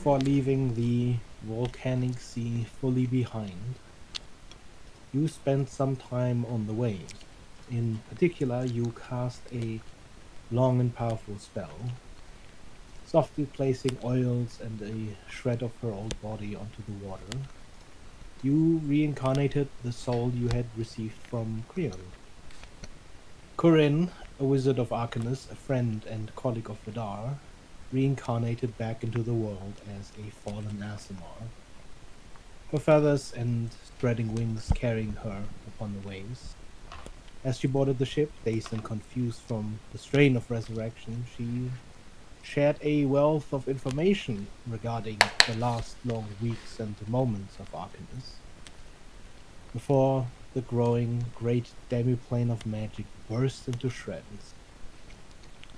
before leaving the volcanic sea fully behind, you spent some time on the waves. In particular, you cast a long and powerful spell, softly placing oils and a shred of her old body onto the water. You reincarnated the soul you had received from Creon. Corinne, a wizard of Arcanus, a friend and colleague of Vidar, reincarnated back into the world as a fallen Aasimar, her feathers and spreading wings carrying her upon the waves. As she boarded the ship, dazed and confused from the strain of resurrection, she shared a wealth of information regarding the last long weeks and moments of Arcanus, before the growing great demiplane of magic burst into shreds,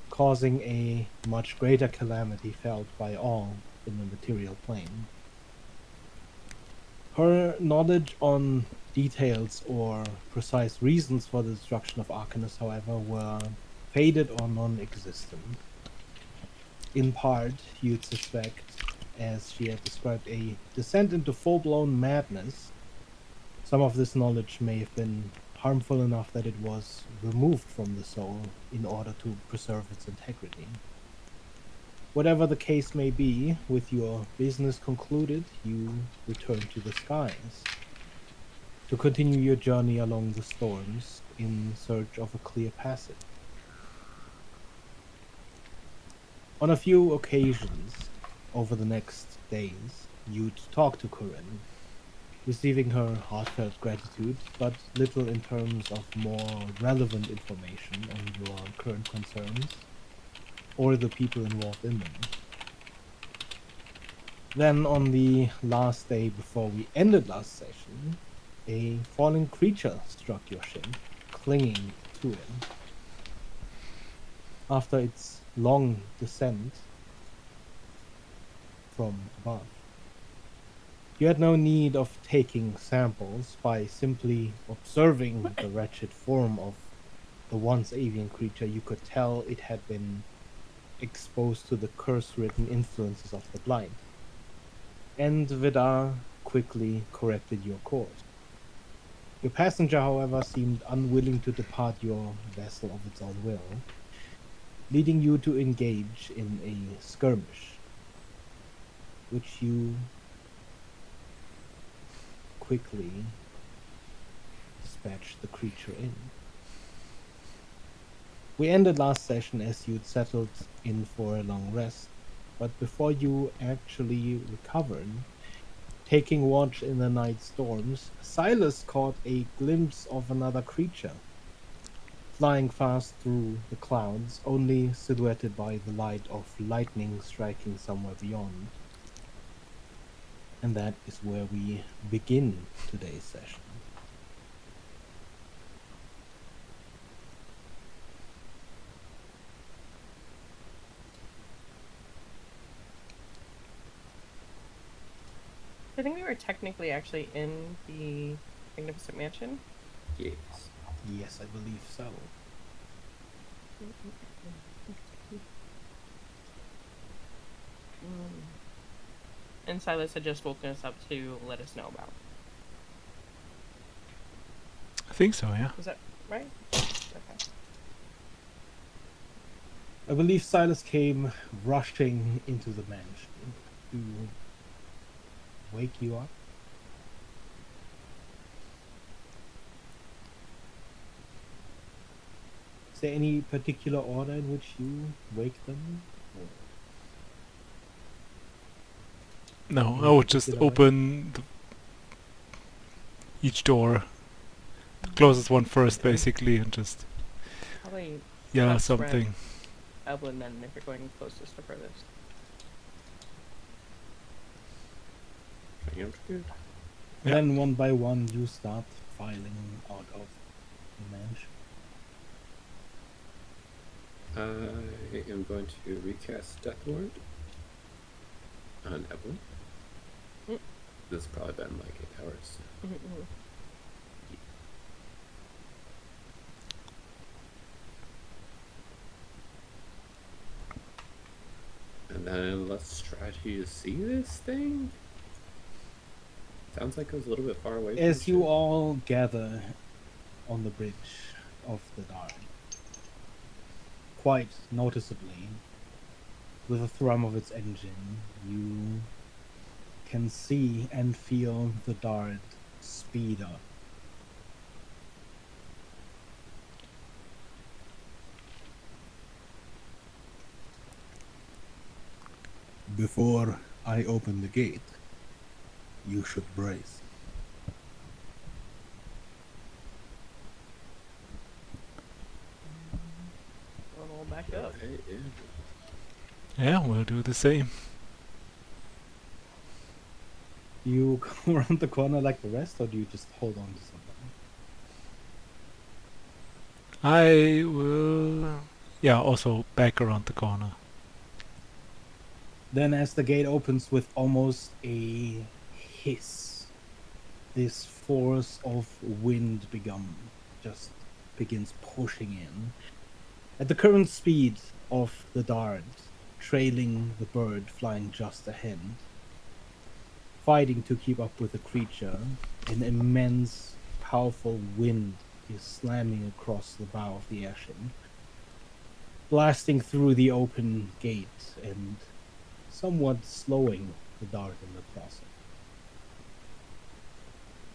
causing a much greater calamity felt by all in the material plane. Her knowledge on details or precise reasons for the destruction of Arcanus, however, were faded or non existent. In part, you'd suspect, as she had described, a descent into full blown madness. Some of this knowledge may have been harmful enough that it was removed from the soul in order to preserve its integrity. Whatever the case may be, with your business concluded, you return to the skies to continue your journey along the storms in search of a clear passage. On a few occasions over the next days, you'd talk to Corinne, receiving her heartfelt gratitude, but little in terms of more relevant information on your current concerns or the people involved in them. Then, on the last day before we ended last session, a falling creature struck your ship, clinging to it. After its long descent from above, you had no need of taking samples. By simply observing the wretched form of the once avian creature, you could tell it had been exposed to the curse-ridden influences of the blind. And Vidar quickly corrected your course. Your passenger, however, seemed unwilling to depart your vessel of its own will, leading you to engage in a skirmish, which you quickly dispatched the creature in. We ended last session as you'd settled in for a long rest, but before you actually recovered, taking watch in the night storms, Silas caught a glimpse of another creature, flying fast through the clouds, only silhouetted by the light of lightning striking somewhere beyond. And that is where we begin today's session. I think we were technically actually in the Magnificent Mansion. Yes. Yes, I believe so. And Silas had just woken us up to let us know about. I think so, yeah. Is that right? Okay. I believe Silas came rushing into the mansion to wake you up. Is there any particular order in which you wake them? Or No, any I would just particular way? open each door, the closest one first, Okay. basically, and just Probably yeah, Tusk, something. Evelyn, then if you're going closest to furthest. Sounds good. Yeah. Then one by one you start filing out of the mansion. I am going to recast Death Ward on Evelyn. Mm. This has probably been like 8 hours. Mm-hmm. And Let's try to see this thing. Sounds like it was a little bit far away from As the you ship. all gather on the bridge of the Dart, quite noticeably, with the thrum of its engine, you can see and feel the Dart speed up. Before I open the gate, you should brace. Roll back up. Right, yeah. Yeah, we'll do the same. Do you go around the corner like the rest, or do you just hold on to something? I will... Yeah, also back around the corner. Then, as the gate opens with almost a hiss, this force of wind just begins pushing in. At the current speed of the Dart, trailing the bird flying just ahead, fighting to keep up with the creature, an immense, powerful wind is slamming across the bow of the airship, blasting through the open gate and somewhat slowing the Dart in the process.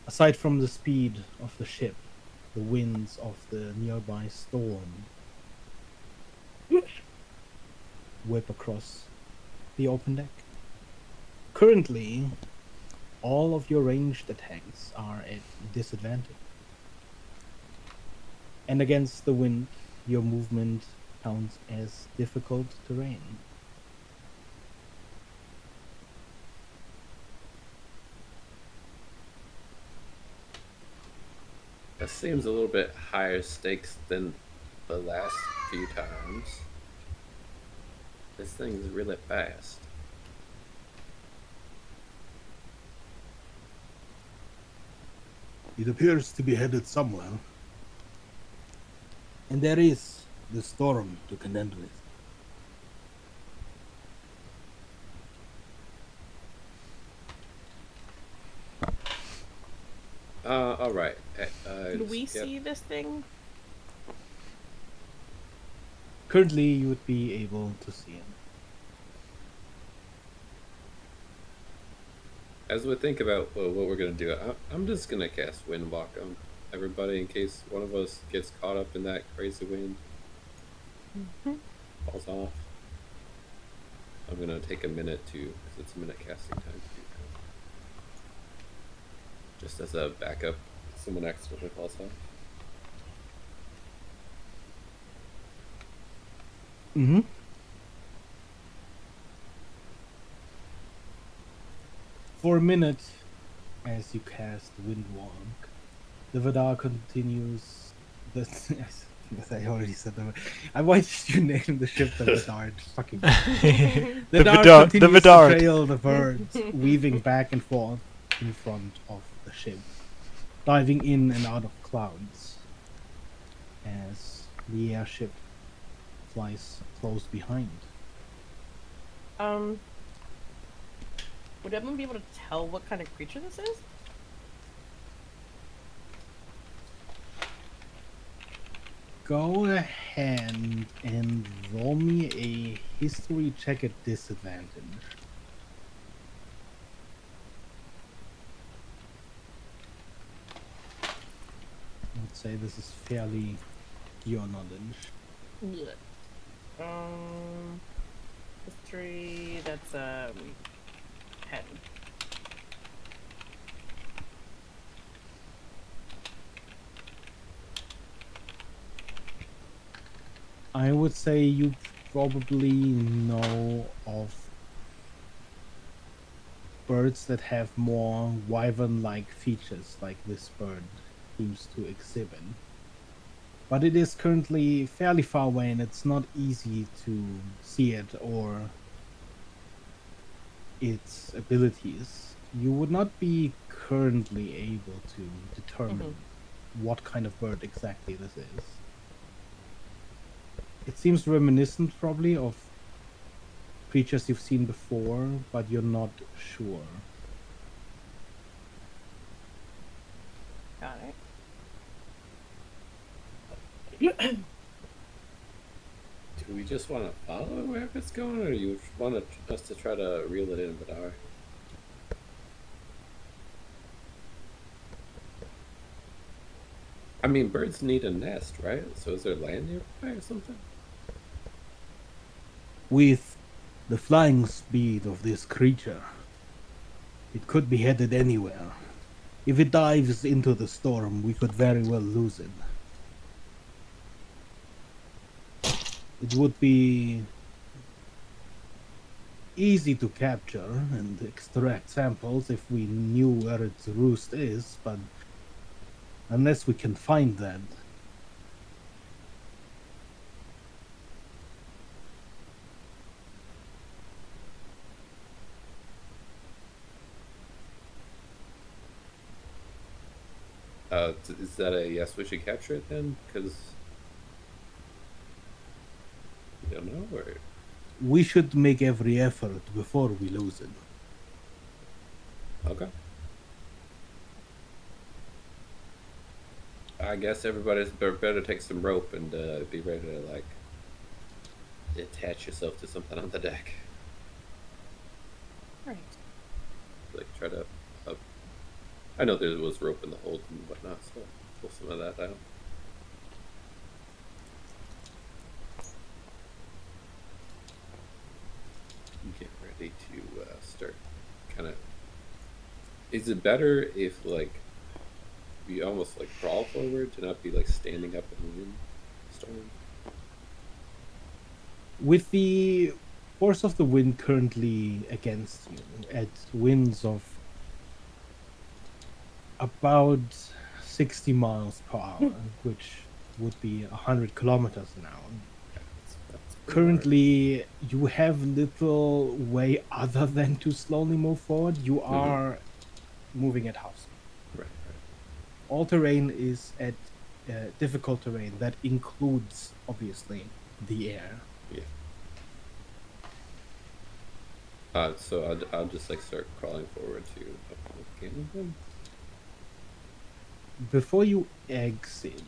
Aside from the speed of the ship, the winds of the nearby storm whip across the open deck. Currently, all of your ranged attacks are at disadvantage. And against the wind, your movement counts as difficult terrain. That seems a little bit higher stakes than the last few times. This thing's really fast. It appears to be headed somewhere. And there is the storm to contend with. Alright. Can we yep. see this thing? Currently, you would be able to see it. As we think about what we're gonna do, I'm just gonna cast Windwalk on everybody in case one of us gets caught up in that crazy wind. Falls off. I'm gonna take a minute to, because it's a minute casting time to do that. Just as a backup, if someone accidentally falls off. Mm-hmm. For a minute, as you cast Windwalk, the Vidar continues. I already said that. Why did you name the ship the Vidar? Fucking. The Vidar continues to Vidar. trail the birds, weaving back and forth in front of the ship, diving in and out of clouds as the airship flies close behind. Would everyone be able to tell what kind of creature this is? Go ahead and roll me a history check at disadvantage. I would say this is fairly your knowledge. Yeah. History. That's 10. I would say you probably know of birds that have more wyvern-like features like this bird seems to exhibit. But it is currently fairly far away and it's not easy to see it or its abilities. You would not be currently able to determine what kind of bird exactly this is. It seems reminiscent probably of creatures you've seen before, but you're not sure. Got it. Do we just want to follow it wherever it's going, or do you want us to try to reel it in with our? I mean, birds need a nest, right? So is there land nearby or something? With the flying speed of this creature, it could be headed anywhere. If it dives into the storm, we could very well lose it. It would be easy to capture and extract samples if we knew where its roost is, but unless we can find that, Is that a yes? We should capture it then, because we don't know. Or we should make every effort before we lose it. okay. I guess everybody's better take some rope and be ready to like attach yourself to something on the deck. Right. Like try to. I know there was rope in the hold and whatnot, so pull some of that out. Get ready to start. Kind of. Is it better if like we almost like crawl forward to not be like standing up in the windstorm? With the force of the wind currently against you, at winds of about 60 miles per hour, which would be 100 kilometers an hour. That's Currently, you have little way other than to slowly move forward. You are moving at half speed. right. All terrain is at difficult terrain. That includes, obviously, the air. Yeah. So I'll just like start crawling forward to up the canyon then. Before you exit,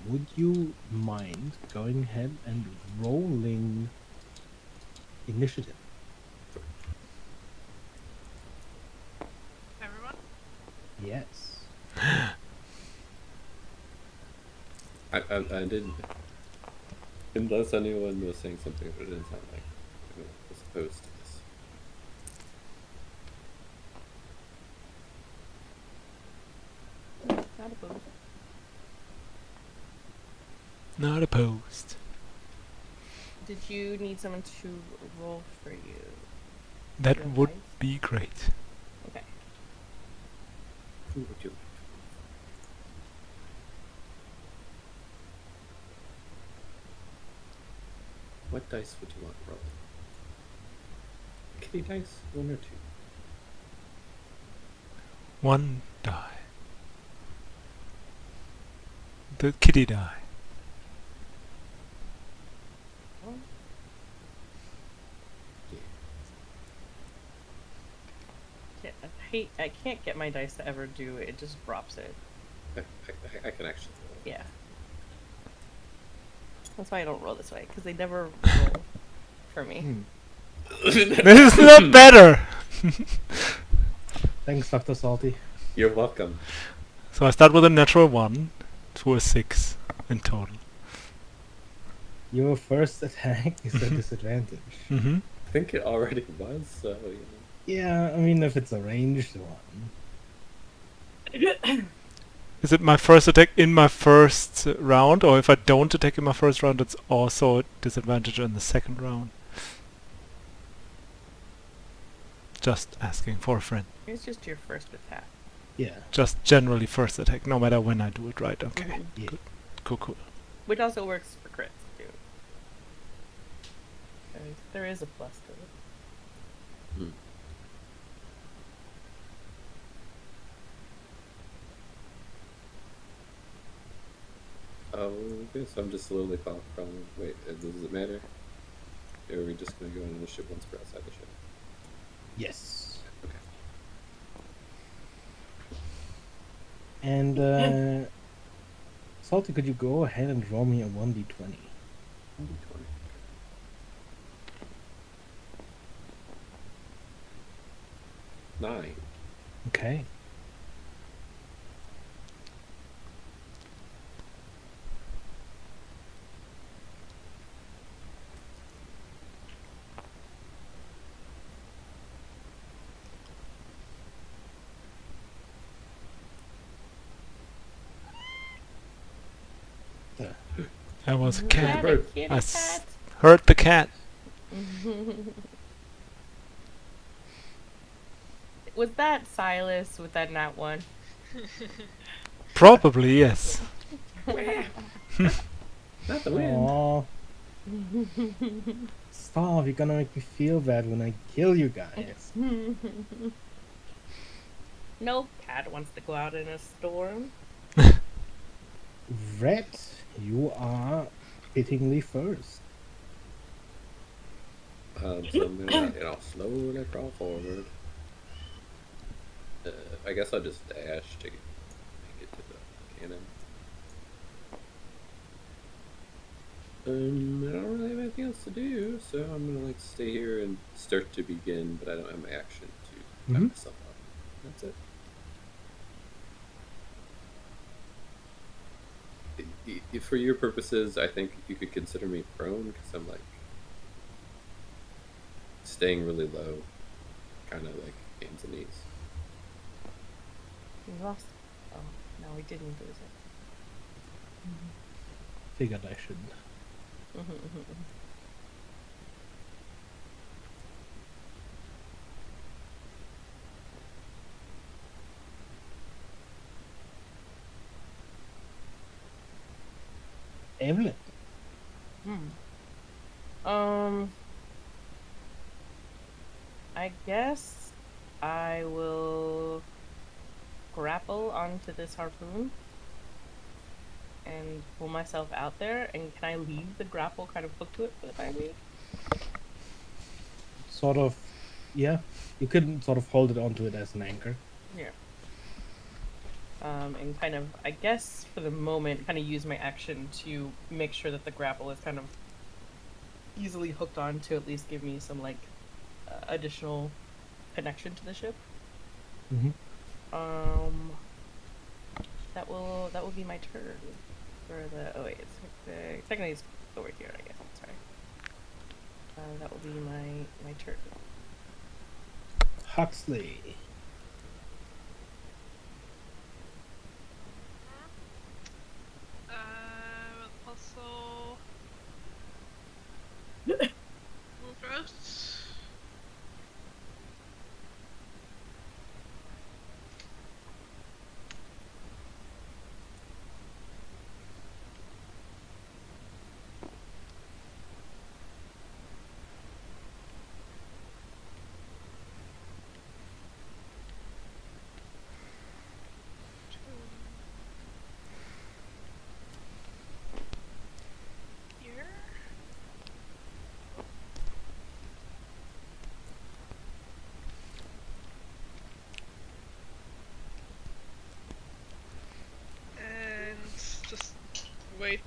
would you mind going ahead and rolling initiative? Everyone? Yes. I didn't. Unless anyone was saying something, but it didn't sound like anyone was opposed to this. Not opposed. Not opposed. Did you need someone to roll for you? That Your would dice? be great. Okay. Who would you like? What dice would you want rolled? Kitty dice, 1 or 2? One die. The kitty die. Oh, yeah, I can't get my dice to ever do it. It just drops it. I can actually roll. Yeah. That's why I don't roll this way, because they never roll for me. This is not better! Thanks, Dr. Salty. You're welcome. So I start with a natural 1 to a 6 in total. Your first attack is a disadvantage. Mm-hmm. I think it already was, so, you know. Yeah, I mean, if it's a ranged one. Is it my first attack in my first round, or if I don't attack in my first round, it's also a disadvantage in the second round? Just asking for a friend. It's just your first attack. Yeah. Just generally first attack, no matter when I do it right. Okay. Mhm. Yeah. Cool. Which also works for crits, too. There is a plus to it. Hmm. Oh, okay, so I'm just slowly crawling. Wait, does it matter? Or are we just going to go on the ship once we're outside the ship? Yes. Okay. And Salty, could you go ahead and draw me a 1d20? 1d20. 9. Okay. That was a Cat, cat. Bird. kitty I cat. heard the cat. Was that Silas with that nat one? Probably, yes. Not the wind. Aww. Stop, you're gonna make me feel bad when I kill you guys. No cat wants to go out in a storm. Red, you are fittingly first. So I'm gonna, slowly crawl forward. I guess I'll just dash to make it to the cannon. I don't really have anything else to do, so I'm gonna stay here and start to begin, but I don't have my action to back Mhm. myself up. That's it. For your purposes, I think you could consider me prone because I'm staying really low, kind of hands and knees. We lost. Oh, no, we didn't lose it. Figured I shouldn't. Evelyn. I guess I will grapple onto this harpoon and pull myself out there. And can I leave the grapple kind of hooked to it for the time being? Sort of, yeah. You could sort of hold it onto it as an anchor. Yeah. And kind of, I guess, for the moment, kind of use my action to make sure that the grapple is kind of easily hooked on to at least give me some additional connection to the ship. Mm-hmm. That will be my turn for the. Oh wait, it's technically it's over here. I guess. Sorry. That will be my turn. Huxley. Also move out. Here. And just wait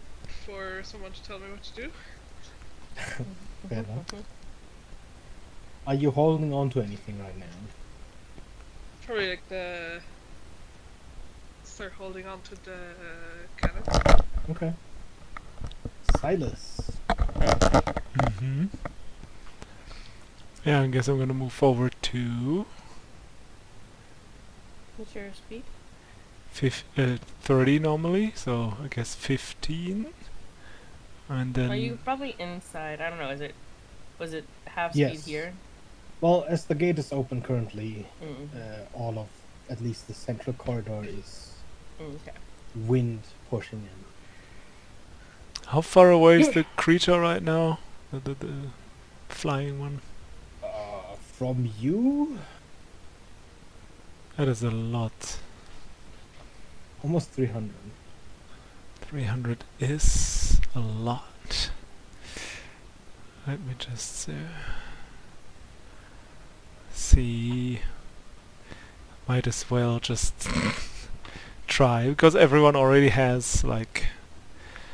for someone to tell me what to do. Fair enough. Are you holding on to anything right now? Probably start holding on to the cannon. Okay. Silas. Mm-hmm. Yeah, I guess I'm gonna move forward to What's your speed? 30 normally, so I guess 15. And then Are you probably inside? I don't know. Was it half Yes. speed here? Well, as the gate is open currently, Mm. all of at least the central corridor is Okay. wind pushing in. how far away is the creature right now? The flying one? From you, That is a lot. almost 300. 300 is a lot. Let me just see. Might as well just try, because everyone already has, like...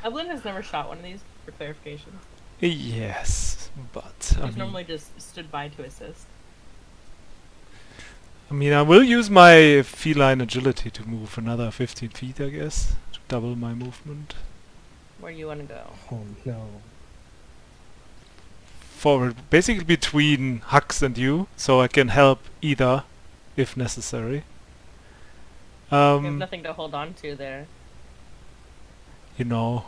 Evelyn has never shot one of these, for clarification. Yes, but I She's mean, normally just stood by to assist. I will use my feline agility to move another 15 feet, I guess, to double my movement. Where do you want to go? Oh no. Forward, basically between Hux and you, so I can help either, if necessary. You have nothing to hold on to there. You know, You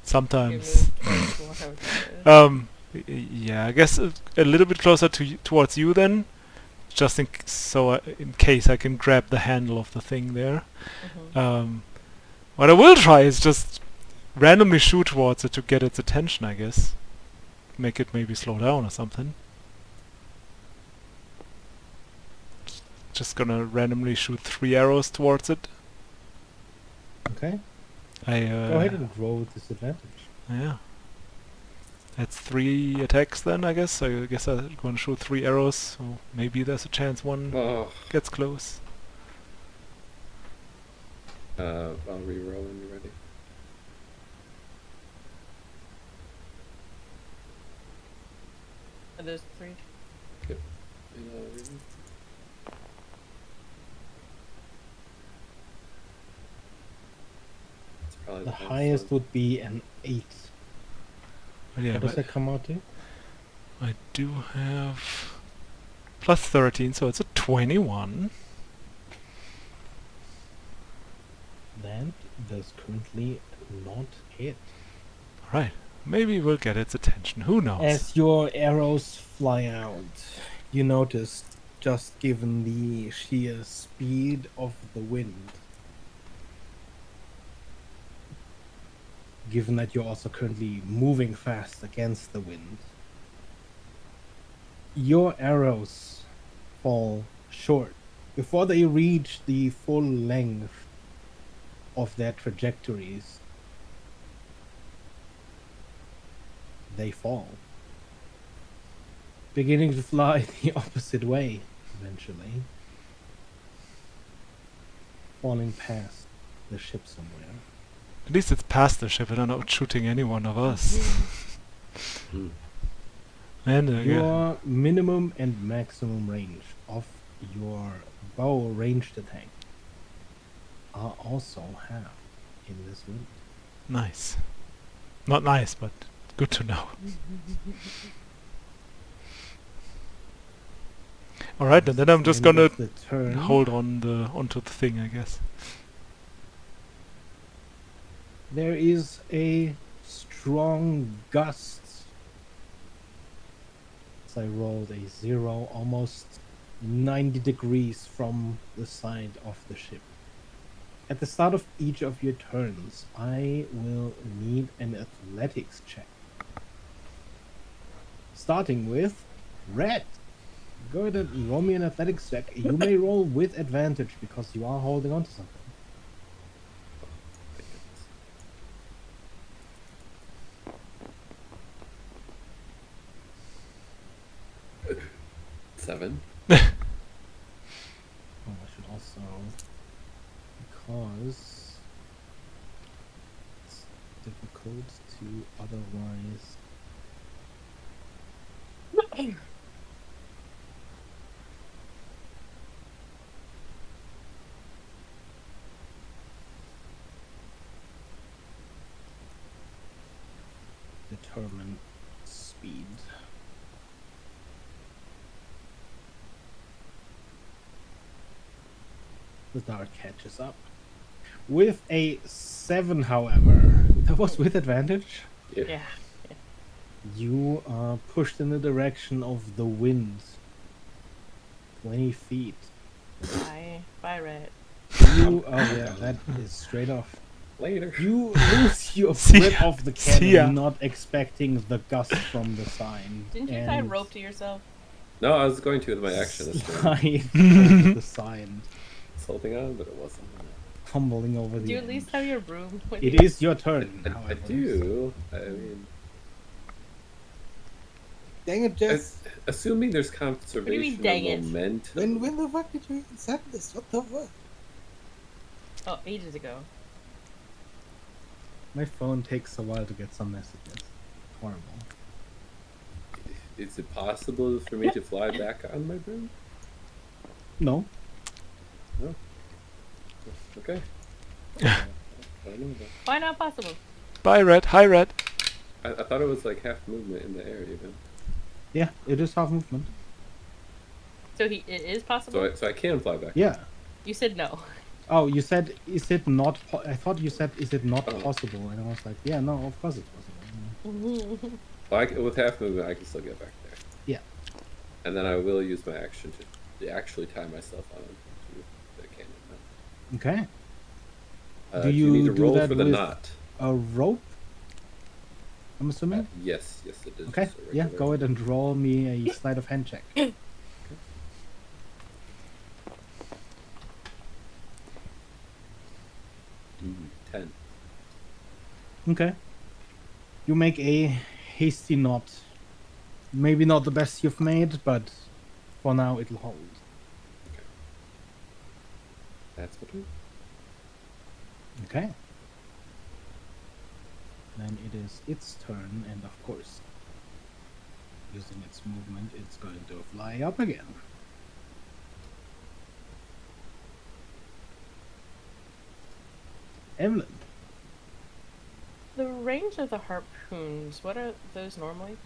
sometimes. move towards one of the- Yeah, I guess a little bit closer to towards you then, just in case I can grab the handle of the thing there. Mhm. What I will try is just randomly shoot towards it to get its attention, I guess. Make it maybe slow down or something. Just gonna randomly shoot 3 arrows towards it. Okay. I Go ahead and roll with disadvantage. Yeah. That's 3 attacks then, I guess. I guess I'm gonna shoot 3 arrows, so maybe there's a chance one Oh, gets close. I'll re-roll when you're ready. Are those 3? And I'll re-roll. It's probably The highest one. would be an 8. But yeah, What does but that come out to? I do have plus 13, so it's a 21. That does currently not hit. Alright, maybe we'll get its attention. Who knows? As your arrows fly out, you notice, just given the sheer speed of the wind, given that you're also currently moving fast against the wind, your arrows fall short. Before they reach the full length of their trajectories, they fall, beginning to fly the opposite way eventually, falling past the ship somewhere. At least it's past the ship and not shooting any one of us. Hmm. And yeah. Your minimum and maximum range of your bow ranged attack are also half in this wind. Nice. Not nice, but good to know. Alright, and then I'm just End gonna of the turn. hold onto the thing, I guess. There is a strong gust. As I rolled a 0, almost 90 degrees from the side of the ship. At the start of each of your turns, I will need an athletics check. Starting with Red. Go ahead and roll me an athletics check. You may roll with advantage because you are holding on to something. Seven. Oh, I should also, because it's difficult to otherwise. Determine speed. The dark catches up. With a 7, however, that was with advantage. Yeah. Yeah. You are pushed in the direction of the wind. 20 feet. Bye, Red. You, oh yeah, that is straight off. Later. You lose your See grip ya. of the See ya. cannon, not expecting the gust from the sign. Didn't you tie a rope to yourself? No, I was going to with my action this time. Slide over the sign, It's holding on, but it wasn't. tumbling over Do the you at least edge. have your broom with It you? is your turn, I however. do. I mean, Dang it, Jess. Assuming there's conservation of dang it? momentum. When the fuck did you even send this? What the fuck? Oh, ages ago. My phone takes a while to get some messages. Horrible. Is it possible for me to fly back on my broom? No. No. Okay. I don't know that. Why not possible? Bye, Red. Hi, Red. I thought it was like half movement in the air, even. Yeah, it is half movement. So it is possible. So I can fly back. Yeah. You said no. Oh, you said, is it not... I thought you said, is it not Oh. possible? And I was like, yeah, no, of course it's possible. Well, with half movement, I can still get back there. Yeah. And then I will use my action to actually tie myself on to the cannon. Okay. Do you need to do roll that for the with knot? a rope? I'm assuming? Yes, it is. Okay, just a yeah, regular go roll. ahead and roll me a sleight of hand check. Mm, 10. Okay. You make a hasty knot. Maybe not the best you've made, but for now it'll hold. That's what it Okay. Then it is its turn, and of course, using its movement, it's going to fly up again. Evelyn. The range of the harpoons, what are those normally?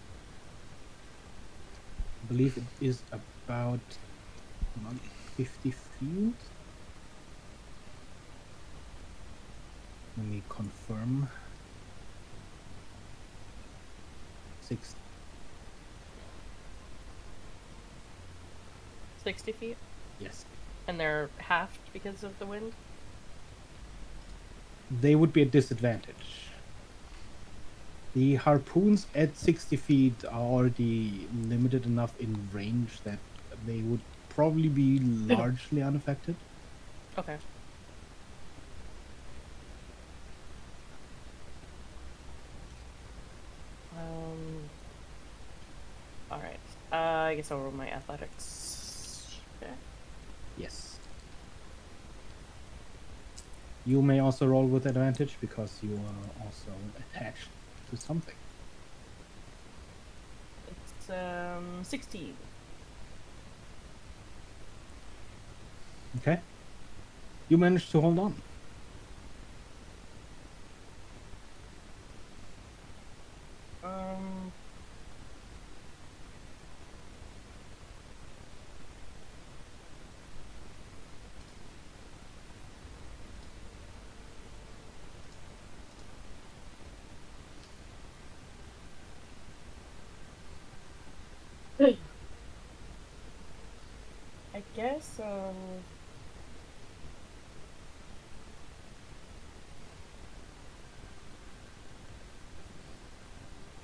I believe it is about 50 feet. Let me confirm. 6. 60 feet? Yes. And they're halved because of the wind? They would be a disadvantage. The harpoons at 60 feet are already limited enough in range that they would probably be largely unaffected. Okay. Alright. I guess I'll roll my athletics. Okay. Yes. You may also roll with advantage because you are also attached to something. It's 16. Okay. You managed to hold on. Um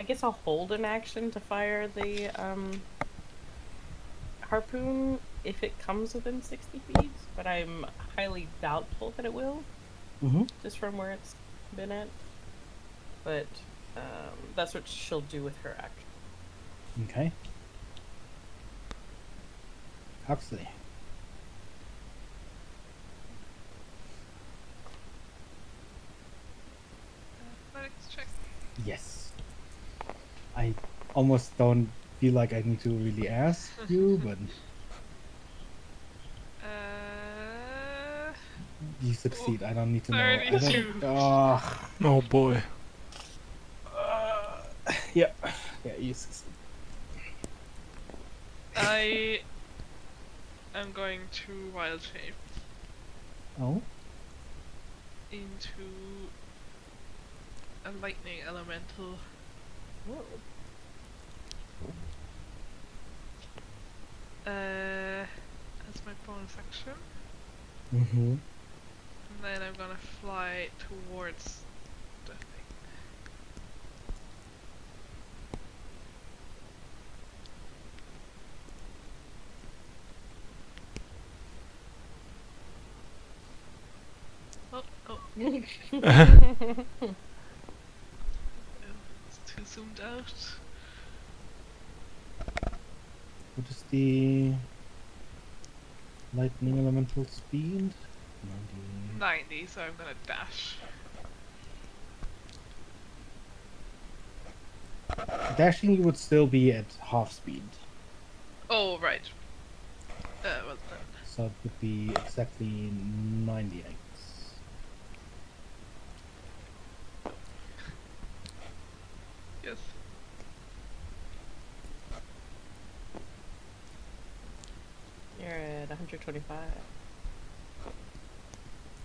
I guess I'll hold an action to fire the harpoon if it comes within 60 feet, but I'm highly doubtful that it will, Mm-hmm. just from where it's been at. But that's what she'll do with her action. Okay. Huxley. Athletics check. Yes. I almost don't feel like I need to really ask you, but you succeed. I don't need to know. I 32. don't. Oh, Oh boy. yeah. Yeah, you succeed. I am going to wild shape Oh? into a lightning elemental. As my bonus action, Mm-hmm. and then I'm gonna fly towards the thing. Oh, it's too zoomed out. What is the lightning elemental speed? 90. 90, so I'm gonna dash. Dashing, you would still be at half speed. Oh, right. Well then. So it would be exactly 98. Yes. You're at 125.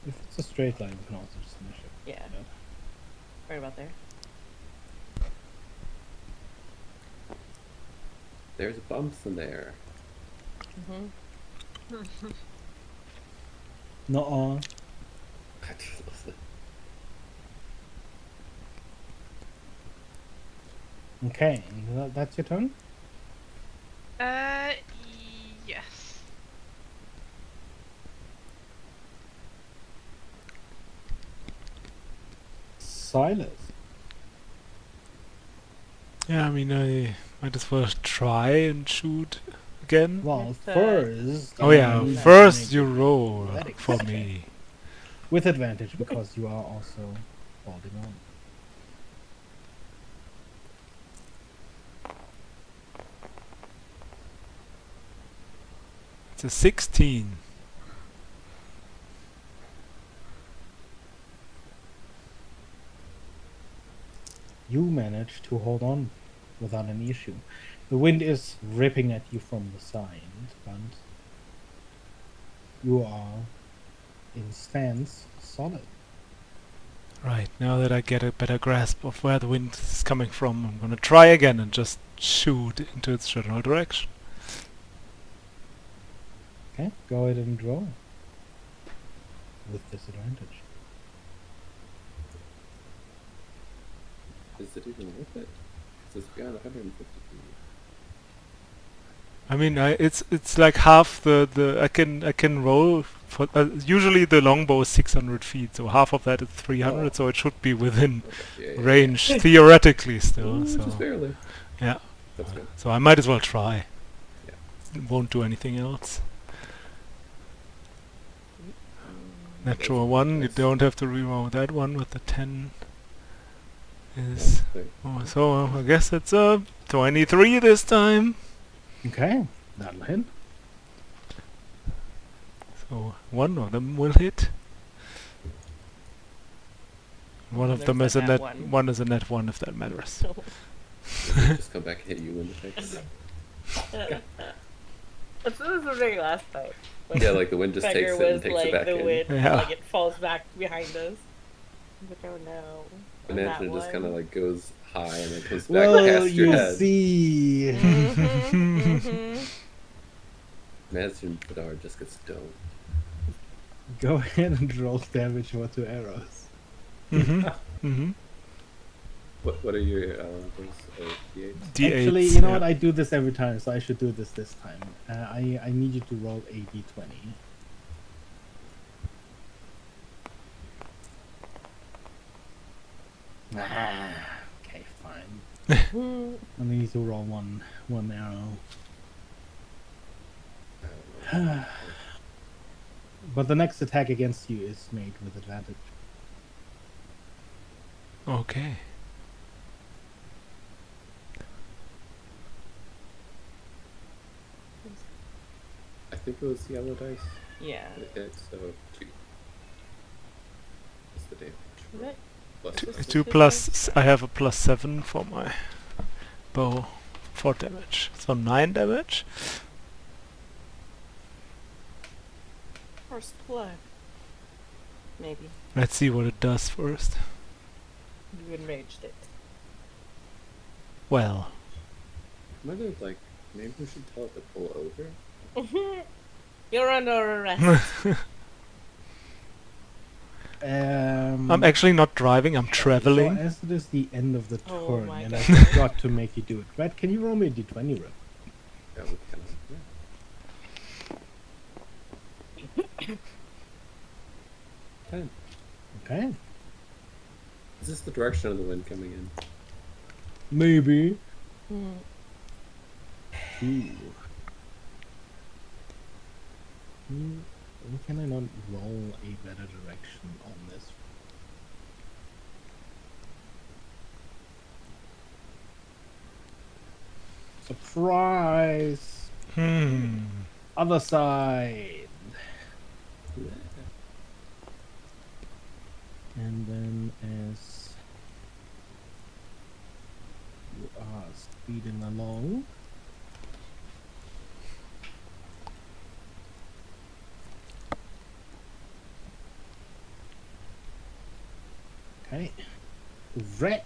If it's a straight line, you can also just smash it. Yeah. Right about there. There's bumps in there. Mm-hmm. Nuh-uh. Okay, that's your turn? Yes. Silas. Yeah, I mean, I might as well try and shoot again. Well, It's, first... Oh you yeah, need to first make you a roll athletics for check. me. With advantage, because you are also holding on. It's a 16. You manage to hold on without any issue. The wind is ripping at you from the side, but you are in stance solid. Right, now that I get a better grasp of where the wind is coming from, I'm gonna try again and just shoot into its general direction. Okay, go ahead and roll. With disadvantage. Is it even worth it? 'Cause it's beyond 150 feet. I mean, it's like half the I can roll for usually the longbow is 600 feet, so half of that is 300, so it should be within Okay, yeah, range theoretically still. Ooh, So just barely. yeah, That's good. so I might as well try. Yeah. It won't do anything else. Natural one, you nice. don't have to reroll that one with the 10. Is oh, so I guess it's a 23 this time. Okay, that'll hit. So one of them will hit. One of them There's is a a net nat one. one is a net one if that matters. Just come back and hit you in the face. This was really last time. When Yeah, like the wind just Beggar takes it and was takes like it back the in. wind, Yeah. like it falls back behind us. But oh no. Imagine it just kind of one. like goes high and then comes back Well, past your you head. see. Imagine Bedard just gets stoned. Go ahead and roll damage for 2 arrows. What are your those D8s? D8s. Actually, you know yeah. what? I do this every time, so I should do this time. I need you to roll a d20. Okay, fine. I need to roll one arrow. I don't know. But the next attack against you is made with advantage. Okay. I think it was yellow dice. Yeah. It's 2. What's the damage? Is it? Plus Two, this. two plus. I have a +7 for my bow for damage, so 9 damage. First blood. Maybe. Let's see what it does first. You enraged it. Well, Might have like maybe we should tell it to pull over. You're under arrest. I'm actually not driving. I'm So traveling. as it is the end of the Oh turn, my and God. I forgot to make you do it. Red, can you roll me a d20, Rip? Yeah, we kind of. Yeah. 10. Okay. Is this the direction of the wind coming in? Maybe. Hmm. 2. Can I not roll a better direction on this? Surprise! Other side! And then as you are speeding along, okay, red.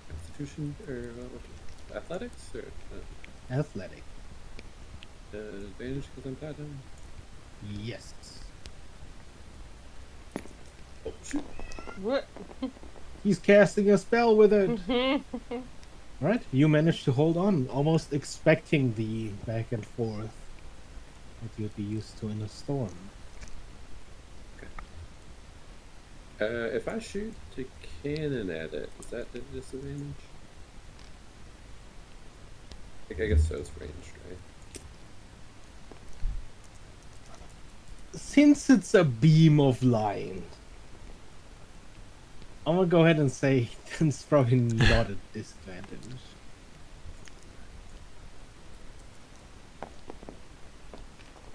Constitution or athletics or Athletic. advantage because I'm pattern. Yes. Oh shoot! What? He's casting a spell with it. Right? You managed to hold on, almost expecting the back and forth that you'd be used to in a storm. If I shoot a cannon at it, is that a disadvantage? I guess so. It's ranged, right? Since it's a beam of light, I'm gonna go ahead and say it's probably not a disadvantage.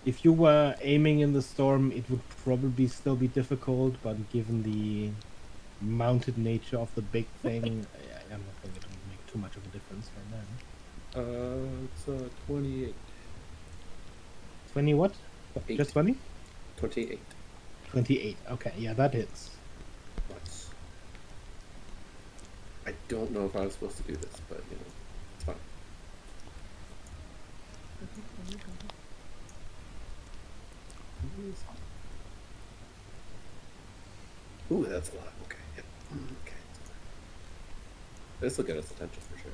If you were aiming in the storm, it would probably still be difficult, but given the mounted nature of the big thing, I'm not think it would make too much of a difference right now. It's 28. 20 what? Eight. Just 20? 28. 28. Okay, yeah, that hits. Nice. I don't know if I was supposed to do this, but you know, it's fine. Ooh, that's a lot. Okay. Yep. Okay. This will get us attention for sure.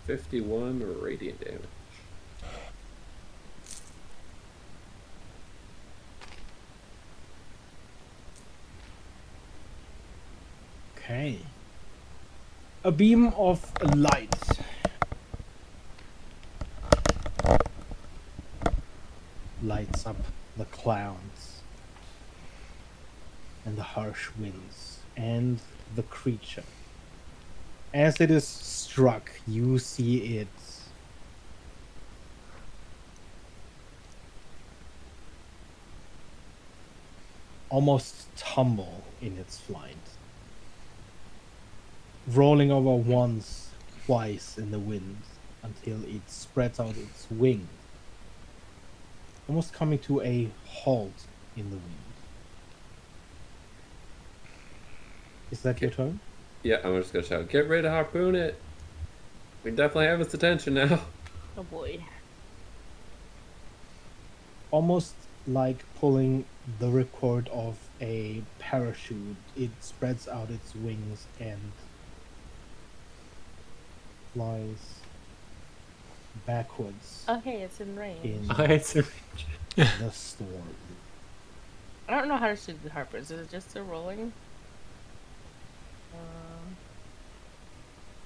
51 radiant damage. Okay. A beam of light. Lights up the clouds and the harsh winds and the creature. As it is struck, you see it almost tumble in its flight, rolling over once, twice in the wind until it spreads out its wings, almost coming to a halt in the wind. Is that your turn? Yeah, I'm just gonna shout, "Get ready to harpoon it!" We definitely have its attention now. Oh boy. Almost like pulling the ripcord of a parachute, it spreads out its wings and flies backwards Oh hey, it's in range. in It's a the storm. I don't know how to shoot the harpers. Is it just a rolling?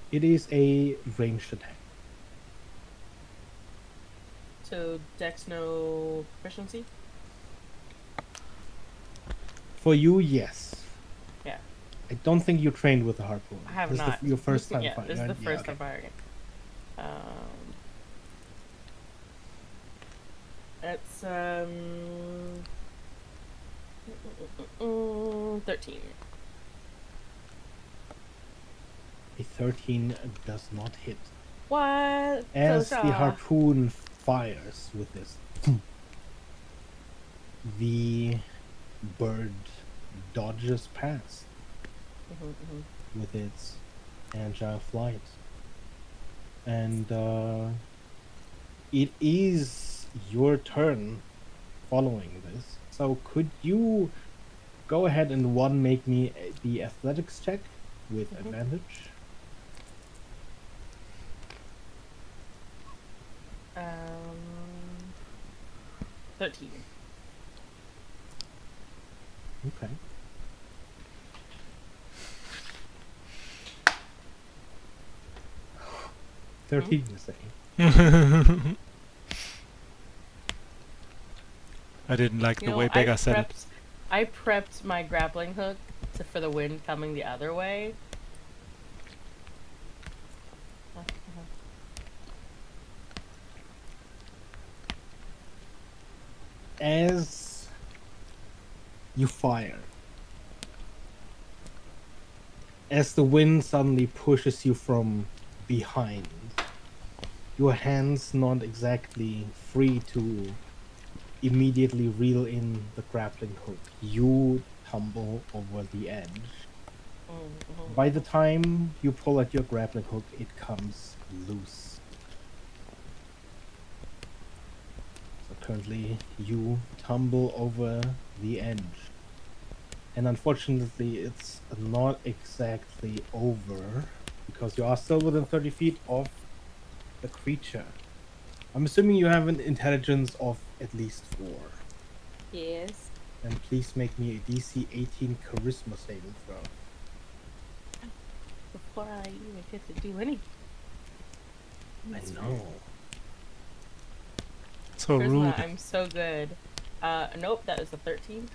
It is a ranged attack. So Dex no proficiency? For you, yes. Yeah. I don't think you trained with a harpoon. I have This not. Is your first time Yeah, fighting. this is right? the Yeah, first okay. time firing it. It's 13. A 13 does not hit. What? As So the shy. harpoon fires with this, the bird dodges past with its agile flight. And it is your turn following this. So could you go ahead and make me the athletics check with advantage? 13. Okay. 13, you say? I didn't like You the know, way Beggar said it. I prepped my grappling hook for the wind coming the other way. As you fire, as the wind suddenly pushes you from behind, your hands not exactly free to immediately reel in the grappling hook. You tumble over the edge. By the time you pull at your grappling hook, it comes loose. So currently, you tumble over the edge. And unfortunately, it's not exactly over because you are still within 30 feet of the creature. I'm assuming you have an intelligence of at least 4. Yes. And please make me a DC 18 charisma saving throw. Before I even get to do anything. I know. So Charisma, rude. I'm so good. Nope, that is a 13.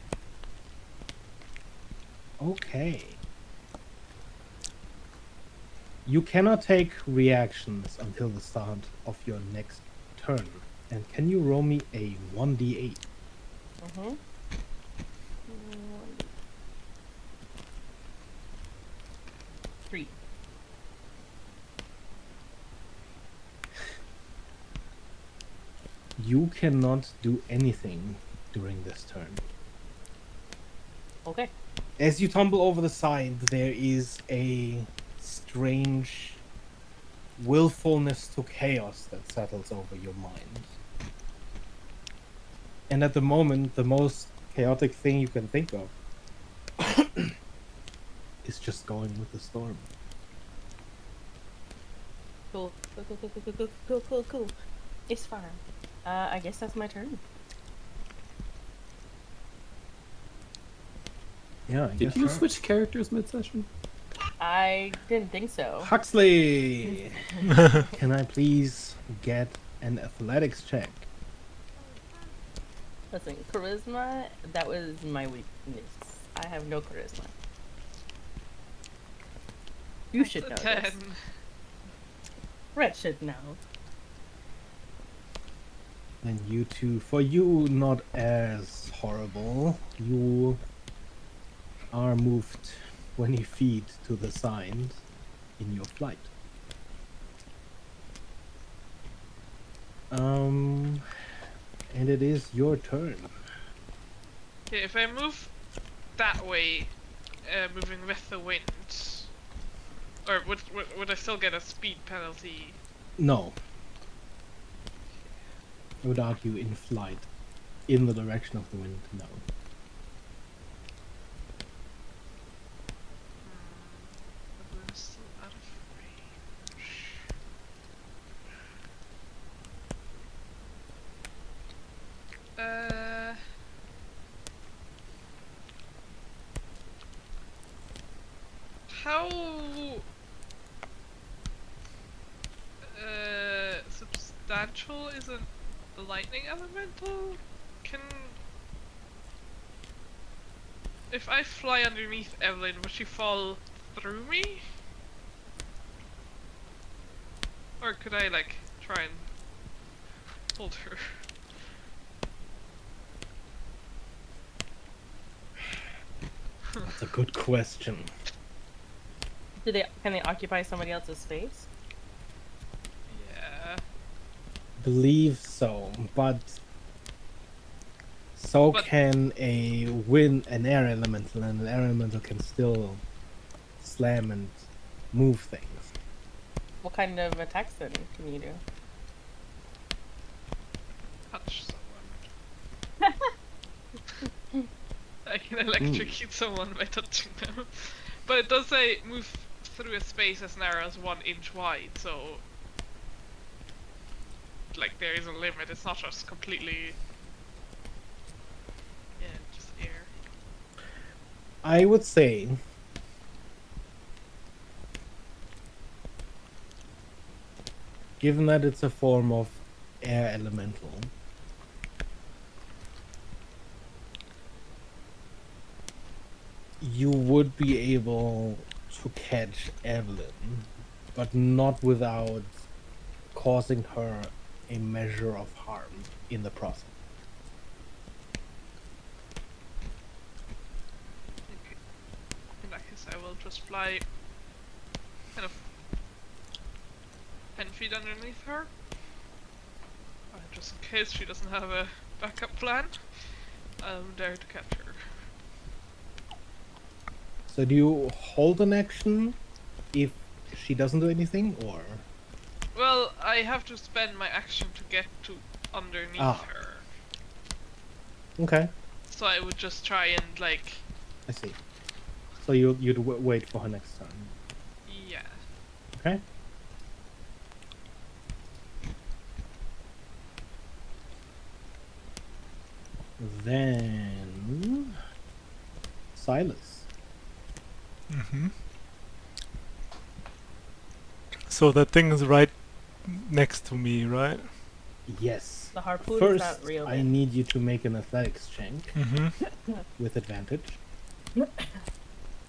Okay. You cannot take reactions until the start of your next turn. And can you roll me a 1d8? Mm-hmm. 3. You cannot do anything during this turn. Okay. As you tumble over the side, there is a strange willfulness to chaos that settles over your mind. And at the moment, the most chaotic thing you can think of is just going with the storm. Cool. Cool. It's fine. I guess that's my turn. Yeah, I Did guess you so. switch characters mid-session? I didn't think so. Huxley! Can I please get an athletics check? Listen, charisma, that was my weakness. I have no charisma. You should know That's a this. 10. Red should know. And you two, for you, not as horrible. You are moved 20 feet to the side in your flight. And it is your turn. Okay, if I move that way, moving with the wind, or would I still get a speed penalty? No. I would argue in flight, in the direction of the wind, no. The wind's still out of range. How substantial isn't the lightning elemental? If I fly underneath Evelyn, would she fall through me? Or could I like try and hold her? That's a good question. Can they occupy somebody else's space? Yeah. Believe so, but so But- can an air elemental, and an air elemental can still slam and move things. What kind of attacks then can you do? Touch someone. I can electrocute someone by touching them. But it does say move through a space as narrow as 1 inch wide, so like there is a limit, it's not just completely just air. I would say given that it's a form of air elemental, you would be able to catch Evelyn, but not without causing her a measure of harm in the process. Okay. In that case, I will just fly kind of 10 feet underneath her. Just in case she doesn't have a backup plan. I'm there to catch her. So do you hold an action if she doesn't do anything, or? Well, I have to spend my action to get to underneath Ah. her. Okay, So I would just try and like, I see. So you'd wait for her next turn. yeah. Okay. Then Silas. Mm-hmm. So that thing is right next to me, right? Yes. The harpoon is First, not real. I Then. need you to make an athletics check Mm-hmm. with advantage.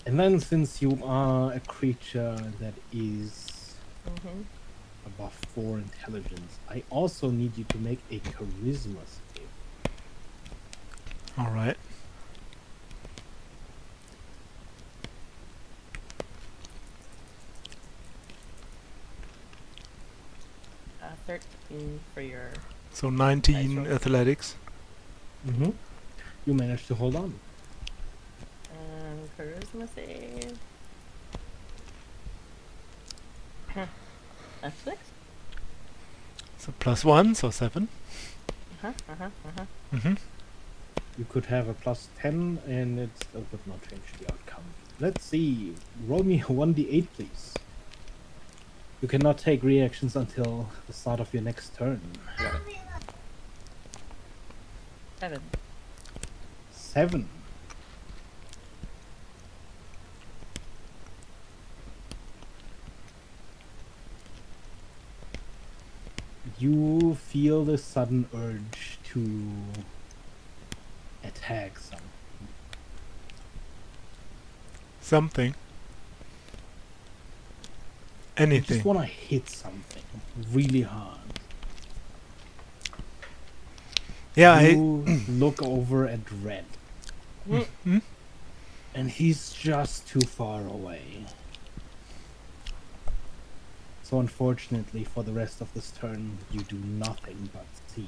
And then, since you are a creature that is Mhm. above 4 intelligence, I also need you to make a charisma save. All right. 13 for your. So 19 Nice roll. athletics. Mm-hmm. You managed to hold on. Charisma save. That's 6. So +1, so 7. Mm-hmm. You could have a +10, and it still would not change the outcome. Let's see. Roll me a 1d8, please. You cannot take reactions until the start of your next turn. 7. 7. You feel the sudden urge to attack something. Something. You Anything. just want to hit something really hard. Yeah, You look over at Red, Hmm? and he's just too far away. So unfortunately, for the rest of this turn, you do nothing but see.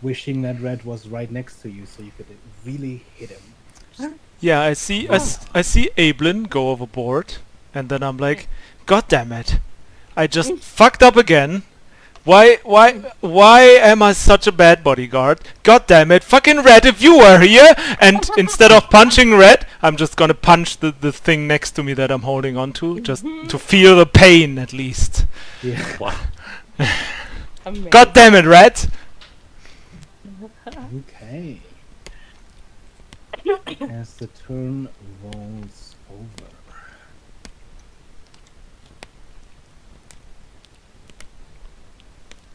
Wishing that Red was right next to you so you could really hit him. Yeah, I see. I see Ablin go overboard, and then I'm like, God damn it! I just fucked up again. Why am I such a bad bodyguard? God damn it! Fucking Red, if you were here, and instead of punching Red, I'm just gonna punch the thing next to me that I'm holding on to, just to feel the pain at least. Yeah. Wow. Amazing. God damn it, Red! Okay. As the turn rolls over.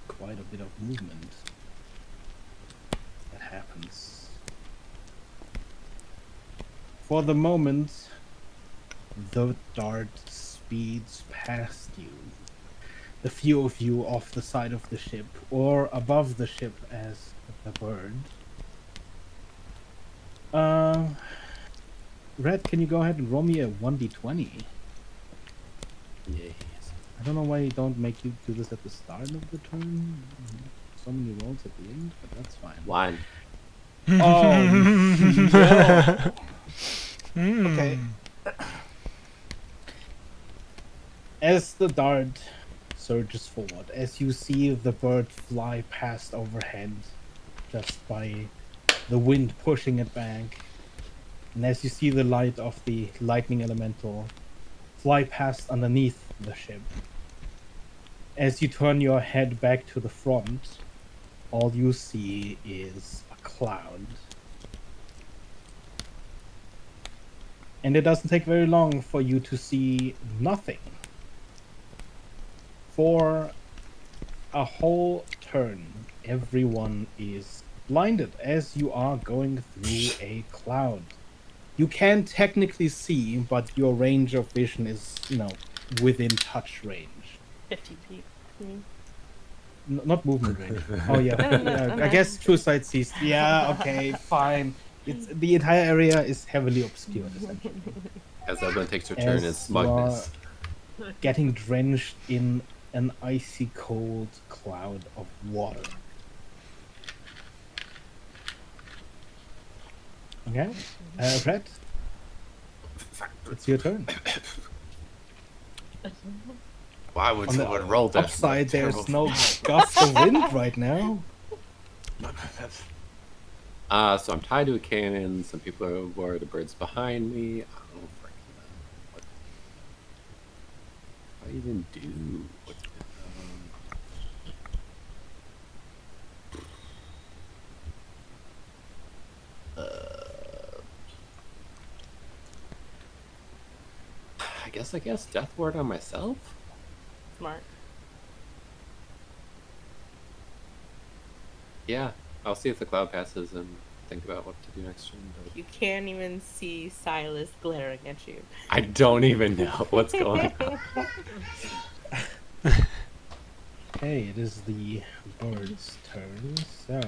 Quite a bit of movement that happens. For the moment, the dart speeds past you. The few of you off the side of the ship, or above the ship as the bird. Red, can you go ahead and roll me a 1d20? Yes. I don't know why you don't make you do this at the start of the turn. So many rolls at the end, but that's fine. 1. Oh, no. Mm. Okay. As the dart surges forward, as you see the bird fly past overhead, just by the wind pushing it back, and as you see the light of the lightning elemental fly past underneath the ship, as you turn your head back to the front, all you see is a cloud. And it doesn't take very long for you to see nothing. For a whole turn, everyone is blinded as you are going through a cloud. You can technically see, but your range of vision is, within touch range. 15 feet. Not movement range. Oh yeah, I guess true sight sees. Yeah, okay, fine. It's the entire area is heavily obscured essentially, As Evelyn takes her turn in as you are smugness. getting drenched in an icy cold cloud of water. Okay, Red, it's your turn. Why would On the someone roll this? upside, there's no gusts of wind right now. So I'm tied to a cannon. Some people are the birds behind me. I don't freaking know. What do I even do? I guess Death Ward on myself? Smart. Yeah. I'll see if the cloud passes and think about what to do next turn. But You can't even see Silas glaring at you. I don't even know what's going on. Okay, it is the bird's turn, so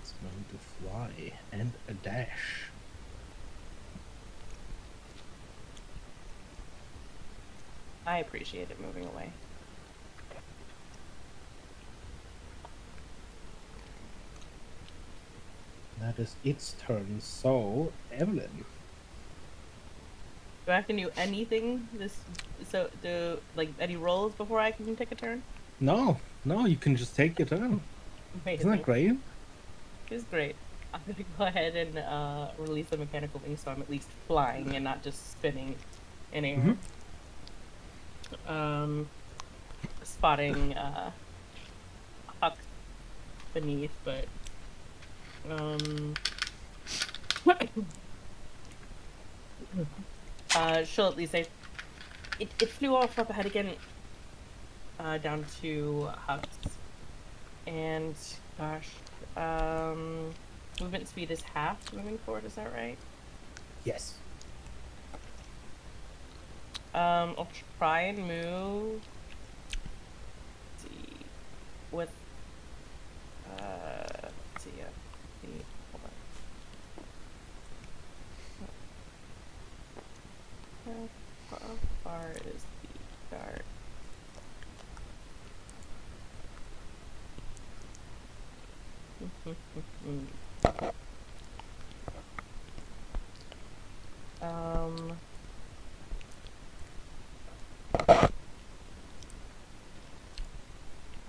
it's going to fly and a dash. I appreciate it moving away. That is its turn, so Evelyn. Do I have to do anything do like any rolls before I can take a turn? No, you can just take your turn. Isn't that great? It's great. I'm gonna go ahead and release the mechanical wing so I'm at least flying and not just spinning in air. Spotting Huck beneath, but she'll at least say it flew off up ahead again, down to Huck's, and gosh, movement speed is half moving forward. Is that right? Yes. I'll try and move. Let's see, with let's see, hold on. How far is the dart?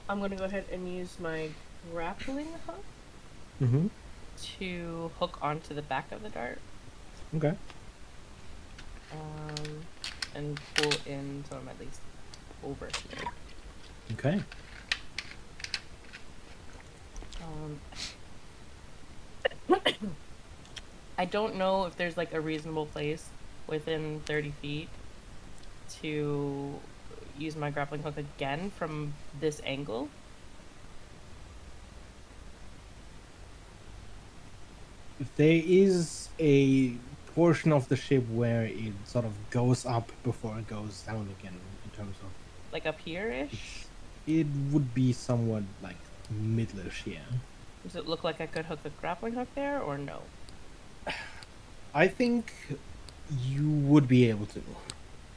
I'm gonna go ahead and use my grappling hook to hook onto the back of the dart. Okay. And pull in so I'm at least over here. Okay. I don't know if there's like a reasonable place within 30 feet to use my grappling hook again from this angle. There is a portion of the ship where it sort of goes up before it goes down again in terms of Like up here-ish? it would be somewhat like middle-ish, yeah. Does it look like I could hook the grappling hook there or no? I think you would be able to.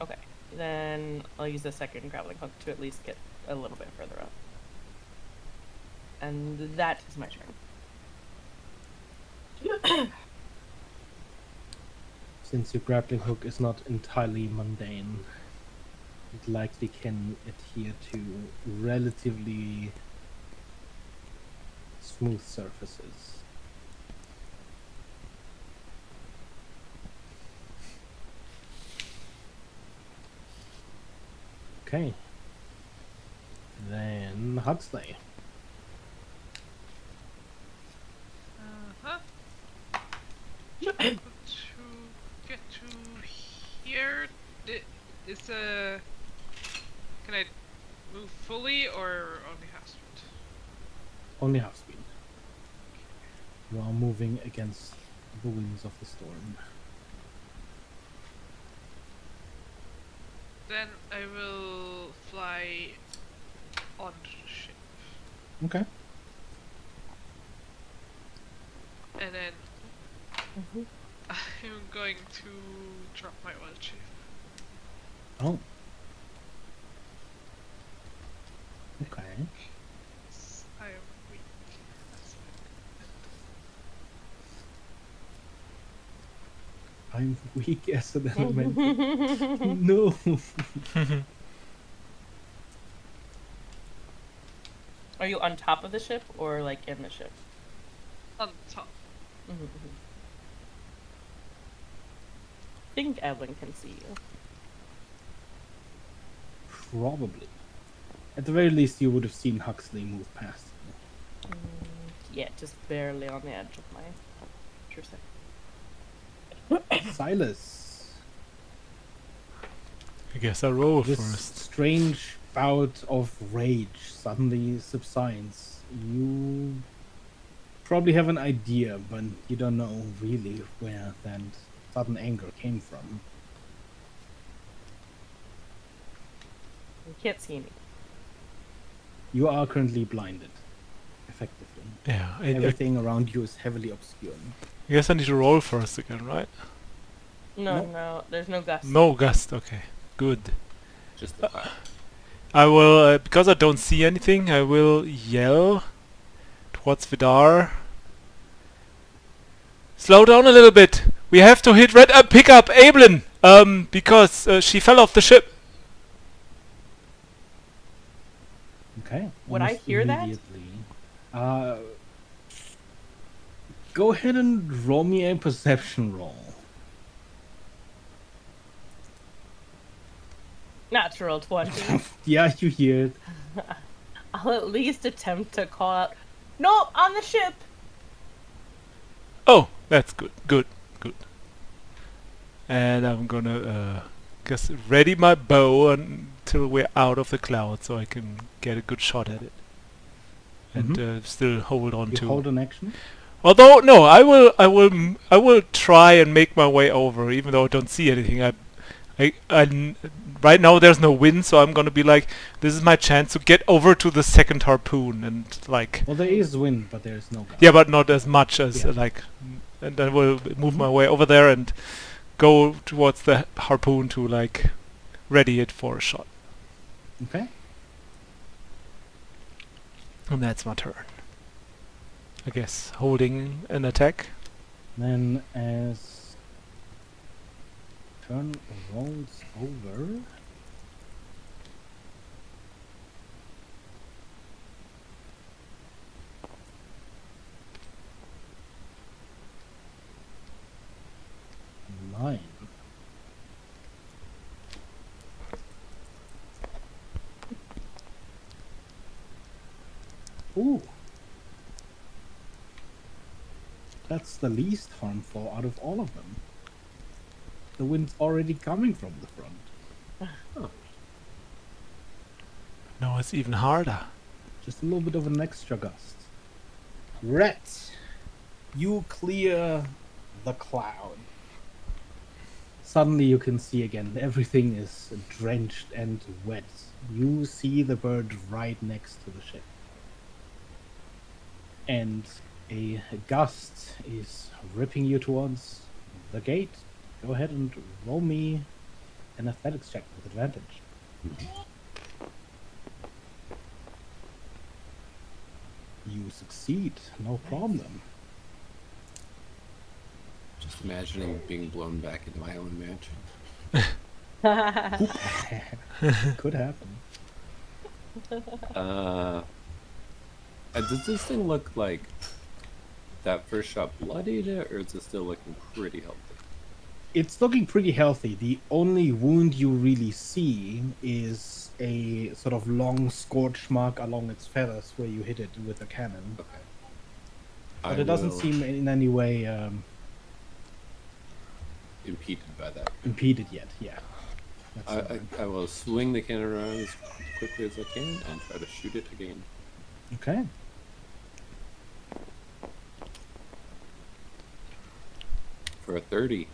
Okay, then I'll use the second grappling hook to at least get a little bit further up. And that is my turn. Since your grappling hook is not entirely mundane, it likely can adhere to relatively smooth surfaces. Okay. Then Huxley. Uh-huh. To get to here, is can I move fully or only half speed? Only half speed. You are moving against the winds of the storm. Then I will fly on the ship, Okay. and then I'm going to drop my oil chip. Oh. Okay. I am weak. That's fine. I'm weak as an elemental. No. Are you on top of the ship or like in the ship? On top. I think Evelyn can see you. Probably. At the very least, you would have seen Huxley move past you. Yeah, just barely on the edge of my perception. Silas. I guess I roll This first. strange bout of rage suddenly subsides. You probably have an idea, but you don't know really where that sudden anger came from. You can't see me. You are currently blinded, effectively. Yeah, I Everything around you is heavily obscured. guess I need to roll first again, right? No, Nope. no, there's no gust. No gust. Okay, good. Just the fire. I will, because I don't see anything, I will yell towards Vidar. Slow down a little bit. We have to hit red. Pick up Ablin. Because she fell off the ship. Okay. Would I almost hear that? immediately. Go ahead and roll me a perception roll. Natural 20. Yeah, you hear it. I'll at least attempt to call out, "No, on the ship!" Oh, that's good. Good. Good. And I'm gonna guess ready my bow until we're out of the cloud, so I can get a good shot at it. And still hold on You to. hold an action. Although no, I will try and make my way over, even though I don't see anything. Right now there's no wind, so I'm gonna be like, this is my chance to get over to the second harpoon and like. Well, there is wind, but there is no gust. Yeah, but not as much as Yeah. and I will move my way over there and go towards the harpoon to like ready it for a shot. Okay. And that's my turn. I guess holding an attack. Then as turn rolls over, nine. Ooh. That's the least harmful out of all of them. The wind's already coming from the front. No, it's even harder. Just a little bit of an extra gust. Rhett, you clear the cloud. Suddenly you can see again, everything is drenched and wet. You see the bird right next to the ship. And a gust is ripping you towards the gate. Go ahead and roll me an athletics check with advantage. You succeed, no problem. Just imagining being blown back into my own mansion. Could happen. Does this thing look like that first shot bloodied it, or is it still looking pretty healthy? It's looking pretty healthy. The only wound you really see is a sort of long scorch mark along its feathers where you hit it with a cannon. Okay. But it doesn't seem in any way impeded by that. impeded yet. Yeah. That's I will swing the cannon around as quickly as I can and try to shoot it again. okay. For a 30.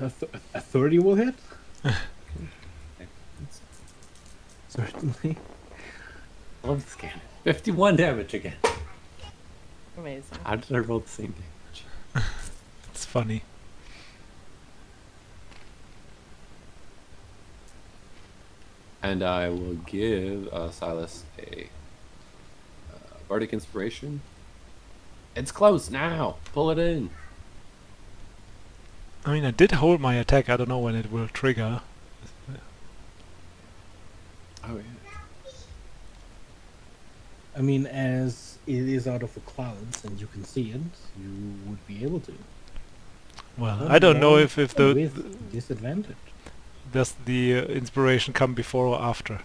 A 30 will hit? Certainly. Love this cannon. 51 damage again. Amazing. How did I roll the same damage? It's funny. And I will give Silas a Bardic Inspiration. It's close now. Pull it in. I mean, I did hold my attack. I don't know when it will trigger. Oh yeah. I mean, as it is out of the clouds and you can see it, you would be able to. Well, I don't know if the with disadvantage. does the inspiration come before or after.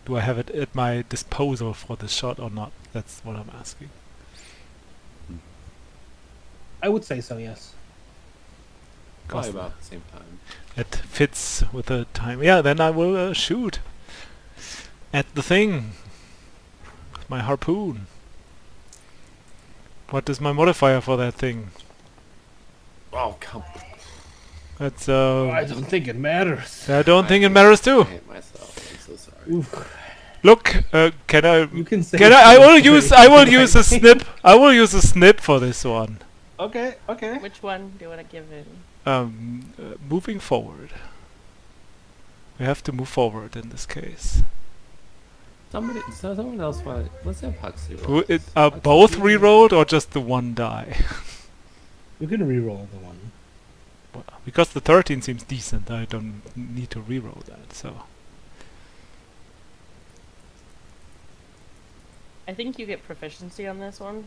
Do I have it at my disposal for this shot or not? That's what I'm asking. I would say so, yes. Probably Cause about the same time. it fits with the time. Yeah, then I will shoot at the thing with my harpoon. What is my modifier for that thing? Oh come! That's I don't think it matters. I don't think it matters I too. hate myself. I'm so sorry. Oof. Look, can I? You can say. Can I will it's use. great. I will use a snip. I will use a snip for this one. Okay. Okay. Which one do you want to give in? Moving forward. We have to move forward in this case. Someone else want. Let's have Huxley roll. Are both re-rolled or just the one die? You can re-roll the one. Well, because the 13 seems decent, I don't need to re-roll that. So I think you get proficiency on this one.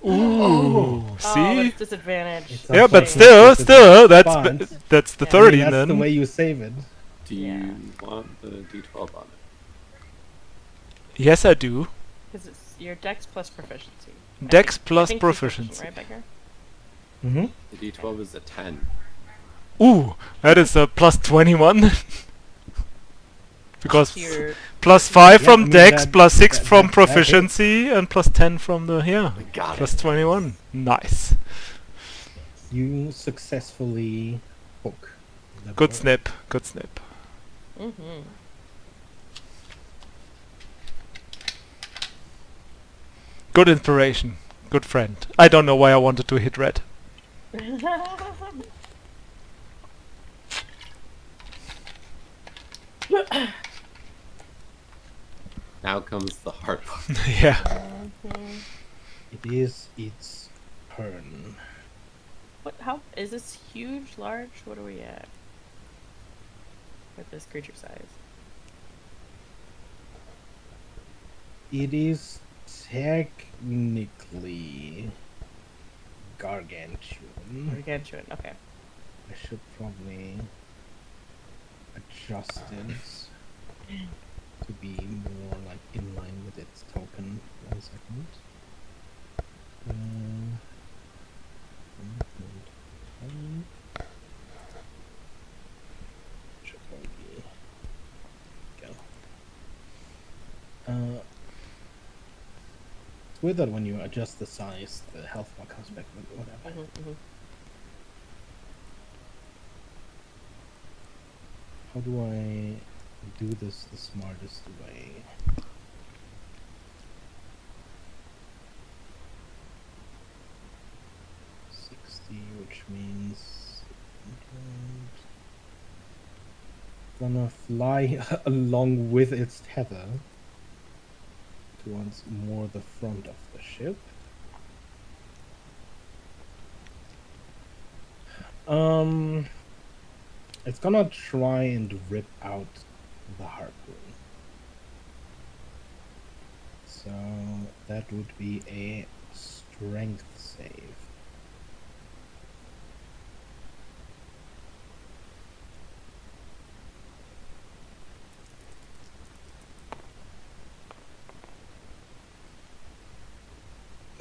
ooh, Oh, see? that's disadvantage. It's Yeah, but unfortunate still, that that's it's fine. that's the Yeah. 30 that's then. the way you save it. Do you Yeah. want the D12 on it? Yes, I do. Because it's your dex plus proficiency. Dex I plus think proficiency. right, Becker? Mm-hmm. The D12 is a 10. Ooh, that is a plus 21. Because Your plus 5 Yeah, from I mean Dex, that- plus 6 that- from that proficiency, and plus 10 from the I got plus it. 21. Nice. You successfully hook. the Good bow. snip. Good snip. Mm-hmm. Good inspiration. Good friend. I don't know why I wanted to hit red. Now comes the hard part. Yeah. It is its turn. What? How is this huge, large? What are we at with this creature size? It is technically gargantuan. Gargantuan. Okay. I should probably adjust it to be more like in line with its token. 1 second. Should probably go. It's weird that when you adjust the size, the health bar comes back, but whatever. Mm-hmm. How do I do this the smartest way? Which means gonna fly along with its tether towards more the front of the ship. It's gonna try and rip out the harpoon. So that would be a strength strength save.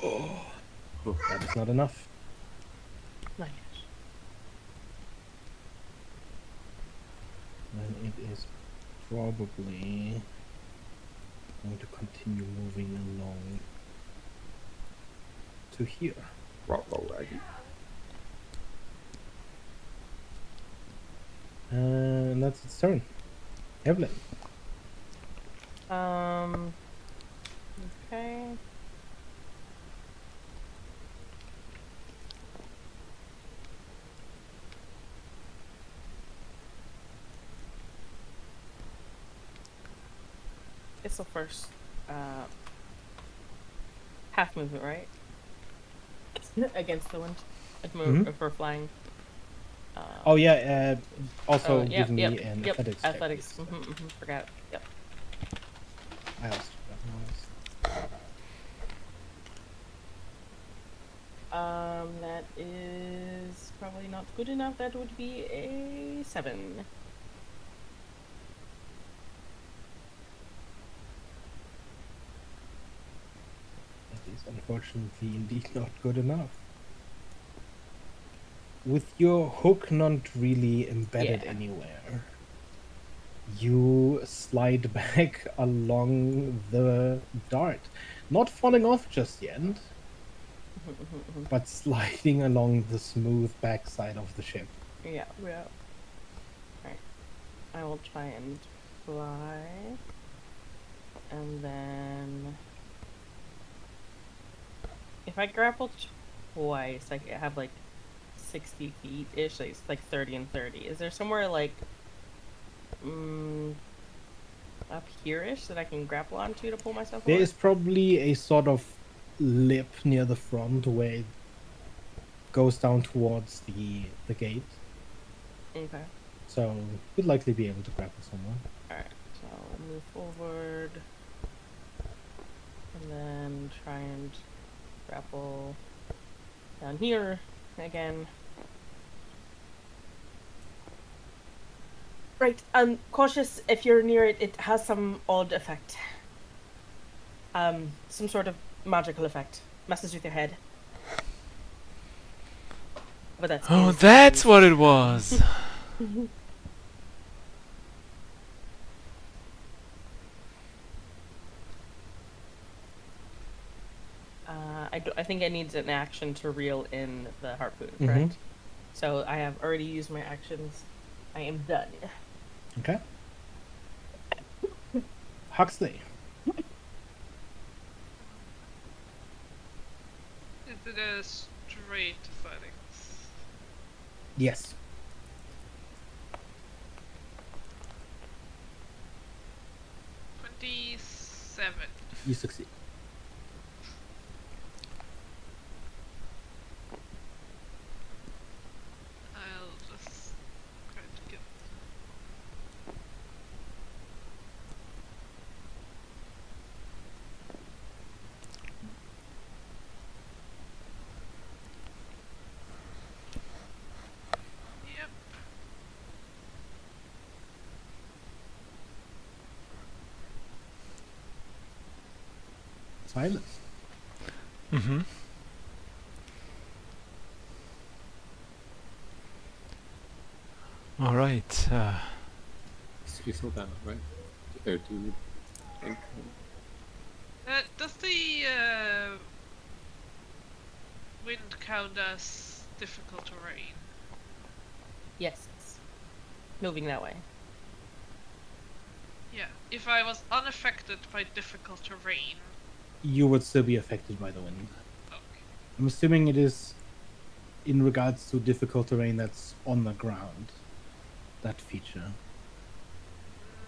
Oh, that is not enough. Nice. Then it is probably going to continue moving along to here. Raggy. And that's its turn. Evelyn. Okay. It's the first half movement, right? Against the wind. If move if we're flying. Oh yeah, also Yep, give me yep, an yep. athletics check, Athletics. please. Forgot. Yep. I also forgot. That is probably not good enough. That would be a 7. That is unfortunately indeed not good enough. With your hook not really embedded Yeah. anywhere, you slide back along the dart. Not falling off just yet, but sliding along the smooth backside of the ship. Yeah. Alright. I will try and fly. And then if I grapple twice, I have like 60 feet ish, like 30 and 30. Is there somewhere like up here ish that I can grapple onto to pull myself There over? is probably a sort of lip near the front where it goes down towards the gate. Okay. So you'd likely be able to grapple someone. Alright, so I'll move forward. And then try and grapple down here again. Right, cautious if you're near it, it has some odd effect. Some sort of magical effect. Messes with your head. But that's Oh, that's what it was. I think I need an action to reel in the harpoon, correct? So I have already used my actions. I am done. Okay. Huxley. Is it a straight athletics? Yes. 27. You succeed. I'll just try to get. Yep. Silence. Mm-hmm. All right. You still down, right? Or do you need ink? Does the wind count as difficult terrain? Yes. Moving that way. Yeah. If I was unaffected by difficult terrain. You would still be affected by the wind. Okay. I'm assuming it is in regards to difficult terrain that's on the ground. That feature.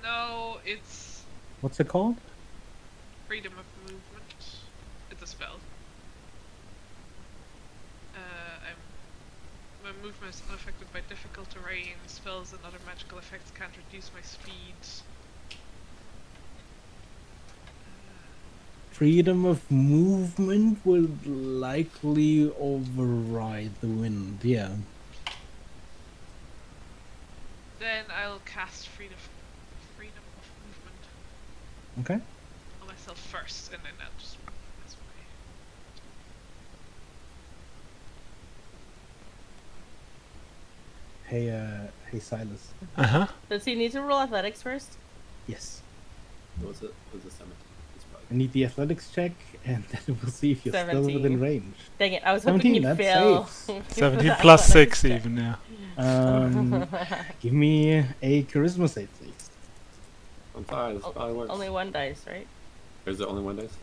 No, it's What's it called? freedom of movement. It's a spell. My movement is unaffected by difficult terrain. Spells and other magical effects can't reduce my speed. freedom of movement would likely override the wind. Yeah. Then I'll cast freedom of movement Okay. on myself first, and then I'll just move this way. Hey, Silas. Uh-huh. Does he need to roll athletics first? Yes. What was it? What was the summit? It's probably I need the athletics check, and then we'll see if you're still 17. within range. Dang it! I was hoping 17, he'd that fail. saves. 17 plus 6 Athletics check. even, yeah. Give me a charisma save, please. I'm sorry, this probably works. Only one dice, right? Is it only one dice?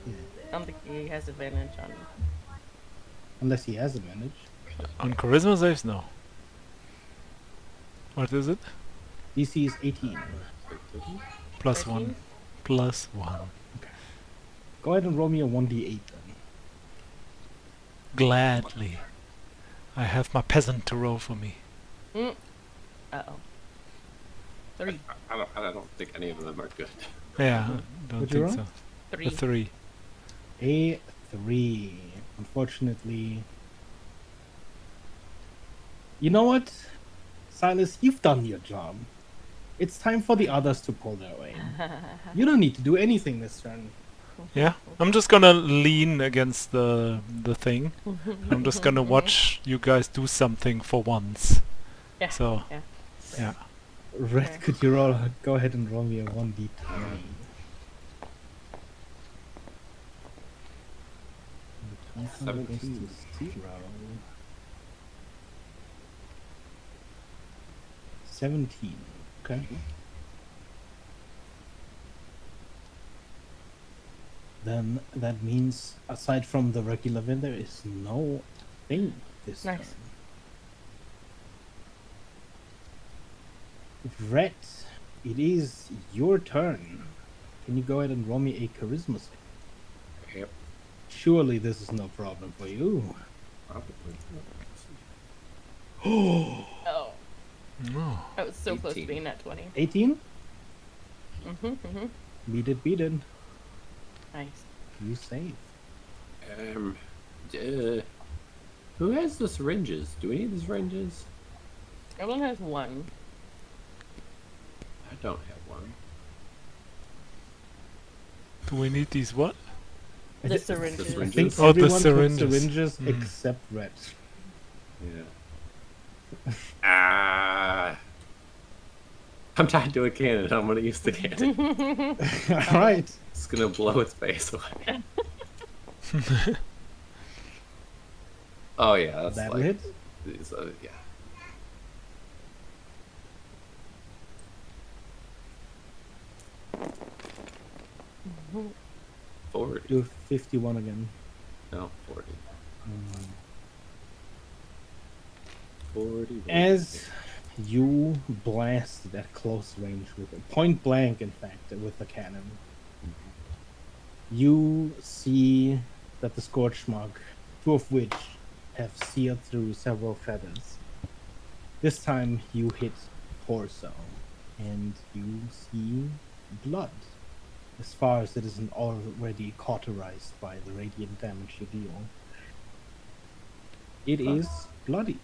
I don't think he has advantage on. Unless he has advantage. On charisma saves, no. What is it? DC is 18. Plus 13? 1. Plus 1. Go ahead and roll me a 1d8 then. Gladly. I have my peasant to roll for me. Uh oh. 3. I don't think any of them are good. Yeah, don't What'd you think roll? so. 3. A 3. A 3. Unfortunately. You know what? Silas, you've done your job. It's time for the others to pull their weight. You don't need to do anything this turn. Yeah, I'm just gonna lean against the thing. I'm just gonna watch you guys do something for once. Yeah. So, Yeah. yeah. Red, Okay. could you go ahead and roll me a 1d20? 17. 17. Okay. Then that means, aside from the regular wind, there is no thing this Nice. turn. Red, it is your turn. Can you go ahead and roll me a charisma save? Yep. Surely this is no problem for you. Probably. Oh. Oh. I was so close to 18. being at 20. 18? Mm-hmm. Beat it. Nice. You save. Who has the syringes? Do we need the syringes? Everyone has 1. I don't have one. Do we need these what? I The thi- syringes. The I syringes? think Oh, the everyone took syringes. syringes Mhm. except Red. Yeah. I'm tied to a cannon. I'm gonna use the cannon. All right. It's gonna blow its face away. Oh yeah, that's That like hit. these, yeah. Mm-hmm. 40. Do 51 again. No, 40. Um, 40. As you blast at close range with it, point blank, in fact, with the cannon, you see that the scorch mark, 2 of which have seared through several feathers. This time you hit torso, and you see blood, as far as it isn't already cauterized by the radiant damage you deal. It Huh. is bloodied.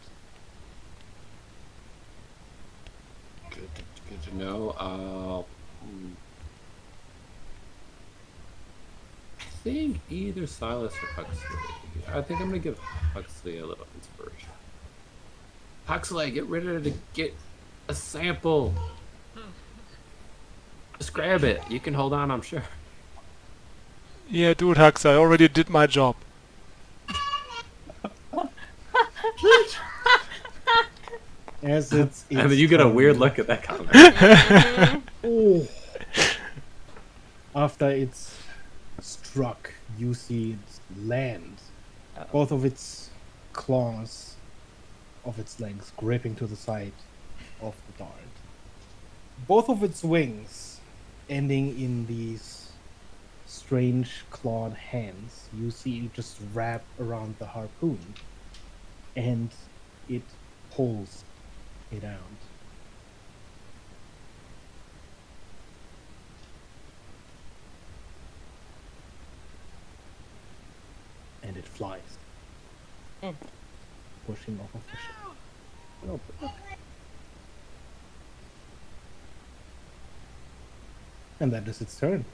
Good to know. I think either Silas or Huxley. I think I'm gonna give Huxley a little inspiration. Huxley, get ready to get a sample. Just grab it. You can hold on, I'm sure. Yeah, dude, Hux, I already did my job. As it's And then you get a weird look at that comment. Oh. After it's struck, you see it land. Uh-oh. Both of its claws of its legs gripping to the side of the dart. Both of its wings ending in these strange clawed hands. You see it just wrap around the harpoon. And it pulls it out. it flies, Mm. pushing off of the ship. Oh, but- and that is its turn.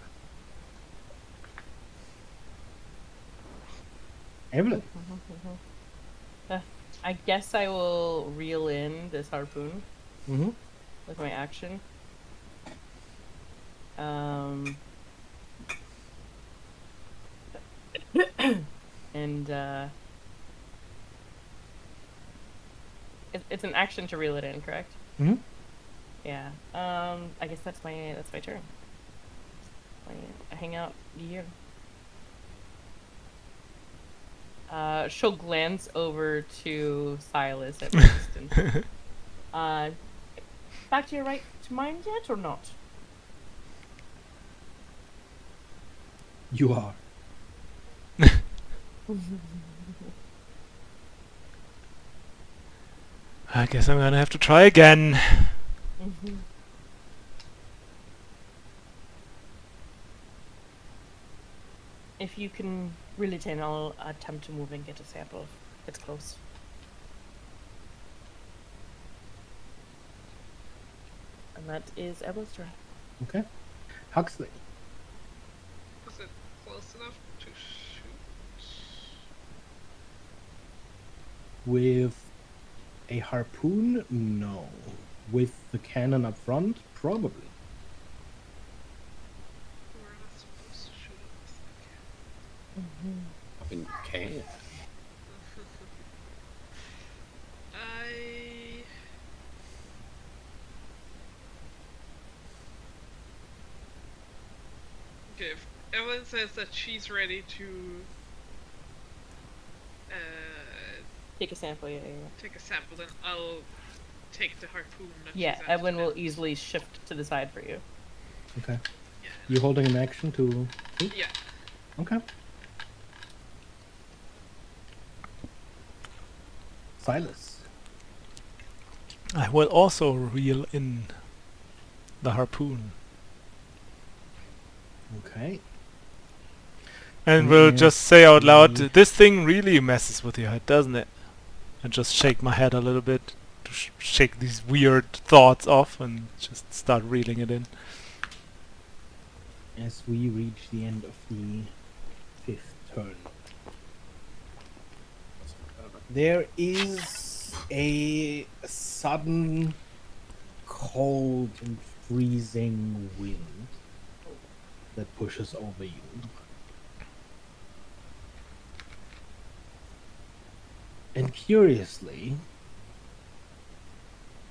Evelyn. I guess I will reel in this harpoon Mm-hmm. with my action. And it's an action to reel it in, correct? Mm-hmm. Yeah. I guess that's my turn. I hang out here. She'll glance over to Silas at least. And, back to your right to mind yet or not? You are. I guess I'm gonna have to try again. If you can reel it in, I'll attempt to move and get a sample if it's close. And that is Evelyn's turn. Okay. Huxley. Is it close enough to shoot? With a harpoon? No. With the cannon up front? Probably. We're not supposed to shoot it with the I mean, you can. Okay, if Evelyn says that she's ready to Take a sample, yeah. take a sample, then I'll take the harpoon. That Yeah, she's Evelyn will actually- easily shift to the side for you. Okay. Yeah. You holding an action to shoot? Yeah. Okay. Silas. I will also reel in the harpoon. Okay. And we'll just say out loud, Mm. this thing really messes with your head, doesn't it? And just shake my head a little bit to shake these weird thoughts off and just start reeling it in. As we reach the end of the 5th turn, there is a sudden cold and freezing wind that pushes over you. And curiously,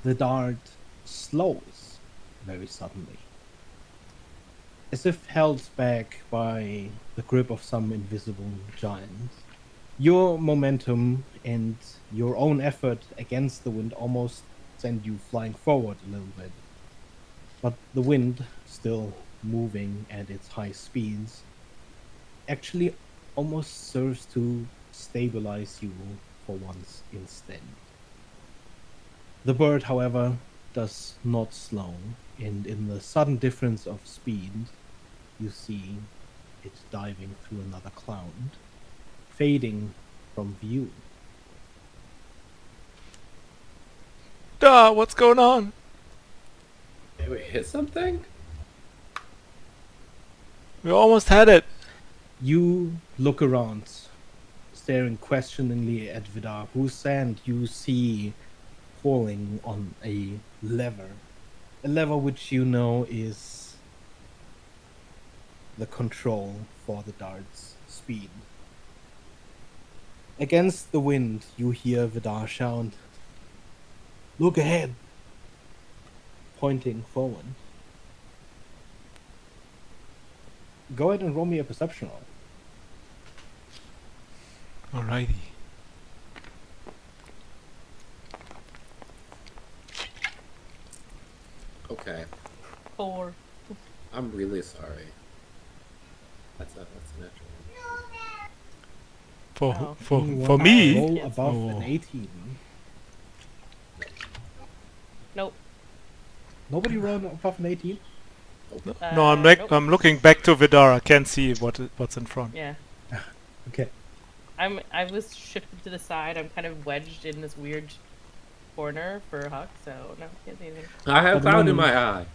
the dart slows very suddenly, as if held back by the grip of some invisible giant. Your momentum and your own effort against the wind almost send you flying forward a little bit. But the wind, still moving at its high speeds, actually almost serves to stabilize you for once instead. The bird, however, does not slow, and in the sudden difference of speed, you see it diving through another cloud, fading from view. Duh, what's going on? Did we hit something? We almost had it. You look around, staring questioningly at Vidar, whose sand you see pulling on a lever which you know is the control for the dart's speed. Against the wind, you hear Vidar shout, "Look ahead!" pointing forward. Go ahead and roll me a perception roll. Alrighty. Okay. 4. I'm really sorry. That's a natural. For Oh. for Anyone for me, roll Yes. above Oh. an 18. Nope. Nobody rolled above an 18? no, Nope. I'm looking back to Vidar. I can't see what's in front. Yeah. Okay. I was shifted to the side. I'm kind of wedged in this weird corner for Huck, so no, can't see anything. I have For the cloud in moment- my eye.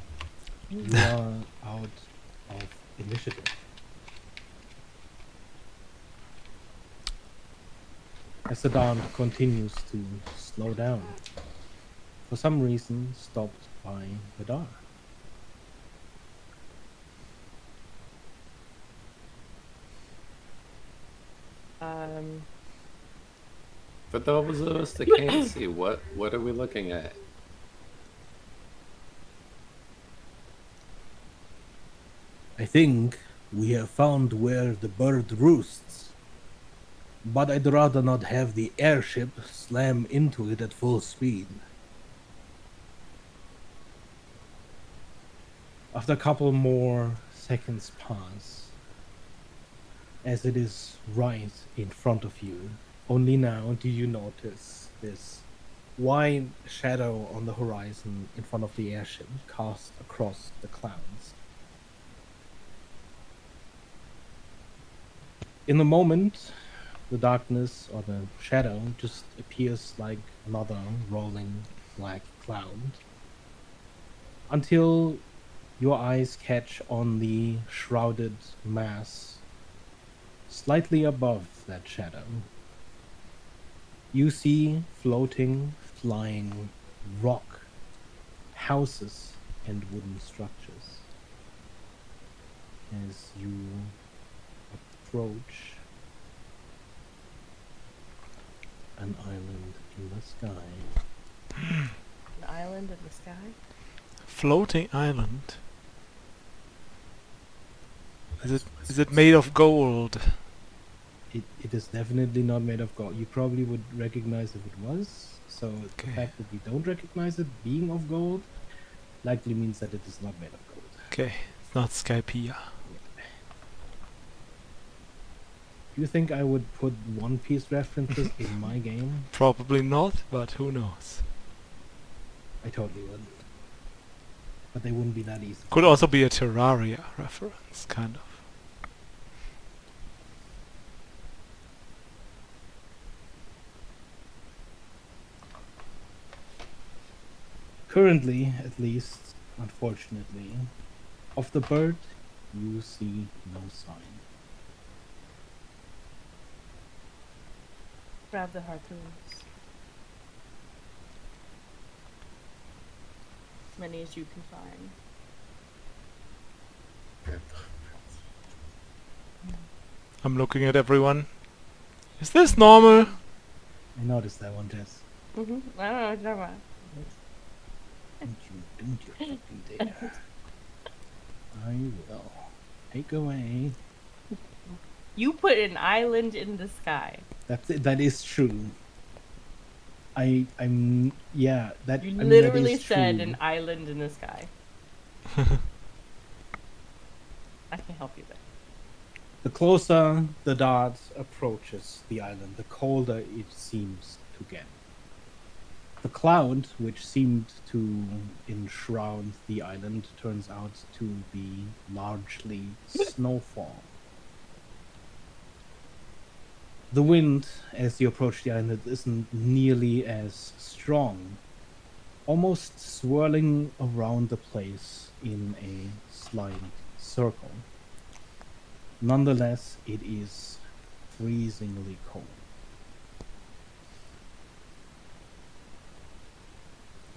You are out of initiative. As the dart continues to slow down, for some reason stopped by the dart. For those of us that can't see, what are we looking at? I think we have found where the bird roosts, but I'd rather not have the airship slam into it at full speed. After a couple more seconds pass, as it is right in front of you, only now do you notice this wide shadow on the horizon in front of the airship cast across the clouds. In the moment, the darkness or the shadow just appears like another rolling black cloud until your eyes catch on the shrouded mass slightly above that shadow. You see floating, flying rock, houses, and wooden structures. As you approach an island in the sky. An island in the sky. Floating island. Is it made of gold? It is definitely not made of gold. You probably would recognize if it was. So the Okay. fact that you don't recognize it being of gold likely means that it is not made of gold. Okay, it's not Skypea. Do you think I would put One Piece references in my game? Probably not, but who knows? I totally would. But they wouldn't be that easy. Could also be a Terraria reference, kind of. Currently, at least, unfortunately, of the bird, you see no sign. Grab the harpoons. As many as you can find. I'm looking at everyone. Is this normal? I noticed that one, Jess. Mm-hmm. I don't know what you're talking about. Don't you fucking dare. I will. Take away. You put an island in the sky. That's it. That is true. I'm yeah. That You I mean, literally that is said true. an island in the sky. I can help you there. The closer the dart approaches the island, the colder it seems to get. The cloud, which seemed to enshroud the island, turns out to be largely snowfall. The wind, as you approach the island, isn't nearly as strong, almost swirling around the place in a slight circle. Nonetheless, it is freezingly cold.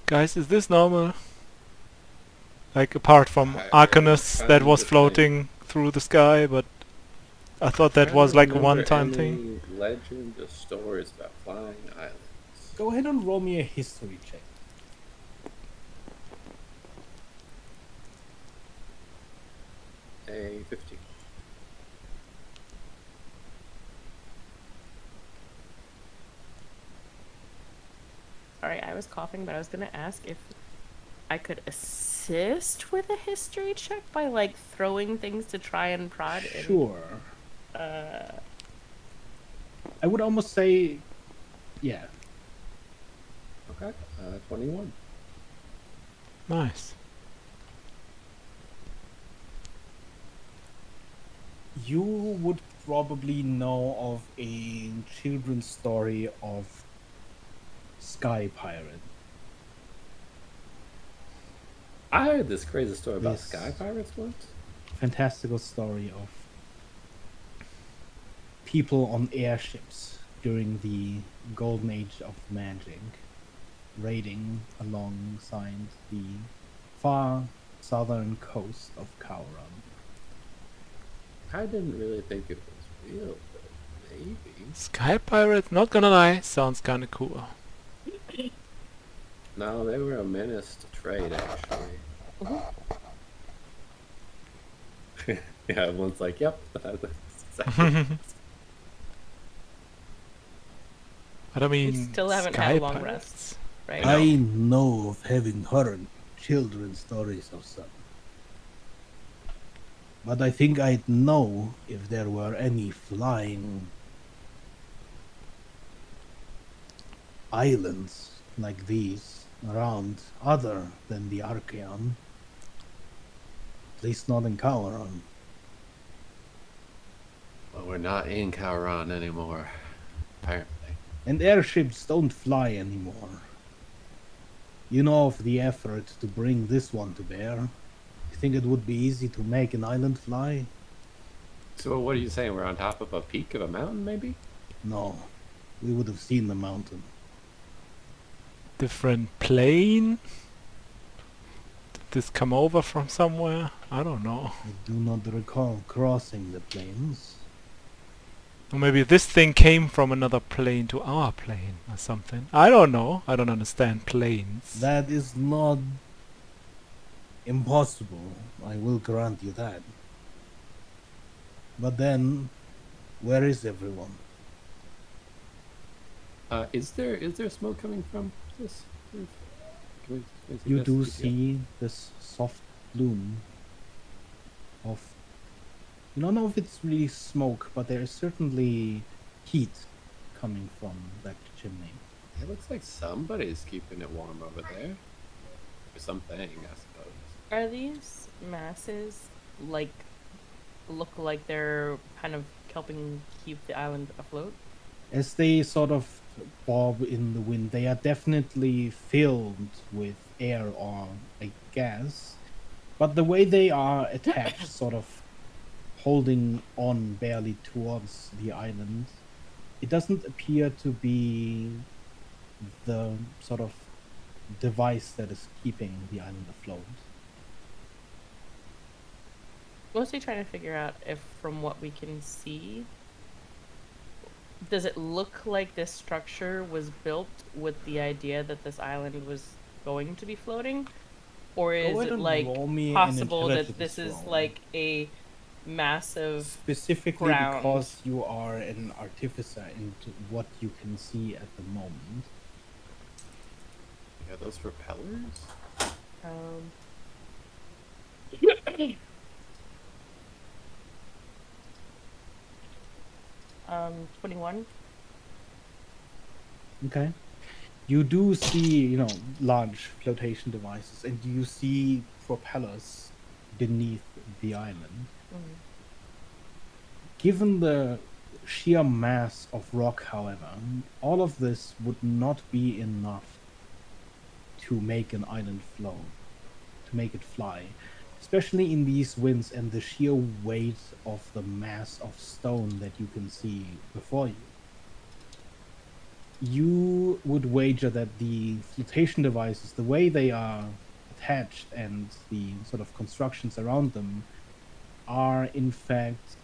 Guys, is this normal? Like, apart from I- Arcanus I that think was it's floating through the sky, but I thought that was like a one-time thing. Any legend or stories about flying islands? Go ahead and roll me a history check. A 50. Sorry, I was coughing, but I was gonna ask if I could assist with a history check by like throwing things to try and prod. Sure. Uh, I would almost say, yeah. Okay. 21. Nice. You would probably know of a children's story of Sky Pirate. I heard this crazy story about This- sky pirates once. Fantastical story of people on airships during the golden age of magic raiding alongside the far southern coast of Kauron. I didn't really think it was real, but maybe. Sky Pirate, not gonna lie, sounds kinda cool. No, they were a menace to trade, actually. Yeah, everyone's like, yep. That's exactly. But I mean, still haven't Sky had a long Pirates. rest, right? I know. I know of having heard children's stories of some. But I think I'd know if there were any flying islands like these around other than the Archeon. At least not in Kauron. Well, we're not in Kauron anymore, apparently. And airships don't fly anymore. You know of the effort to bring this one to bear. You think it would be easy to make an island fly? So what are you saying? We're on top of a peak of a mountain, maybe? No. We would have seen the mountain. Different plane? Did this come over from somewhere? I don't know. I do not recall crossing the plains. Or maybe this thing came from another plane to our plane or something. I don't know. I don't understand planes. That is not impossible. I will grant you that. But then, where is everyone? Is there smoke coming from this roof? Can we You suggest do we see this soft bloom of... You don't know if it's really smoke, but there is certainly heat coming from that chimney. It looks like somebody's keeping it warm over there. Or something, I suppose. Are these masses like look like they're kind of helping keep the island afloat? As they sort of bob in the wind, they are definitely filled with air or like gas. But the way they are attached, sort of holding on barely towards the island, it doesn't appear to be the sort of device that is keeping the island afloat. Mostly trying to figure out if, from what we can see, does it look like this structure was built with the idea that this island was going to be floating? Or is ahead it and like roll me an possible that intelligence this is roll. like a massive Specifically ground. because you are an artificer into what you can see at the moment. Yeah, those repellers? um 21. Okay. You do see, large flotation devices, and you see propellers beneath the island. Mhm. Given the sheer mass of rock, however, all of this would not be enough to make an island flow, to make it fly. Especially in these winds and the sheer weight of the mass of stone that you can see before you. You would wager that the flotation devices, the way they are attached and the sort of constructions around them, are in fact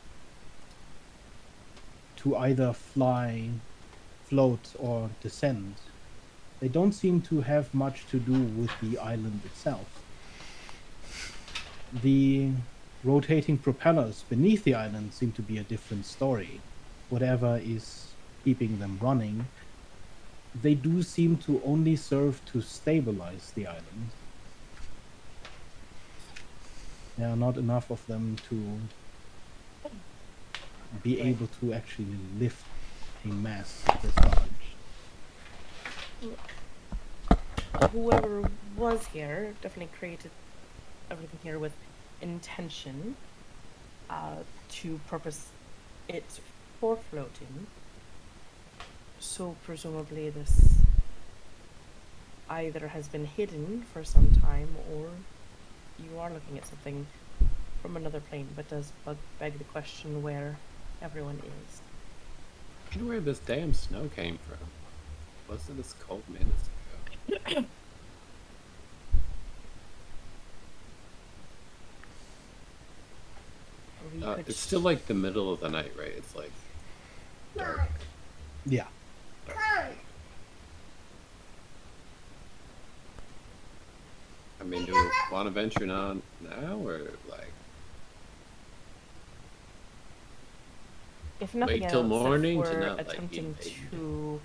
to either fly, float, or descend. They don't seem to have much to do with the island itself. The rotating propellers beneath the island seem to be a different story. Whatever is keeping them running, they do seem to only serve to stabilize the island. There are not enough of them to be Right. able to actually lift a mass this large. Whoever was here definitely created everything here with intention. to purpose it for floating. So presumably this either has been hidden for some time, or you are looking at something from another plane, but does beg the question where everyone is. I wonder where this damn snow came from. Wasn't this cold minutes ago? We could It's still like the middle of the night, right? It's like dark. Yeah. I mean, do we want to venture on now, or like if nothing wait till else, morning if to we're not like be attempting invaded? to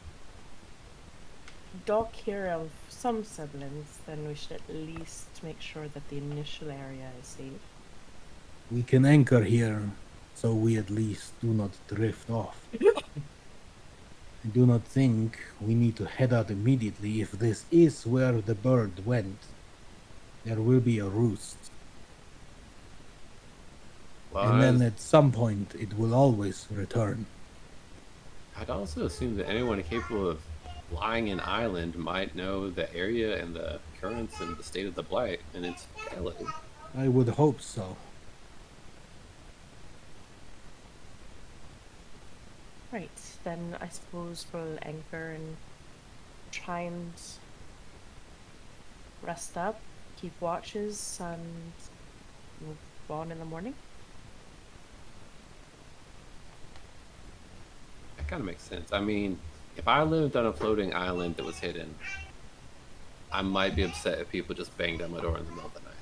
dock here of some semblance, then we should at least make sure that the initial area is safe. We can anchor here, so we at least do not drift off. I do not think we need to head out immediately if this is where the bird went. There will be a roost. Well, And then at some point it will always return. I'd also assume that anyone capable of flying an island might know the area and the currents and the state of the blight and its locality. I would hope so. Right, then I suppose we'll anchor and try and rest up, keep watches, and move on in the morning. That kind of makes sense. I mean, if I lived on a floating island that was hidden, I might be upset if people just banged on my door in the middle of the night.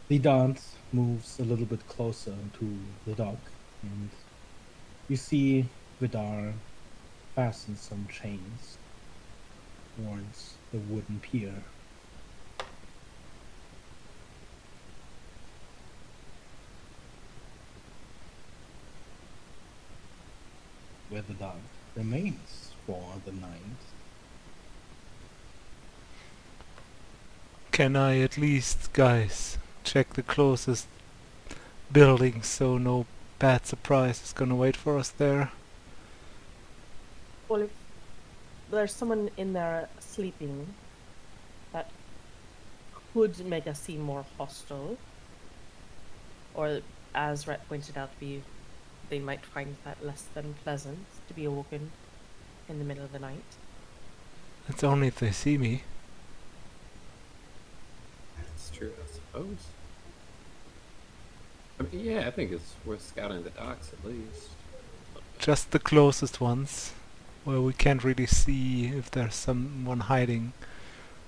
The dance moves a little bit closer to the dock, and you see Vidar fasten some chains towards the wooden pier. Where the dog remains for the night. Can I at least, guys, check the closest building so no bad surprise is gonna wait for us there? Well, if there's someone in there sleeping, that could make us seem more hostile, or as Rhett pointed out, they might find that less than pleasant to be awoken in the middle of the night. It's only if they see me. That's true, I suppose. I mean, yeah, I think it's worth scouting the docks at least. Just the closest ones, where we can't really see if there's someone hiding.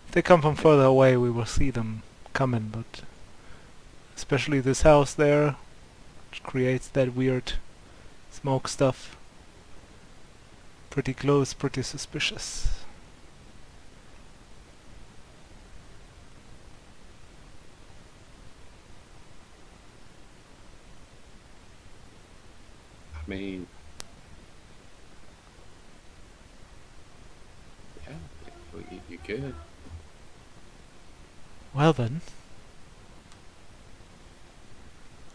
If they come from further away, we will see them coming, but especially this house there, which creates that weird smoke stuff. Pretty close, pretty suspicious. I mean, yeah, you could. Well then,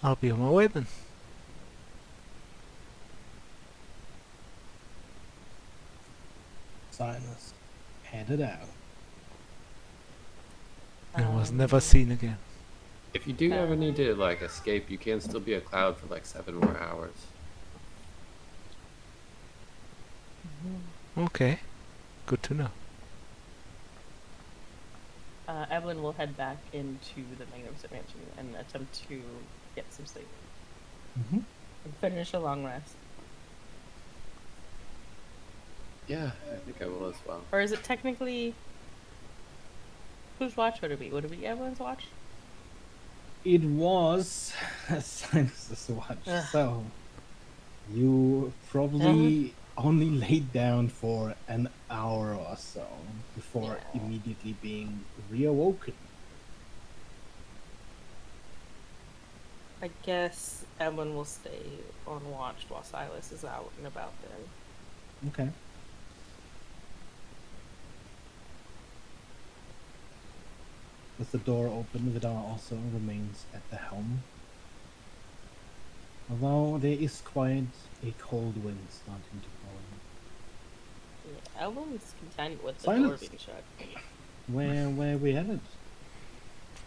I'll be on my way then. Silas headed out. And was never seen again. If you do ever need to like escape, you can still be a cloud for like 7 more hours. Okay, good to know. Evelyn will head back into the Magnificent Mansion and attempt to get some sleep Mm-hmm. and finish a long rest. Yeah, I think I will as well. Or is it technically... Whose watch would it be? Would it be Evelyn's watch? It was Silas's watch, Ugh. so you probably only laid down for an hour or so before Yeah. immediately being reawoken. I guess Evelyn will stay on watch while Silas is out and about then. Okay. With the door open, Vidar also remains at the helm. Although there is quite a cold wind starting to blow. Yeah, Elvin's content with the door Silence. being shut. Where we headed?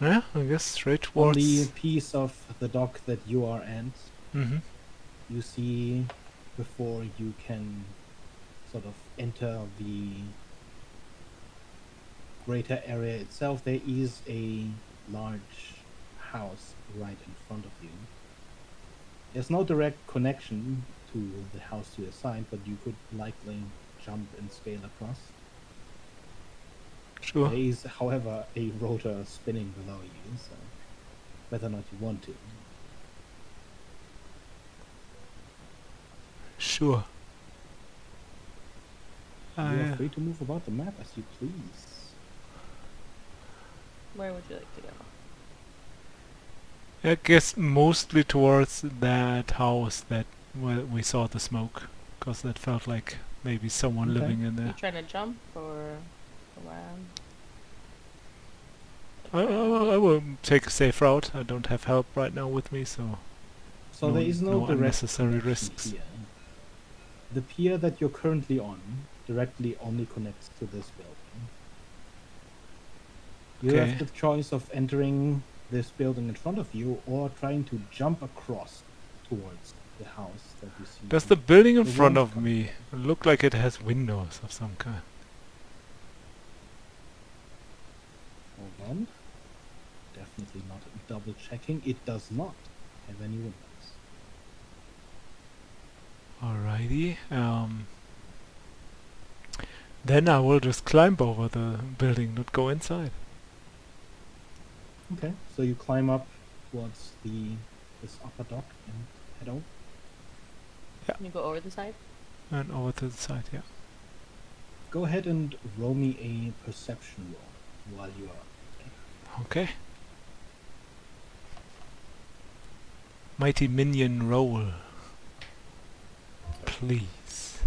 Yeah, I guess straight On towards. the piece of the dock that you are at, Mm-hmm. you see, before you can sort of enter the greater area itself, there is a large house right in front of you. There's no direct connection to the house you assigned, but you could likely jump and scale across. Sure. There is, however, a rotor spinning below you, so whether or not you want to. Sure. You are free to move about the map as you please. Where would you like to go? I guess mostly towards that house that where we saw the smoke, because that felt like maybe someone Okay. living in You there. trying to jump or around? I will take a safe route. I don't have help right now with me, so So No- there is no no direct unnecessary connection risks. here. The pier that you're currently on directly only connects to this building. You Okay. have the choice of entering this building in front of you or trying to jump across towards the house that you see. Does the building in The front warmth of me look like it has windows of some kind? Hold on. Definitely not double checking. It does not have any windows. Alrighty. Then I will just climb over the building, not go inside. Okay, so you climb up towards this upper dock and head over. Can you go over the side? And over to the side, yeah. Go ahead and roll me a perception roll while you are. Okay. Mighty minion roll. Please.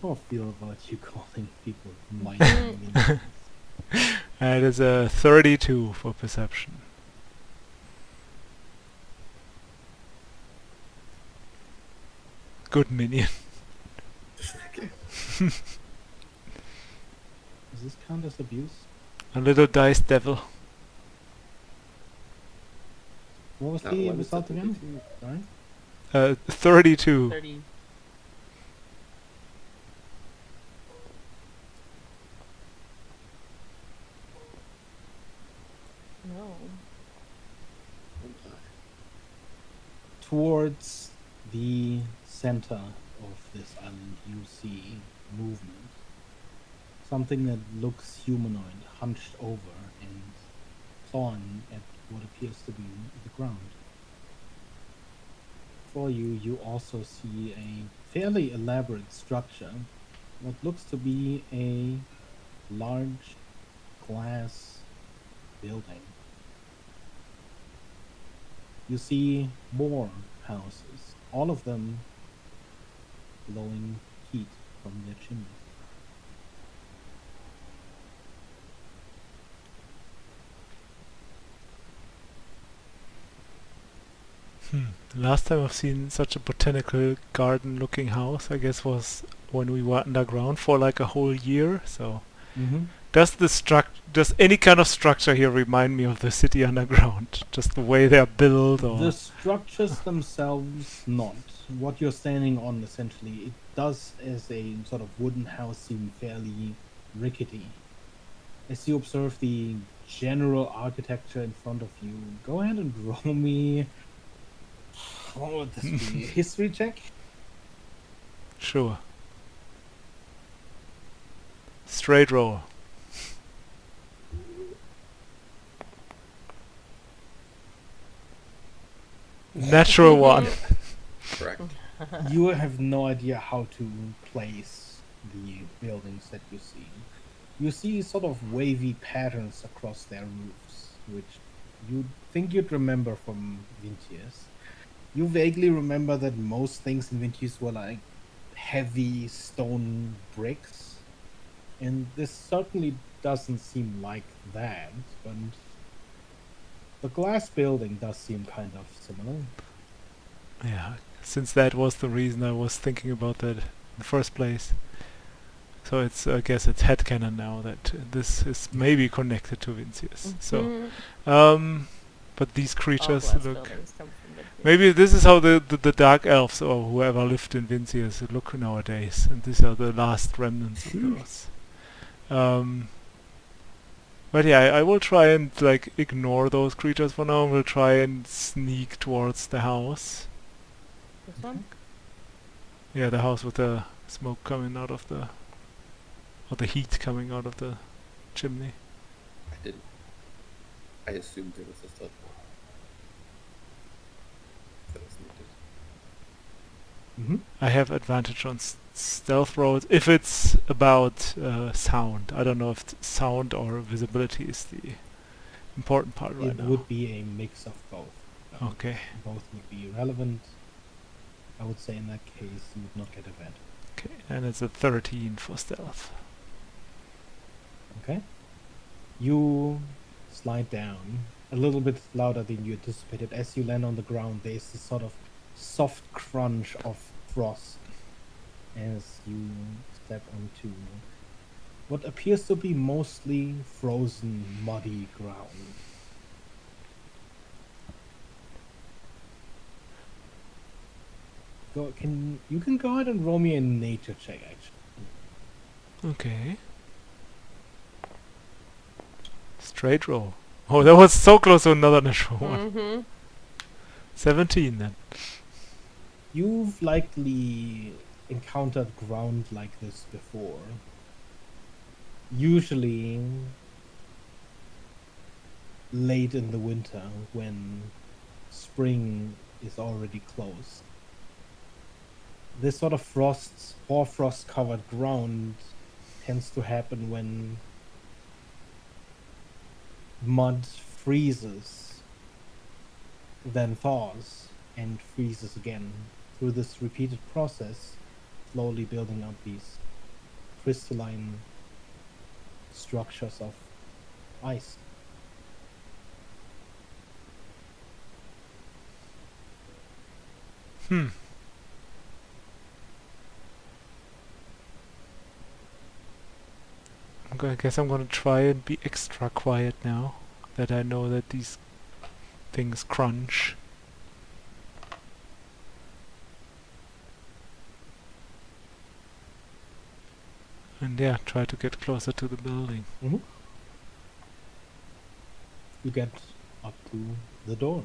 How I feel about you calling people mighty minions. It is a 32 for perception. Good minion. Okay. Does this count as abuse? A little dice devil. What was Not the one, result it's a again? 32. Sorry? 32. 30. No. Towards the center of this island, you see movement. Something that looks humanoid, hunched over and clawing at what appears to be the ground. For you, you also see a fairly elaborate structure. What looks to be a large glass building. You see more houses, all of them blowing heat from their chimneys. Last time I've seen such a botanical garden looking house, I guess, was when we were underground for like a whole year. So Mm-hmm. does any kind of structure here remind me of the city underground? Just the way they're built, or The structures themselves, not. What you're standing on, essentially, it does, as a sort of wooden house, seem fairly rickety. As you observe the general architecture in front of you, go ahead and roll me. What would this be? A history check? sure. Straight roll. Natural one. Correct. You have no idea how to place the buildings that you see. You see sort of wavy patterns across their roofs, which you think you'd remember from Vintius. You vaguely remember that most things in Vintius were like heavy stone bricks, And this certainly doesn't seem like that, but the glass building does seem kind of similar. Yeah, since that was the reason I was thinking about that in the first place. So it's, I guess it's headcanon now that this is maybe connected to Vincius. So, Mhm. but these All creatures glass look... buildings come from Vincius. Maybe this is how the dark elves or whoever lived in Vincius look nowadays, and these are the last remnants of those. But yeah, I will try and like ignore those creatures for now. We'll try and sneak towards the house. This one? Yeah, the house with the smoke coming out of the... or the heat coming out of the chimney. I didn't. I assumed there was a stealth roll. That was needed. I have advantage on stealth rolls if it's about sound. I don't know if sound or visibility is the important part right It now. would be a mix of both. Okay. Both would be relevant. I would say in that case you would not get advantage. Okay, and it's a 13 for stealth. Okay. You slide down a little bit louder than you anticipated. As you land on the ground, there's this sort of soft crunch of frost as you step onto what appears to be mostly frozen, muddy ground. You can go ahead and roll me a nature check, actually. Okay. Straight roll. Oh, that was so close to another natural one. Mm-hmm. 17 then. You've likely encountered ground like this before. Usually late in the winter when spring is already close. This sort of hoarfrost covered ground tends to happen when mud freezes, then thaws, and freezes again. Through this repeated process, slowly building up these crystalline structures of ice. I guess I'm gonna try and be extra quiet now that I know that these things crunch. And yeah, try to get closer to the building. You get up to the door.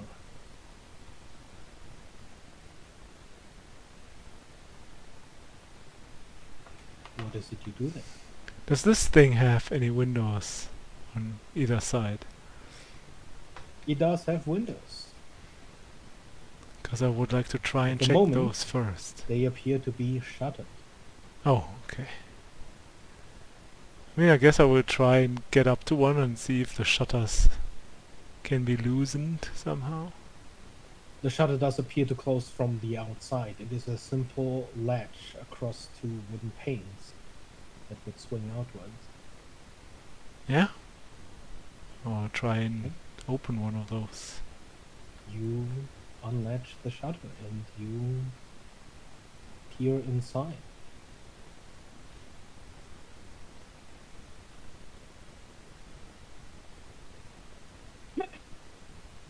What is it you do there? Does this thing have any windows on either side? It does have windows. Because I would like to try and the check moment- those first. They appear to be shuttered. Oh, okay. I mean, I guess I will try and get up to one and see if the shutters can be loosened somehow. The shutter does appear to close from the outside. It is a simple latch across two wooden panes that would swing outwards. Yeah? Or try and open one of those. You unlatch the shutter and you peer inside.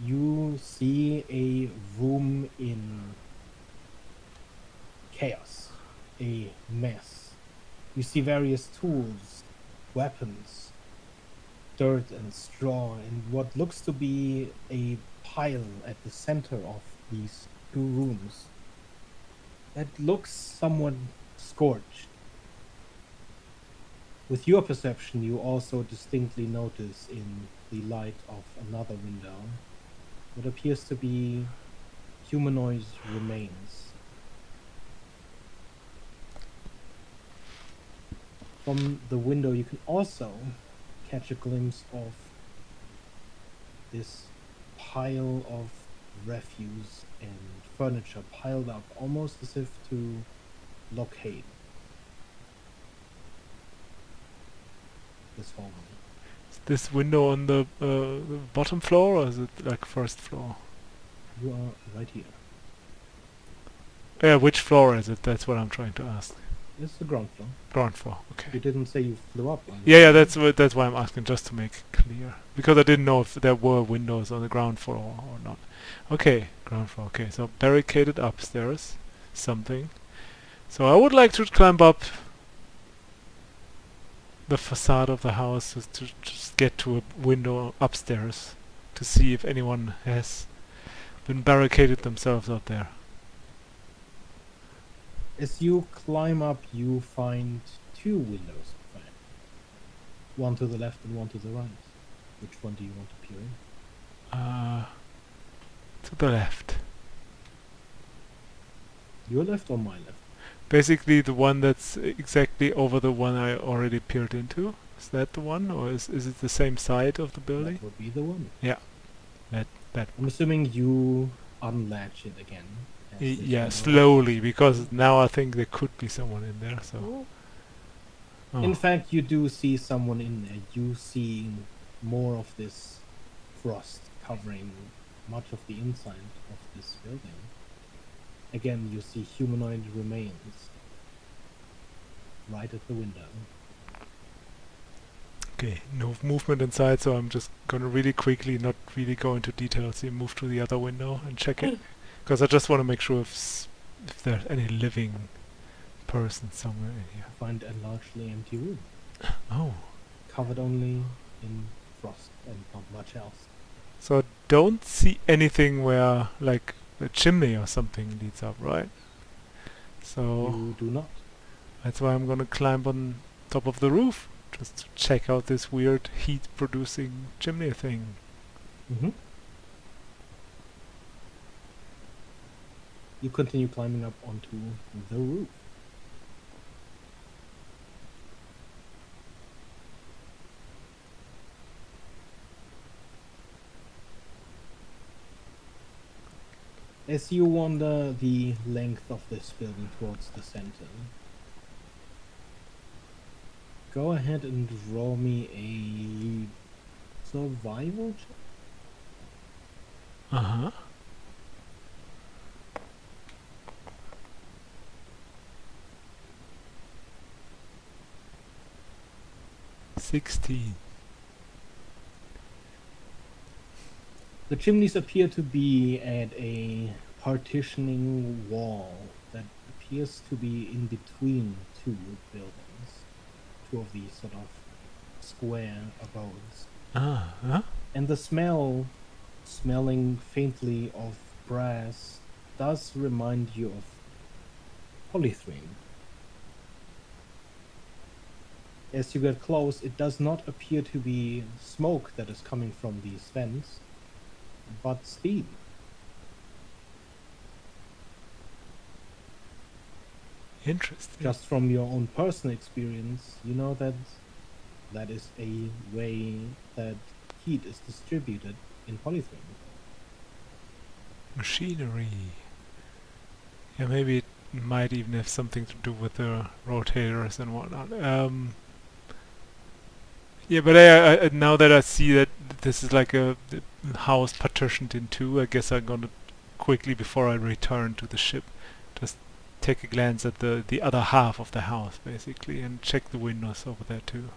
You see a room in chaos, a mess. You see various tools, weapons, dirt and straw, and what looks to be a pile at the center of these two rooms that looks somewhat scorched. With your perception, you also distinctly notice in the light of another window what appears to be humanoid remains. From the window, you can also catch a glimpse of this pile of refuse and furniture piled up, almost as if to locate. this hallway. Is this window on the bottom floor, or is it like first floor? You are right here. Yeah, which floor is it? That's what I'm trying to ask. This is the ground floor. Ground floor. You Okay. didn't say you flew up. Yeah, that's why I'm asking, just to make it clear, because I didn't know if there were windows on the ground floor or not. Okay, ground floor. Okay, so barricaded upstairs, something. So I would like to climb up the facade of the house to just get to a window upstairs to see if anyone has been barricaded themselves up there. As you climb up, you find two windows. In fact. One to the left and one to the right. Which one do you want to peer in? To the left. Your left or my left? Basically the one that's exactly over the one I already peered into. Is that the one, or is it the same side of the building? That would be the one. Yeah. That I'm assuming you unlatch it again. as this yeah, window- slowly, because now I think there could be someone in there, so. Oh. In fact, you do see someone in there. You see more of this frost covering much of the inside of this building. Again, you see humanoid remains right at the window. Okay, no movement inside, so I'm just gonna really quickly, not really go into details here, move to the other window and check it. Because I just want to make sure if there's any living person somewhere in here. Find a largely empty room, Oh. covered only in frost and not much else. So I don't see anything where, like, a chimney or something leads up, right? So You do not. that's why I'm gonna climb on top of the roof, just to check out this weird heat-producing chimney thing. Mm-hmm. You continue climbing up onto the roof. As you wander the length of this building towards the center, go ahead and roll me a survival check. Uh-huh. $16. The chimneys appear to be at a partitioning wall that appears to be in between two buildings. Two of these sort of square abodes. Uh-huh. And the smelling faintly of brass, does remind you of polythreme. As you get close, it does not appear to be smoke that is coming from these vents, but steam. Interesting. Just from your own personal experience, you know that that is a way that heat is distributed in polythreme. Machinery. Yeah, maybe it might even have something to do with the rotators and whatnot. Yeah, but I now that I see that this is like a house partitioned in two, I guess I'm gonna quickly, before I return to the ship, just take a glance at the other half of the house, basically, and check the windows over there too.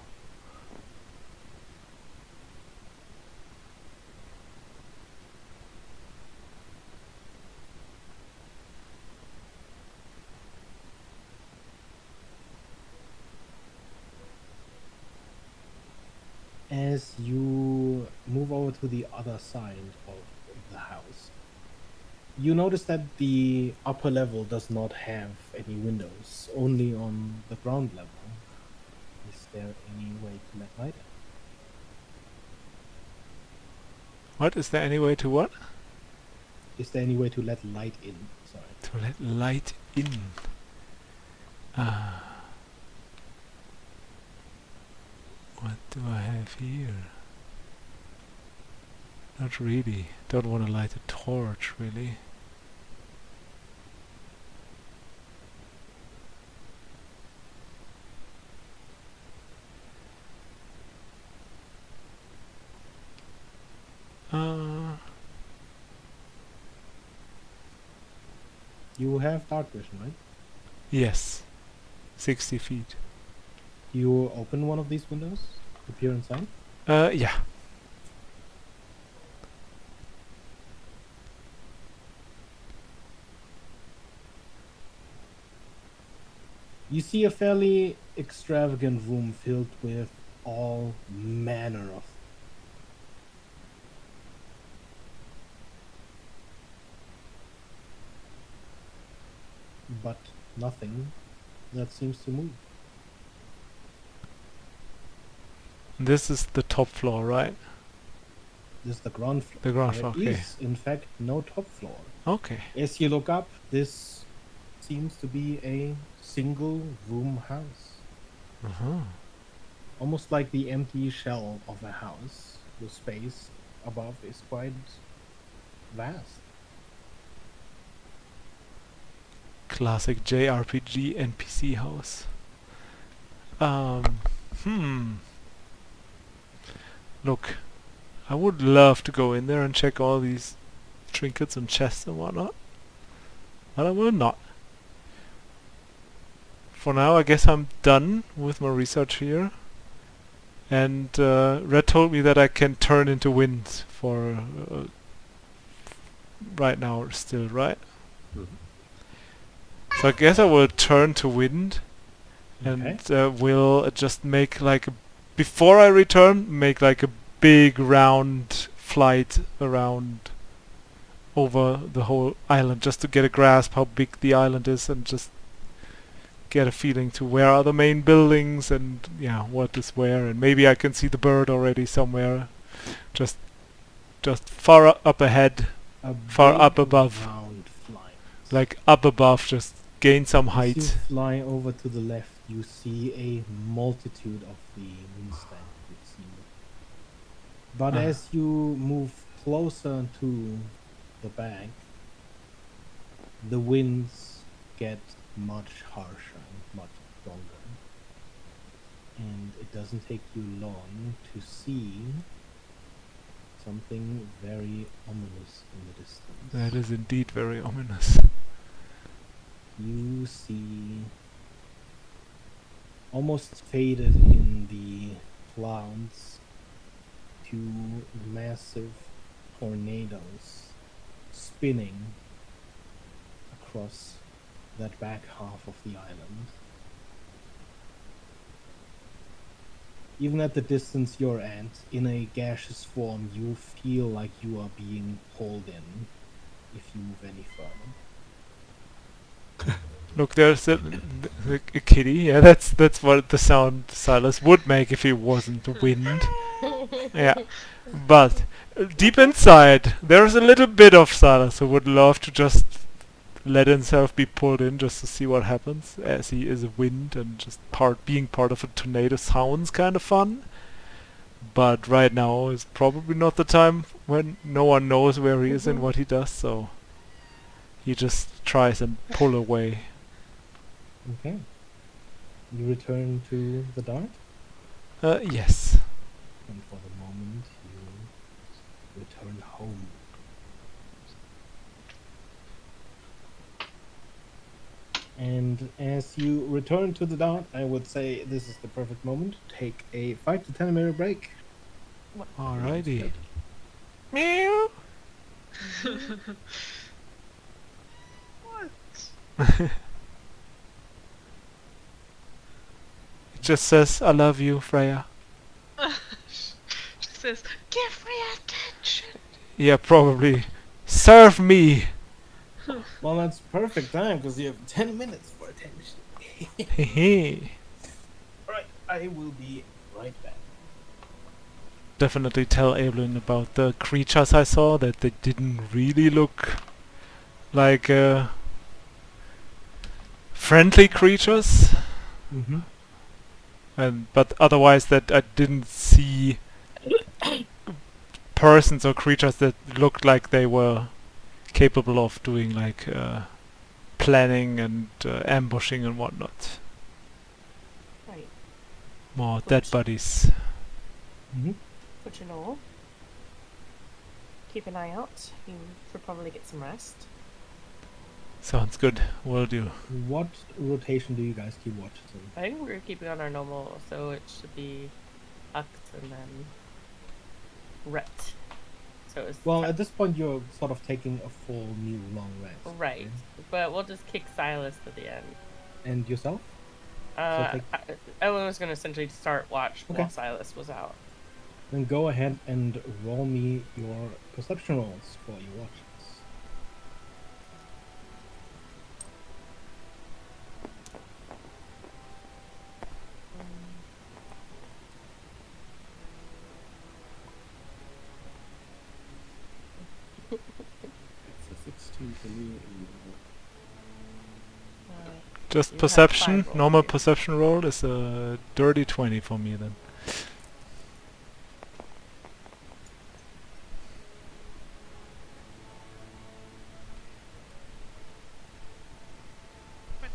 As you move over to the other side of the house, you notice that the upper level does not have any windows, only on the ground level. Is there any way to let light in? What? Is there any way to what? Is there any way to let light in? Sorry. To let light in. What do I have here? Not really. Don't want to light a torch, really. You have dark vision, right? Yes. 60 feet. You open one of these windows, appear inside. Yeah. You see a fairly extravagant room filled with all manner of but nothing that seems to move. This is the top floor, right? This is the ground floor. The ground There floor, okay. is, in fact, no top floor. Okay. As you look up, this seems to be a single room house. Uh-huh. Almost like the empty shell of a house. The space above is quite vast. Classic JRPG NPC house. Look, I would love to go in there and check all these trinkets and chests and whatnot, but I will not. For now, I guess I'm done with my research here. And Red told me that I can turn into wind for right now still, right? Mhm. So I guess I will turn to wind and Okay. will just make like before I return, make like a big round flight around over the whole island just to get a grasp how big the island is and just get a feeling to where are the main buildings and yeah, what is where, and maybe I can see the bird already somewhere just far up ahead, A far big up above, round flight. like up above, just gain some As you height. fly over to the left, you see a multitude of the windstand you've seen. But Ah. as you move closer to the back, the winds get much harsher and much stronger. And it doesn't take you long to see something very ominous in the distance. That is indeed very ominous. You see, almost faded in the clouds, two massive tornadoes spinning across that back half of the island. Even at the distance you're at, in a gaseous form, you feel like you are being pulled in if you move any further. Look, there's a kitty. Yeah, that's what the sound Silas would make if he wasn't the wind. Yeah, but deep inside, there's a little bit of Silas who would love to just let himself be pulled in just to see what happens, as he is a wind and just being part of a tornado sounds kind of fun. But right now is probably not the time when no one knows where he is and what he does, so he just tries and pull away. Okay. You return to the dark, Yes. and for the moment you return home. And as you return to the dark, I would say this is the perfect moment to take a 5 to 10 minute break. Alrighty. Meow. What? It just says, I love you, Freya. She says, give me attention. Yeah, probably. Serve me. Well, that's perfect time because you have 10 minutes for attention. Hehe. Alright, I will be right back. Definitely tell Evelyn about the creatures I saw, that they didn't really look like friendly creatures, Mm-hmm. but otherwise that I didn't see persons or creatures that looked like they were capable of doing like planning and ambushing and whatnot. Right. More dead bodies. Mm-hmm. But you know, keep an eye out. You should probably get some rest. Sounds good. Will do. What rotation do you guys keep watches in? I think we're keeping on our normal, so it should be Akt and then Ret. So it's Well, at this point, you're sort of taking a full new long rest. right, okay? but we'll just kick Silas to the end. And yourself? I was gonna essentially start watch Okay. while Silas was out. Then go ahead and roll me your perception rolls for your watches. It's a 16 for me. And, Just You have perception. 5 rolls, Normal yeah. perception roll is a dirty 20 for me then. But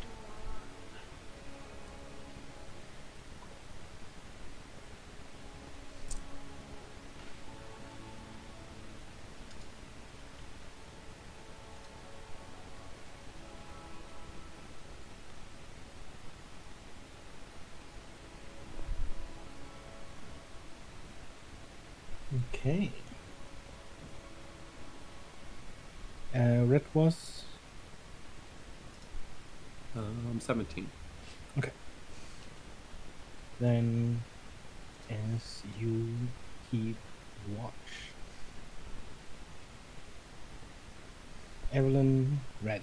Okay. Red was 17. then as you keep watch. Evelyn Red.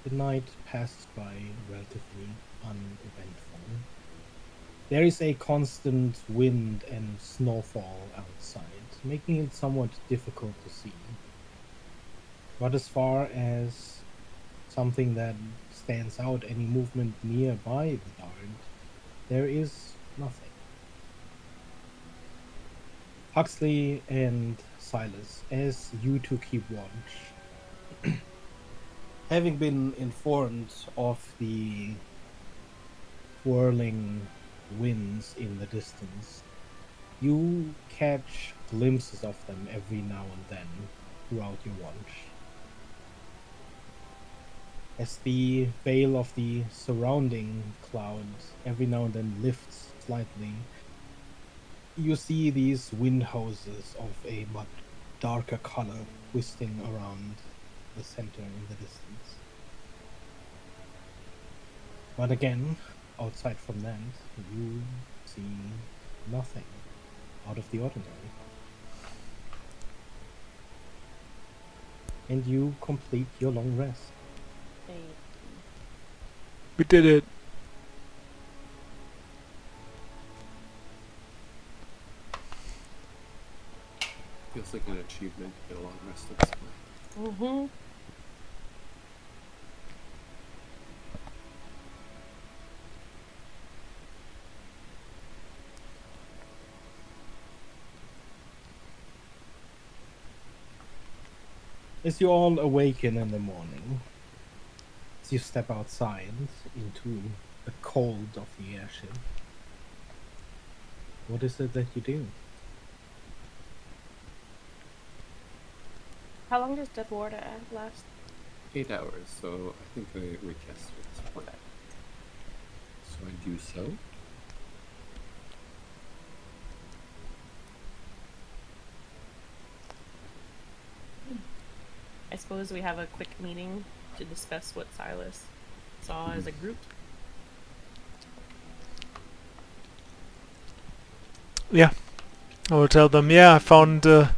The night passed by relatively uneventful. There is a constant wind and snowfall outside, making it somewhat difficult to see. But as far as something that stands out, any movement nearby the yard, there is nothing. Huxley and Silas, as you two keep watch, having been informed of the whirling winds in the distance, you catch glimpses of them every now and then throughout your watch. As the veil of the surrounding clouds every now and then lifts slightly, you see these wind hoses of a much darker color twisting around the center in the distance. But again, outside from that, you see nothing out of the ordinary. And you complete your long rest. Hey, We did it. Feels like an achievement to get a long rest at this point. mm-hmm. As you all awaken in the morning, as you step outside into the cold of the airship, what is it that you do? How long does Death Water last? 8 hours, so I think I recast at this point. So I do so. I suppose we have a quick meeting to discuss what Silas saw as a group. Yeah. I will tell them, yeah, I found the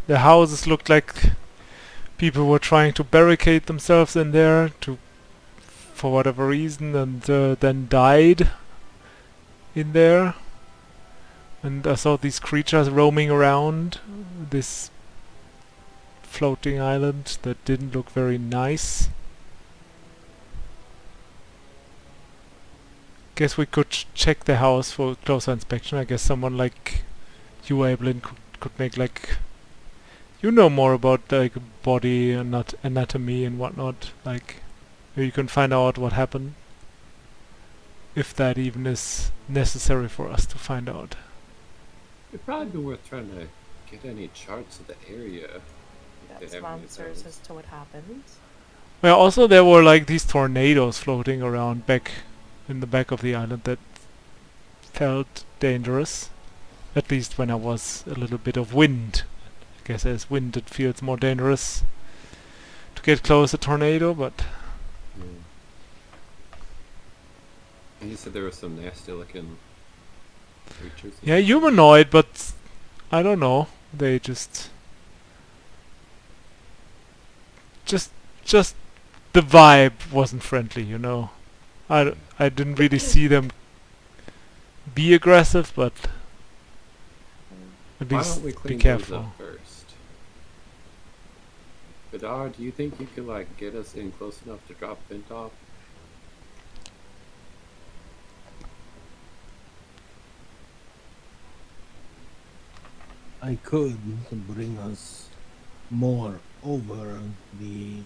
houses looked like people were trying to barricade themselves in there for whatever reason, and then died in there. And I saw these creatures roaming around this floating island that didn't look very nice. Guess we could check the house for closer inspection. I guess someone like you, Evelyn, could make like... You know more about like body and not anatomy and whatnot. Like, maybe you can find out what happened. If that even is necessary for us to find out. It'd probably be worth trying to get any charts of the area. Got They some have any of answers those. as to what happens. Well, also there were like these tornadoes floating around back in the back of the island that felt dangerous. At least when I was a little bit of wind. I guess as wind it feels more dangerous to get close to tornado, but Mm. And you said there were some nasty looking creatures. yeah, humanoid, but I don't know. They just just the vibe wasn't friendly, you know. I didn't really see them be aggressive, but at Why least don't we be clean those careful. up first? Vidar, do you think you could like get us in close enough to drop Vent off? I could bring us more over the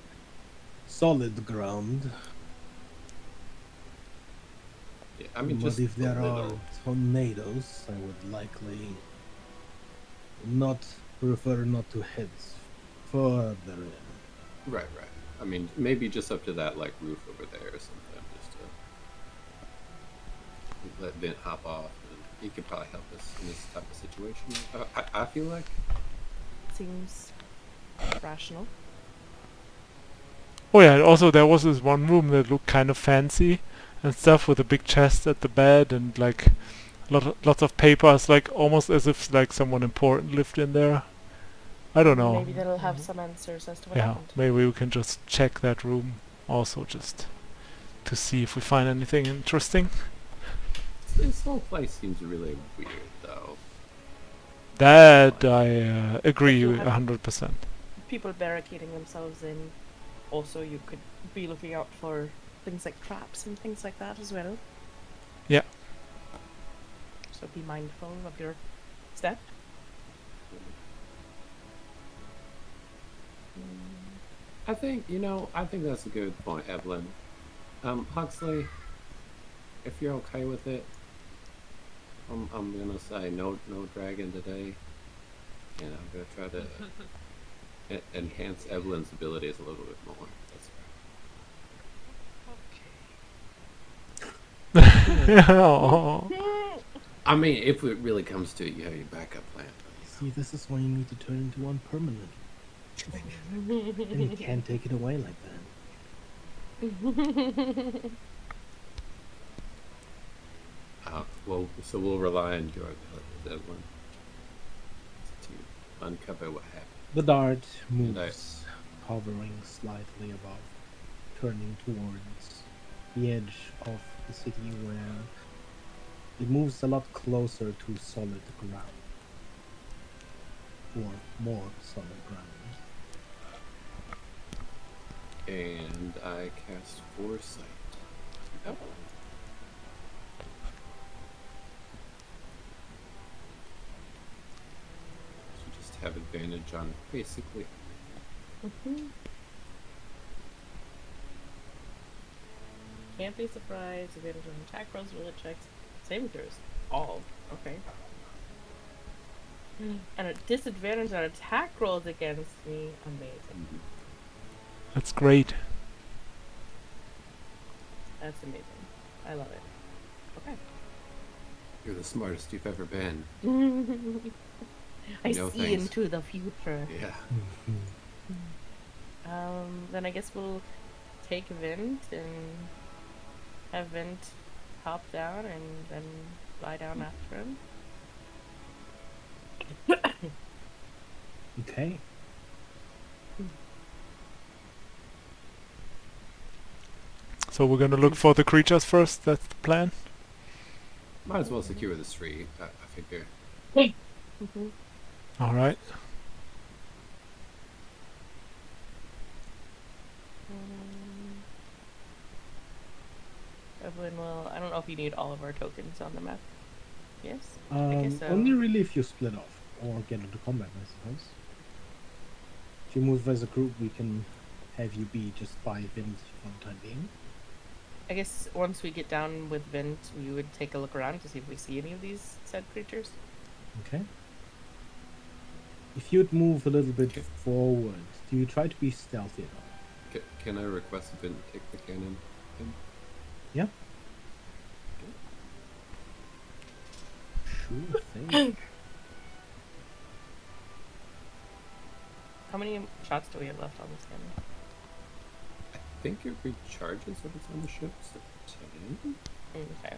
solid ground, Yeah, I mean but just if a there are little. tornadoes, I would likely not prefer not to head further in. Right, right. I mean maybe just up to that like roof over there or something, just to let Vent hop off, and he could probably help us in this type of situation. I feel like. Seems rational. Oh yeah, also there was this one room that looked kind of fancy and stuff with a big chest at the bed and like lots of papers, like almost as if like someone important lived in there. I don't know. Maybe that'll have some answers as to what Yeah, happened. maybe we can just check that room also just to see if we find anything interesting. This whole place seems really weird, though. That I agree you have- 100%. People barricading themselves in. Also, you could be looking out for things like traps and things like that as well. Yeah. So be mindful of your step. I think I think that's a good point, Evelyn. Huxley, if you're okay with it, I'm gonna say no dragon today, and I'm gonna try to enhance Evelyn's abilities a little bit more. That's right. Oh. I mean, if it really comes to it, you have your backup plan. See, this is why you need to turn into one permanently. And you can't take it away like that. Well, so we'll rely on your abilities, Evelyn, to uncover what happened. The dart And I- moves, hovering slightly above, turning towards the edge of the city where it moves a lot closer to solid ground. Or more solid ground. And I cast Foresight. Yep. So just have advantage on basically. Can't be surprised. Advantage on attack rolls, will checks, saving throws. All. Okay. And a disadvantage on attack rolls against me. Amazing. That's great. That's amazing. I love it. Okay. You're the smartest you've ever been. I No see thanks. into the future. Yeah. Then I guess we'll take Vint and have Vint hop down and then lie down after him. Okay. So we're gonna look for the creatures first, that's the plan? Might as well secure this tree, I figure. Alright. Evelyn will. I don't know if you need all of our tokens on the map. Yes? I guess so. Only really if you split off or get into combat, I suppose. If you move as a group, we can have you be just by Vint for the time being. I guess once we get down with Vint, we would take a look around to see if we see any of these said creatures. Okay. If you'd move a little bit Okay. forward, do you try to be stealthy at all? Can I request Vin to take the cannon? Pin? Yeah. Sure thing. How many shots do we have left on this cannon? I think it recharges when it's on the ship, so 10? Okay.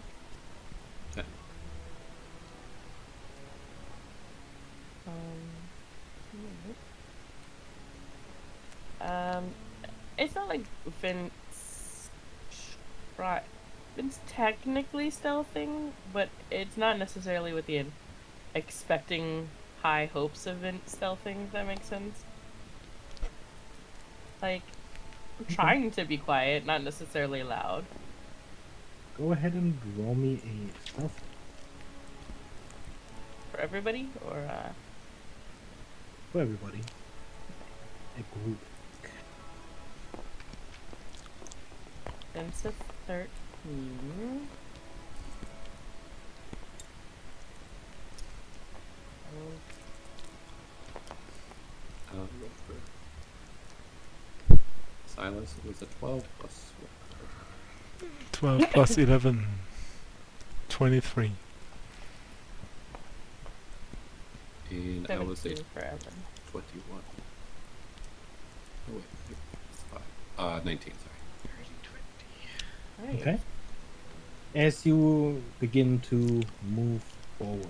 10. It's not like Vince try. Vince technically stealthing, but it's not necessarily with the expecting high hopes of Vince stealthing. If that makes sense. Like, I'm trying to be quiet, not necessarily loud. Go ahead and roll me a stealth. For everybody, or For everybody. A group. Vince of 13. For Silas, it was a 12 plus 12 plus 11. 23. and I was a 17 for Evan. 21. Oh wait, it's 5. 19, sorry. Right. Okay. As you begin to move forwards,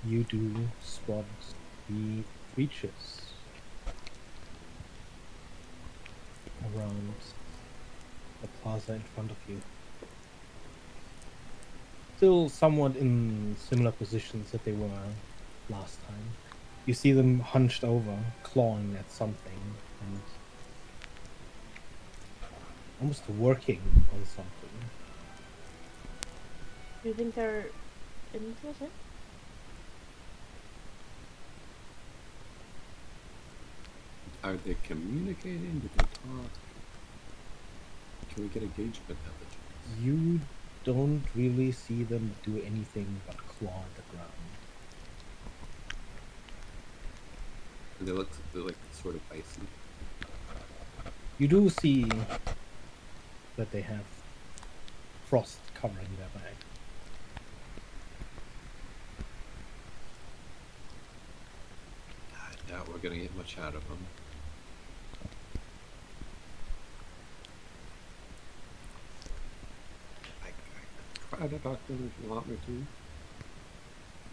you do spot the creatures around the plaza in front of you. Still somewhat in similar positions that they were last time. You see them hunched over, clawing at something, and almost working on something. Do you think they're intelligent? Are they communicating? Do they talk? Can we get a gauge of intelligence? You don't really see them do anything but claw at the ground. And they're like sort of icy. You do see that they have frost covering their back. I doubt we're gonna get much out of them. I try to talk to them if you want me to.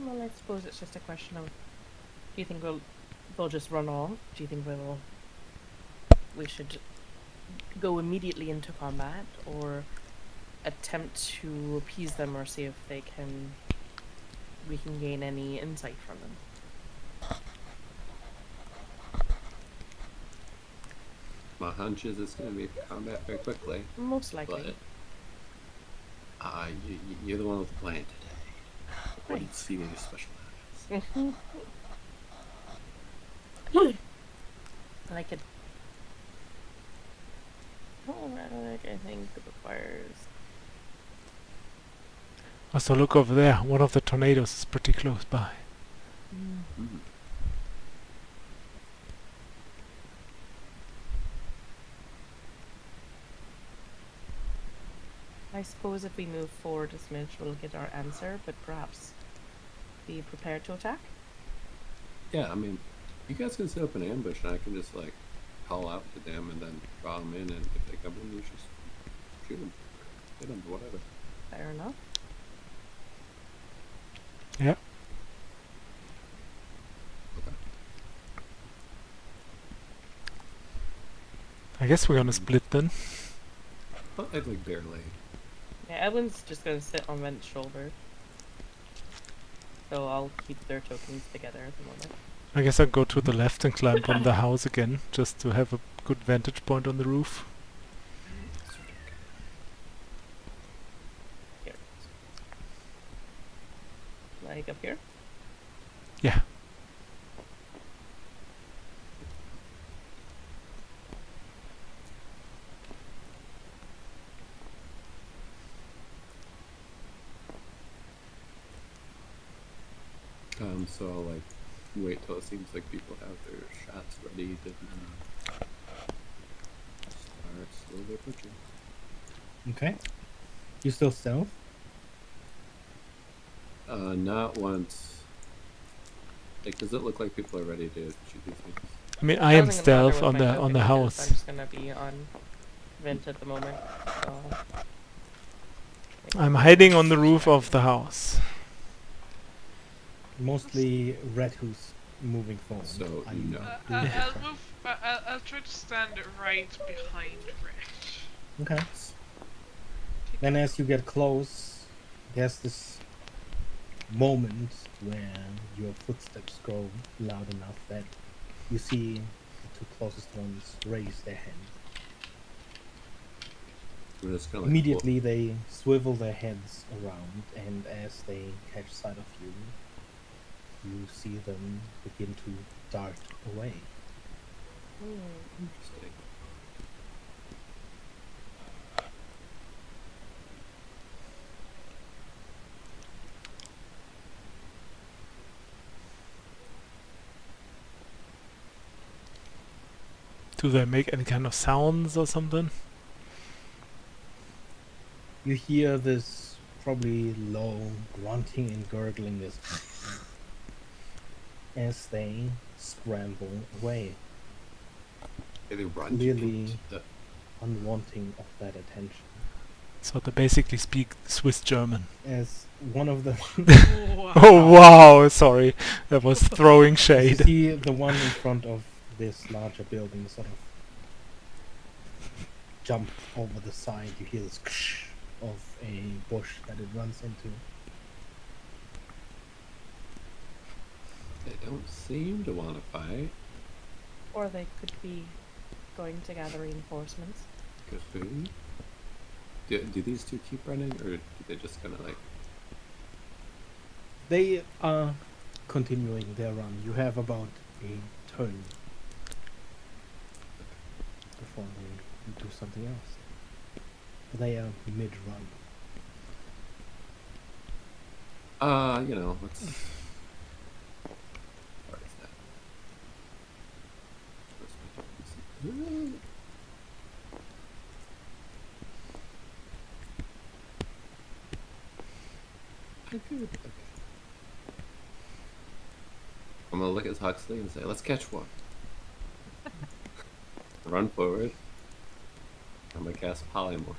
Well, I suppose it's just a question of, do you think they'll just run off? Do you think we should go immediately into combat, or attempt to appease them, or see if we can gain any insight from them? My hunch is it's gonna be combat very quickly. Most likely. But you're the one with the plan today. What do you see in your special habits? Like it. Like I think it requires. Also, look over there. One of the tornadoes is pretty close by. Mm. I suppose if we move forward a smidge, we'll get our answer, but perhaps be prepared to attack. Yeah, I mean, you guys can set up an ambush, and I can just like call out to them and then draw them in, and if they come in, you just shoot them, hit them, whatever. Fair enough. Yeah. Okay. I guess we're gonna split then. Well, I'd like barely. Yeah, Evelyn's just gonna sit on Vent's shoulder. So I'll keep their tokens together at the moment. I guess I'll go to the left and climb on the house again, just to have a good vantage point on the roof. Here. Like up here? Yeah. So I'll like wait till it seems like people have their shots ready to start slowly approaching. Okay. You still stealth? Not once. Like, does it look like people are ready to shoot these things? I mean, I am wasn't gonna bother stealth with on my the token because house. I'm just gonna be on vent at the moment. So. I'm hiding on the roof of the house. Mostly Red who's moving forward. So, I you know. I'll move. I'll try to stand right behind Rich. Okay. Then as you get close, there's this moment where your footsteps go loud enough that you see the two closest ones raise their hand. We're just kind of Immediately they swivel their heads around, and as they catch sight of you, you see them begin to dart away. interesting. Do they make any kind of sounds or something? You hear this probably low grunting and gurgling this as they scramble away, They run clearly into the unwanting of that attention. So they basically speak Swiss German. As one of the Wow. Oh wow, sorry. That was throwing you shade. see the one in front of this larger building sort of jump over the side. You hear this of a bush that it runs into. They don't seem to want to fight. Or they could be going to gather reinforcements. Good food. Do these two keep running, or do they just kind of like? They are continuing their run. You have about a turn before they do something else. They are mid-run. You know, let's. What is that? Where's my turn? Good. Okay. I'm gonna look at Huxley and say, "Let's catch one." Run forward. I'm gonna cast polymorph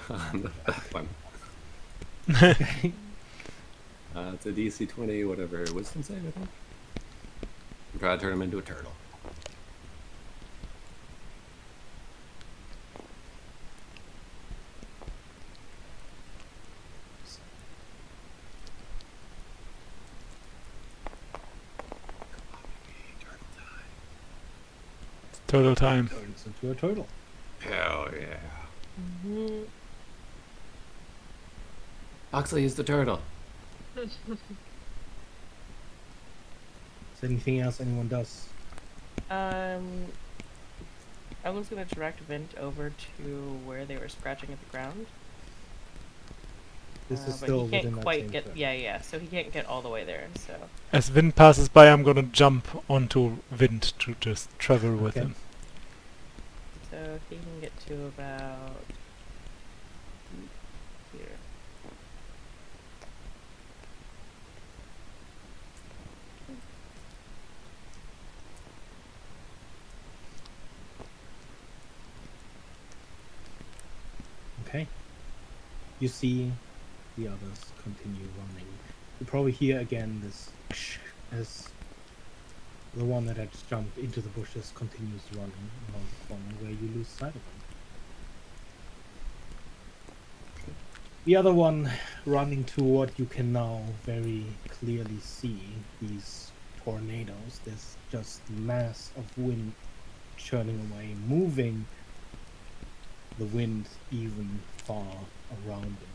on that one. It's a DC 20, whatever wisdom save, I think. I'm trying to turn him into a turtle. Turtle time. Turns into a turtle. Hell yeah. Mm-hmm. Huxley is the turtle. Is there anything else anyone does? I was gonna direct Vent over to where they were scratching at the ground. This is But still he can't within that quite same get. turn. Yeah. So he can't get all the way there. So As Wind passes by, I'm gonna jump onto Wind to just travel with Okay. him. so he can get to about here. Okay. You see the others continue running. You probably hear again this as the one that had just jumped into the bushes continues running around the corner where you lose sight of him. The other one running to what you can now very clearly see, these tornadoes, this just mass of wind churning away, moving the wind even far around it.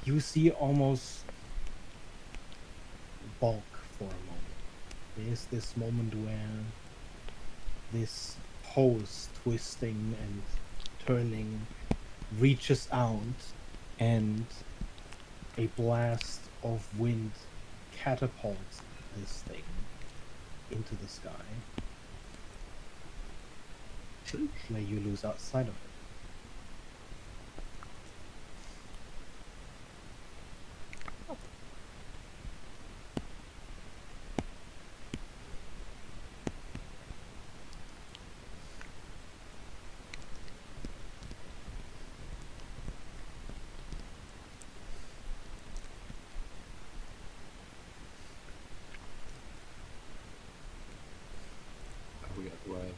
You see almost bulk for a moment. There's this moment where this hose twisting and turning reaches out and a blast of wind catapults this thing into the sky, where you lose outside of it. Are we otherwise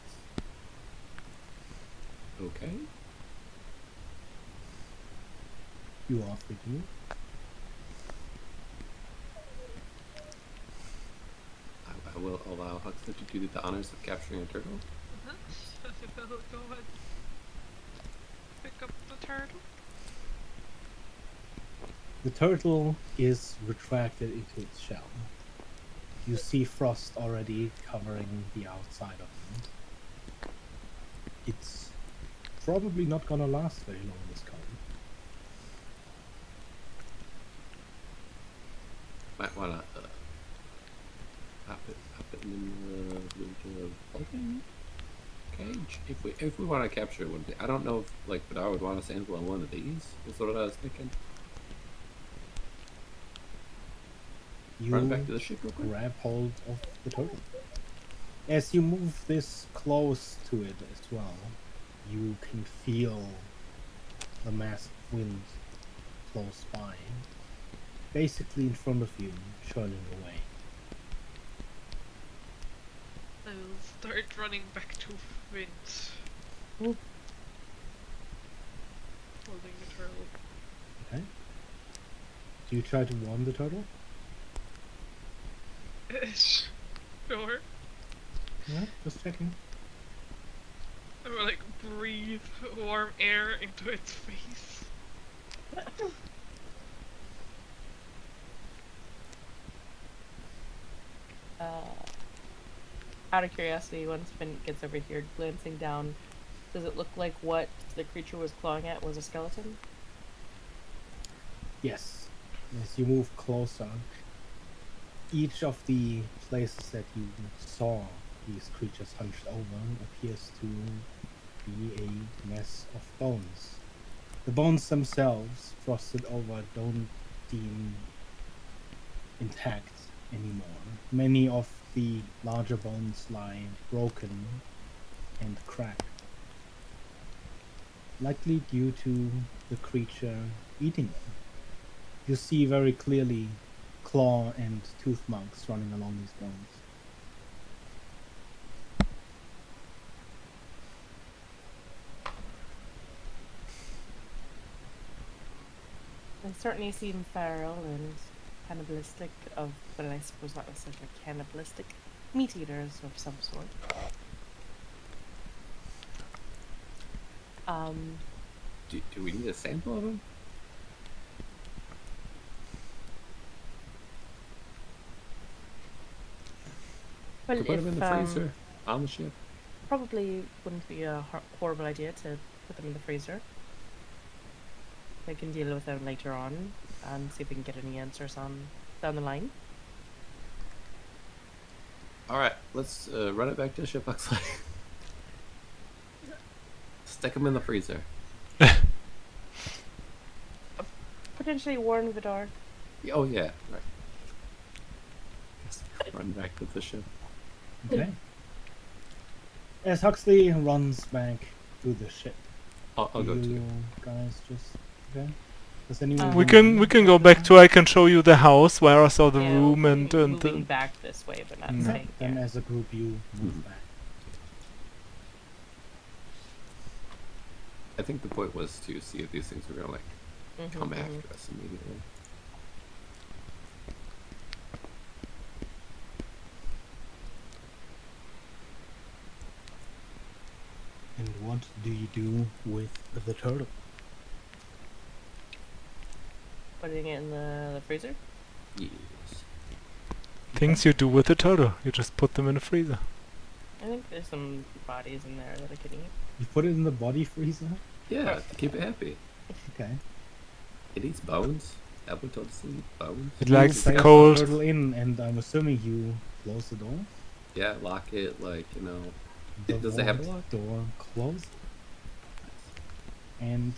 okay? You are free to move. I will allow Huxley to do the honors of capturing a turtle. Go ahead. Pick up the turtle. The turtle is retracted into its shell. You see frost already covering the outside of it. It's probably not gonna last very long, this cold. Might wanna pop it in the floating cage. If we want to capture it, I don't know if like Vidar would want to sample on one of these. Is what I was thinking. You Run back to the ship real quick. grab hold of the turtle. As you move this close to it as well, you can feel the massive wind close by, basically in front of you, churning away. I will start running back to Vint. Ooh. Holding the turtle. Okay. Do you try to warm the turtle? Sure. Yeah, just checking. I will like breathe warm air into its face. Out of curiosity, once Finn gets over here, glancing down, does it look like what the creature was clawing at was a skeleton? Yes. As you move closer, each of the places that you saw these creatures hunched over appears to be a mess of bones. The bones themselves, frosted over, don't seem intact anymore. Many of the larger bones lie broken and cracked, likely due to the creature eating them. You see very clearly claw and tooth marks running along these bones. They certainly seem feral and cannibalistic but I suppose not necessarily cannibalistic, meat eaters of some sort. Do we need a sample of them? Well, Could put them in the if freezer on the ship. probably wouldn't be a horrible idea to put them in the freezer. We can deal with them later on and see if we can get any answers on down the line. All right, let's run it back to the ship. Huxley. Stick them in the freezer. Potentially warn Vidar. Oh yeah, right. Guess run back to the ship. Okay. As Huxley runs back to the ship, I'll go you too. guys just okay. Does anyone? We want can go back to. I can show you the house where I saw the Yeah, room and moving back this way, but not Okay. staying Then, here. as a group, you move Mhm. back. I think the point was to see if these things were gonna like Mhm, come mhm. after us immediately. And what do you do with the turtle? Putting it in the freezer. Yes. things you do with the turtle. You just put them in the freezer. I think there's some bodies in there that I could eat. You put it in the body freezer. Yeah, to keep it happy. Okay. It eats bones. Appleton bones. It You likes the press cold. turtle in, and I'm assuming you close the door. Yeah, lock it like The Does it have a vault lock? door closed, and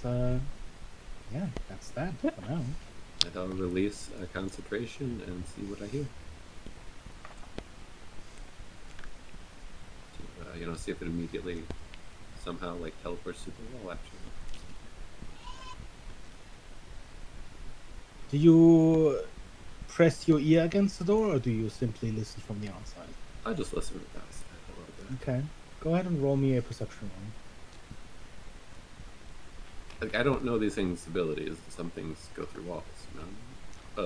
yeah, that's that for now. And I'll release concentration and see what I hear. To, see if it immediately somehow like teleports to the wall. Actually, Do you press your ear against the door, or do you simply listen from the outside? I'll just listen to the outside a little bit. Okay, go ahead and roll me a perception roll. Like I don't know these things' abilities. Some things go through walls. 20.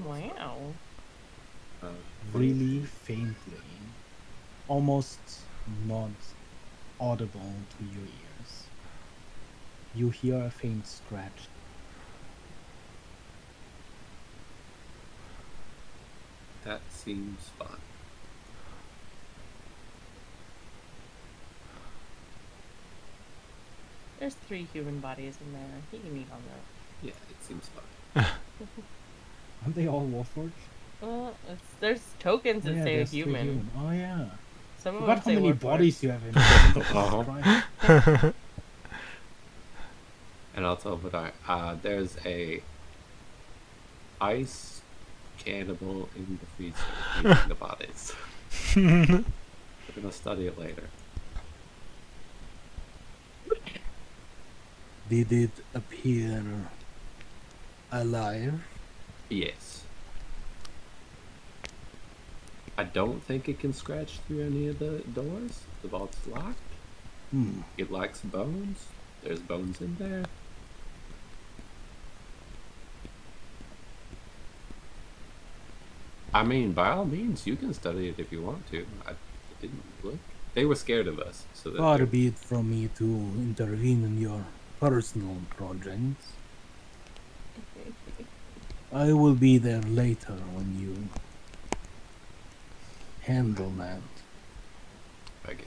Wow. Really faintly, almost not audible to your ears. You hear a faint scratch. That seems fine. There's 3 human bodies in there. He can eat on that. Yeah, it seems fine. Aren't they all Warforged? Well, there's tokens that say there's 3 human. Oh yeah. Some of Forgot them how say many Warforged. bodies you have in Uh-huh. Christ. And also, but there's a ice cannibal in the freezer eating the bodies. We're gonna study it later. Did it appear alive? Yes. I don't think it can scratch through any of the doors. The vault's locked. It likes bones. There's bones in there. I mean, by all means, you can study it if you want to. I didn't look. They were scared of us, so that Far be it from me to intervene in your personal projects. I will be there later when you handle that. Okay.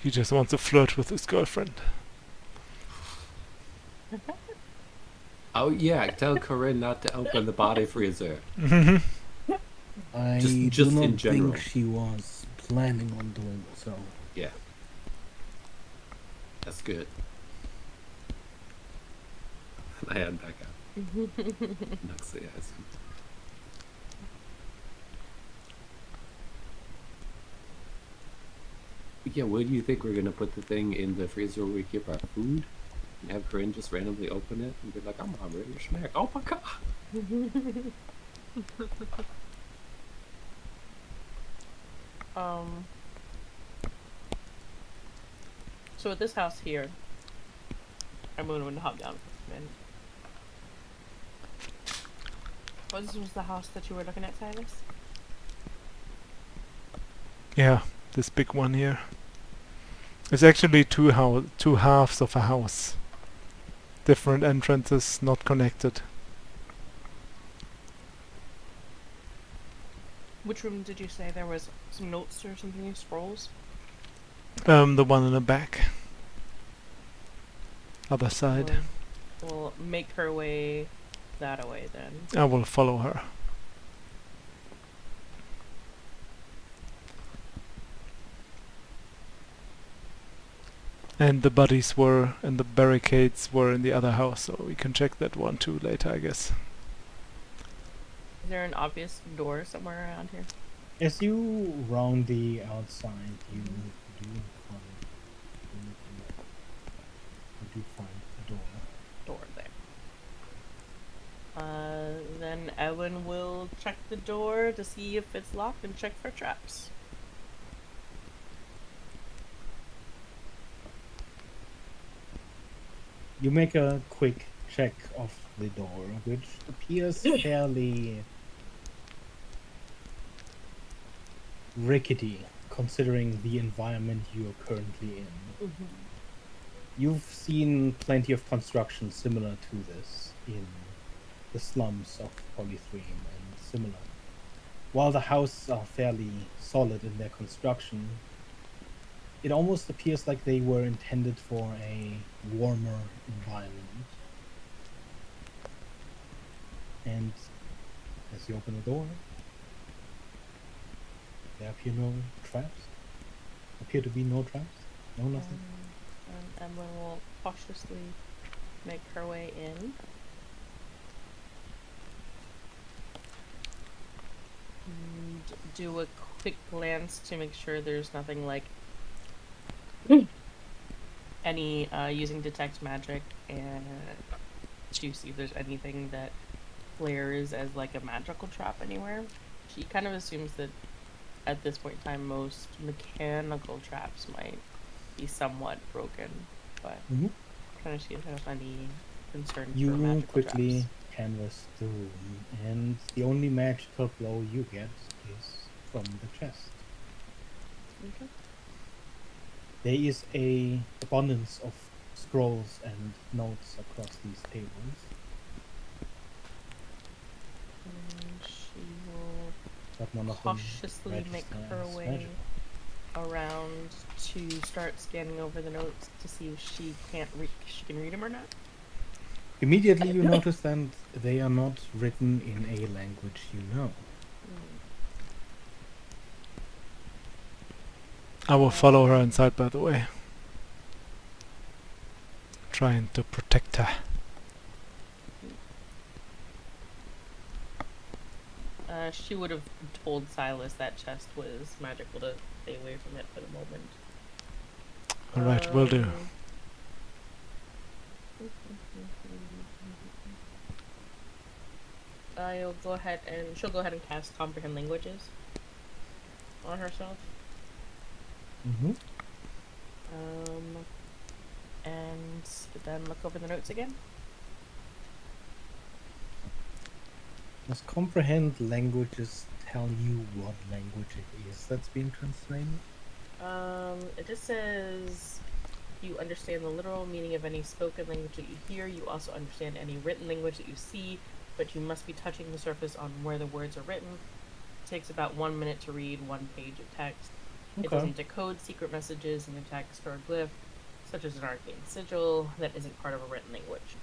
He just wants to flirt with his girlfriend. Oh yeah, tell Corinne not to open the body freezer. I Just do in not general. think she was planning on doing so. Yeah. That's good. I head back out. Next to the ice. Yeah, where do you think we're gonna put the thing in the freezer where we keep our food? And have Corinne just randomly open it and be like, I'm hungry, snack. Oh my god. So at this house here, I'm going to hop down for a minute. This was the house that you were looking at, Silas? Yeah, this big one here. It's actually two halves of a house. Different entrances, not connected. Which room did you say there was some notes or something, scrolls? The one in the back. Other side. We'll make her way that way then. I will follow her. And the bodies were, and the barricades were in the other house, so we can check that one too later, I guess. Is there an obvious door somewhere around here? As you round the outside, you do find a door. Door there. Then Ewan will check the door to see if it's locked and check for traps. You make a quick check of the door, which appears fairly rickety, considering the environment you are currently in. You've seen plenty of construction similar to this in the slums of Polythreme and similar. While the houses are fairly solid in their construction, it almost appears like they were intended for a warmer environment. And as you open the door, there appear no traps. Appear to be no traps. No nothing. And Emma will cautiously make her way in. And do a quick glance to make sure there's nothing like any using detect magic, and to see if there's anything that flares as like a magical trap anywhere. She kind of assumes that at this point in time most mechanical traps might be somewhat broken, but Mhm. trying to see if there's any concern for You magical quickly traps. canvas the room, and the only magical blow you get is from the chest. Okay. There is a abundance of scrolls and notes across these tables, And she will but none of them cautiously make register her as way magical. around to start scanning over the notes to see if she can read them or not. Immediately you notice that they are not written in a language you know. I will follow her inside, by the way. Trying to protect her. She would have told Silas that chest was magical to stay away from it for the moment. Alright, will do. She'll go ahead and cast Comprehend Languages on herself. Mm-hmm. And then look over the notes again. Does comprehend languages tell you what language it is that's being translated? It just says you understand the literal meaning of any spoken language that you hear. You also understand any written language that you see, but you must be touching the surface on where the words are written. It takes about 1 minute to read 1 page of text. Okay. It doesn't decode secret messages in a text or a glyph, such as an arcane sigil that isn't part of a written language.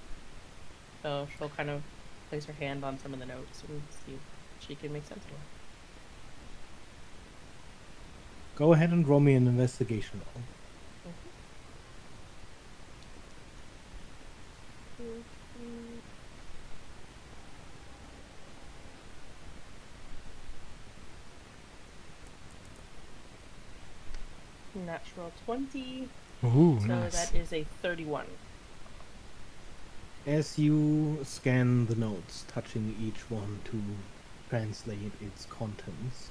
So she'll kind of place her hand on some of the notes and see if she can make sense of it. Go ahead and roll me an investigation roll. Natural 20. Ooh, So nice. that is a 31. As you scan the notes, touching each one to translate its contents,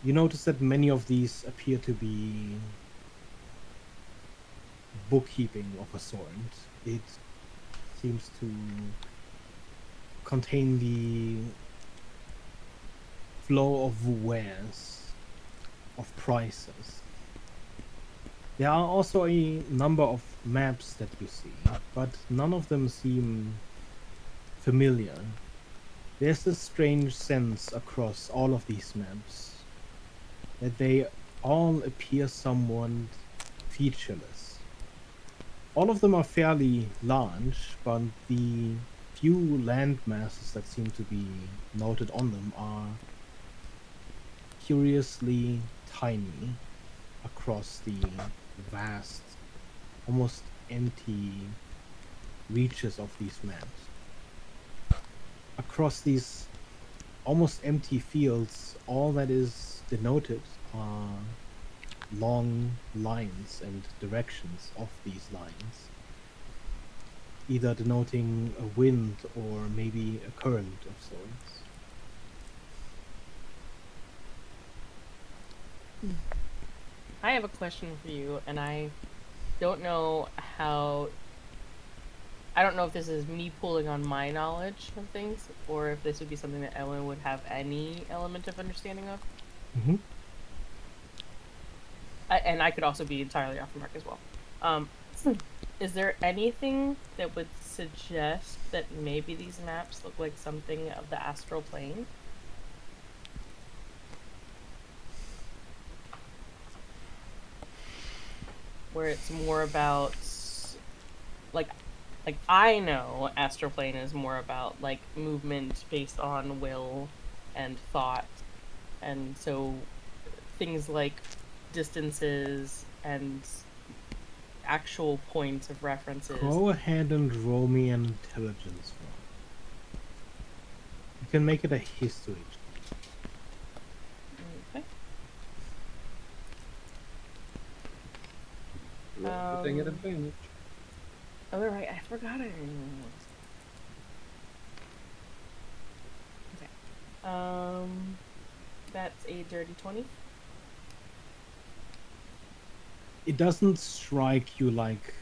you notice that many of these appear to be bookkeeping of a sort. It seems to contain the flow of wares, of prices. There are also a number of maps that you see, but none of them seem familiar. There's a strange sense across all of these maps that they all appear somewhat featureless. All of them are fairly large, but the few land masses that seem to be noted on them are curiously tiny across the vast, almost empty reaches of these maps. Across these almost empty fields, all that is denoted are long lines and directions of these lines, either denoting a wind or maybe a current of sorts. I have a question for you, and I don't know how. I don't know if this is me pulling on my knowledge of things, or if this would be something that Ellen would have any element of understanding of. Mm-hmm. And I could also be entirely off the mark as well. Is there anything that would suggest that maybe these maps look like something of the astral plane? Where it's more about, like, like I know astral plane is more about like movement based on will and thought, and so things like distances and actual points of references. Go ahead and roll me an intelligence roll. You can make it a history check. Okay. Everything at advantage. Oh, right, I forgot it. Okay. That's a dirty 20. It doesn't strike you like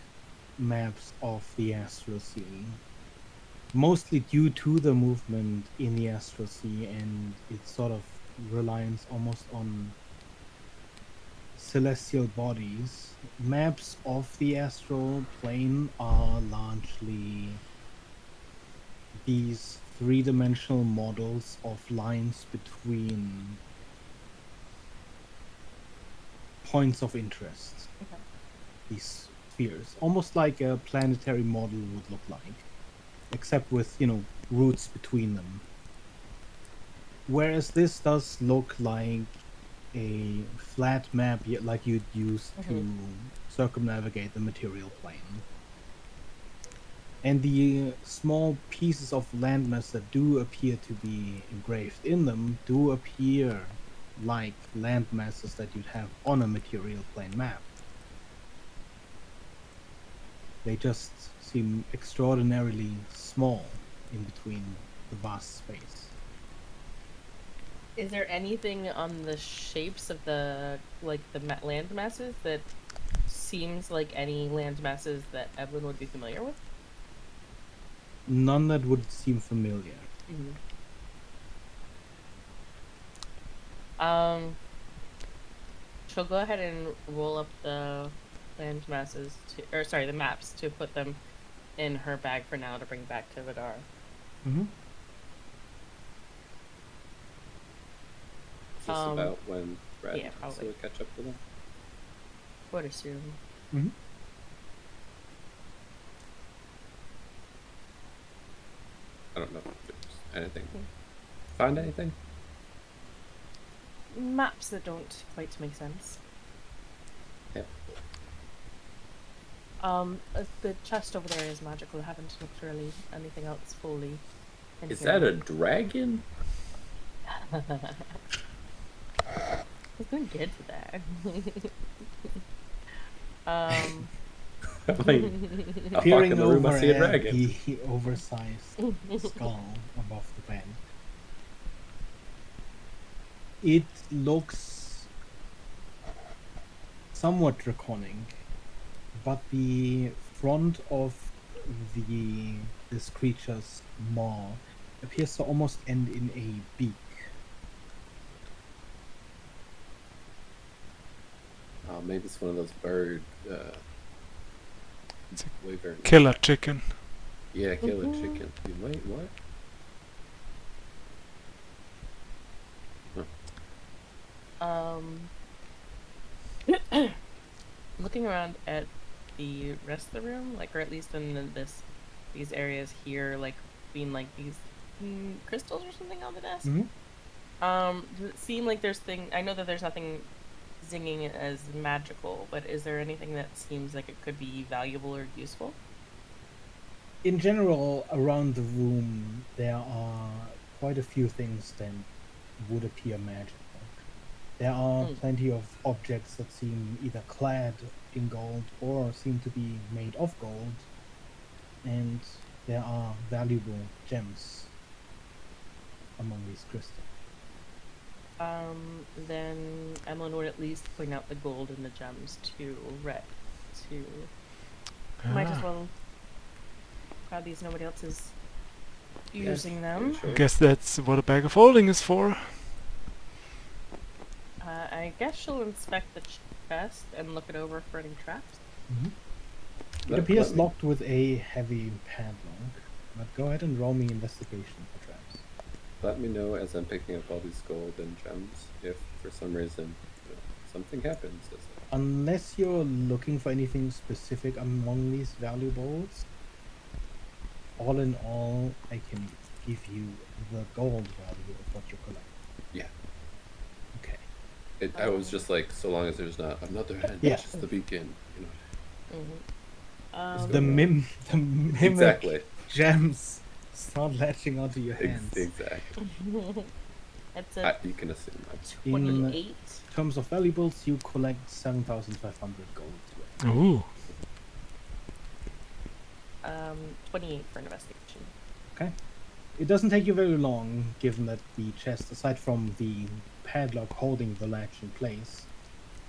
maps of the Astral Sea. Mostly due to the movement in the Astral Sea and its sort of reliance almost on celestial bodies, maps of the astral plane are largely these three-dimensional models of lines between points of interest. Okay. These spheres, almost like a planetary model would look like, except with, routes between them. Whereas this does look like a flat map, like you'd use to circumnavigate the material plane. And the small pieces of landmass that do appear to be engraved in them do appear like landmasses that you'd have on a material plane map. They just seem extraordinarily small in between the vast space. Is there anything on the shapes of the land masses that seems like any land masses that Evelyn would be familiar with? None that would seem familiar. She'll go ahead and roll up the land masses the maps to put them in her bag for now to bring back to Vidar. Mm-hmm. Is this about when Brad yeah, probably. would catch up with him? Would assume. Mm-hmm. I don't know if there's anything. Find anything? Maps that don't quite make sense. Yep. The chest over there is magical. I haven't looked really anything else fully. Is that a dragon? I was gonna get to that. I walk in the room, I see a dragon. The oversized skull above the bed. It looks somewhat draconic, but the front of this creature's maw appears to almost end in a beak. Oh, maybe it's one of those bird. It's wyvern. Killer chicken. Yeah, killer chicken. Wait, what? Looking around at the rest of the room, or at least in these areas here, being these crystals or something on the desk. Does it seem like I know that there's nothing zinging as magical, but is there anything that seems like it could be valuable or useful? In general, around the room, there are quite a few things that would appear magical. There are plenty of objects that seem either clad in gold or seem to be made of gold, and there are valuable gems among these crystals. Then Emlyn would at least point out the gold and the gems to Rhett. Might as well grab these. Nobody else is using them. Sure. Guess that's what a bag of holding is for. I guess she'll inspect the chest and look it over for any traps. It appears locked with a heavy padlock, but go ahead and roll me investigation for traps. Let me know as I'm picking up all these gold and gems if for some reason something happens. Unless you're looking for anything specific among these valuables, all in all, I can give you the gold value of what you collect. Yeah. Okay. I was just like, so long as there's not another hand, Yeah. just the beacon, you know. Mm-hmm. The going on? mimic Exactly. gems start latching onto your hands. Exactly. That's a You can assume that. In 28. terms of valuables, you collect 7,500 gold as well. Ooh. 28 for investigation. Okay. It doesn't take you very long, given that the chest, aside from the padlock holding the latch in place,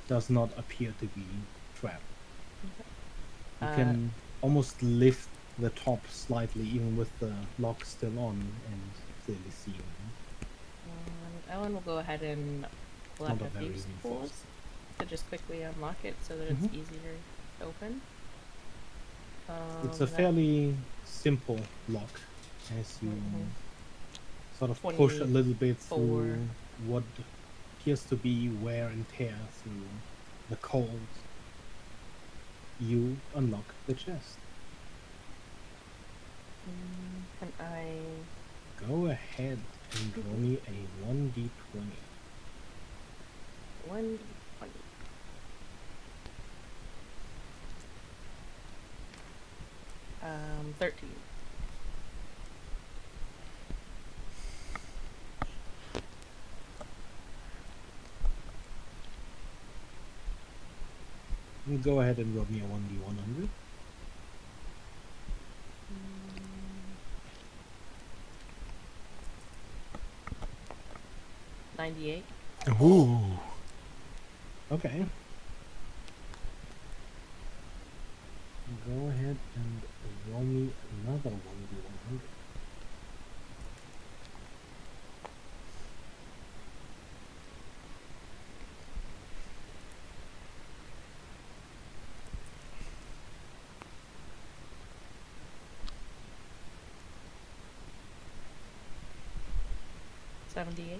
does not appear to be trapped. You can almost lift the top slightly, even with the lock still on, and clearly see them. Ellen will go ahead and pull out Not her a very thieves' reinforced. tools to just quickly unlock it so that it's easier to open. It's a fairly simple lock, as you sort of push a little bit 24. through what appears to be wear and tear through the cold. You unlock the chest. Can I? Go ahead and roll me a 1d20. 1d20. 13. And go ahead and roll me a 1d100. 98. Ooh. Okay. Go ahead and roll me another 1d100. $78.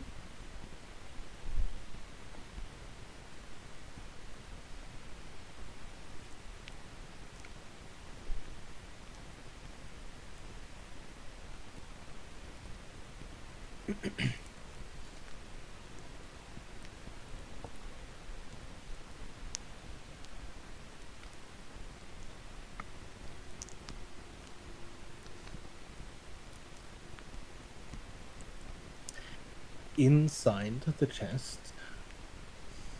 Inside the chest,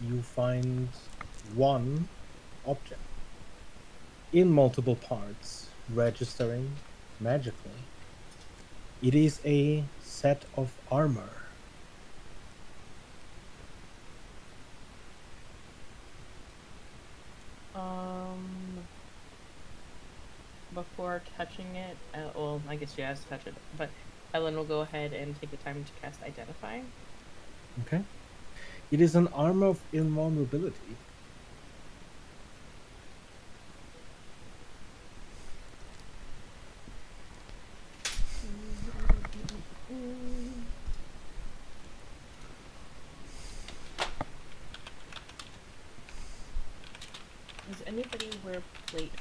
you find one object in multiple parts, registering magically. It is a set of armor. Before touching it, well, I guess she has to touch it, but Ellen will go ahead and take the time to cast Identify. Okay. It is an armor of invulnerability. Does anybody wear plate?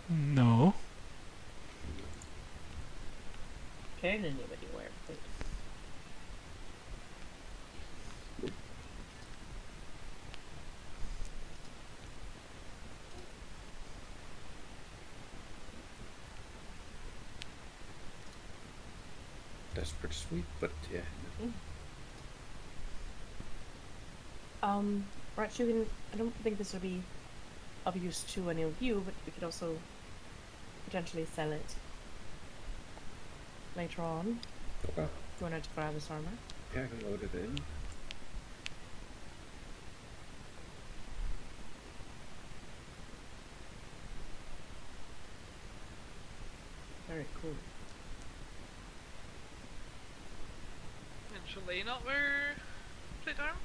No. Can anybody wear plate? That's pretty sweet, but yeah. Right, you can. I don't think this would be of use to any of you, but we could also potentially sell it later on. Okay. If you wanted to grab this armor. Yeah, I can load it in. Very cool. And shall they not wear plate armor?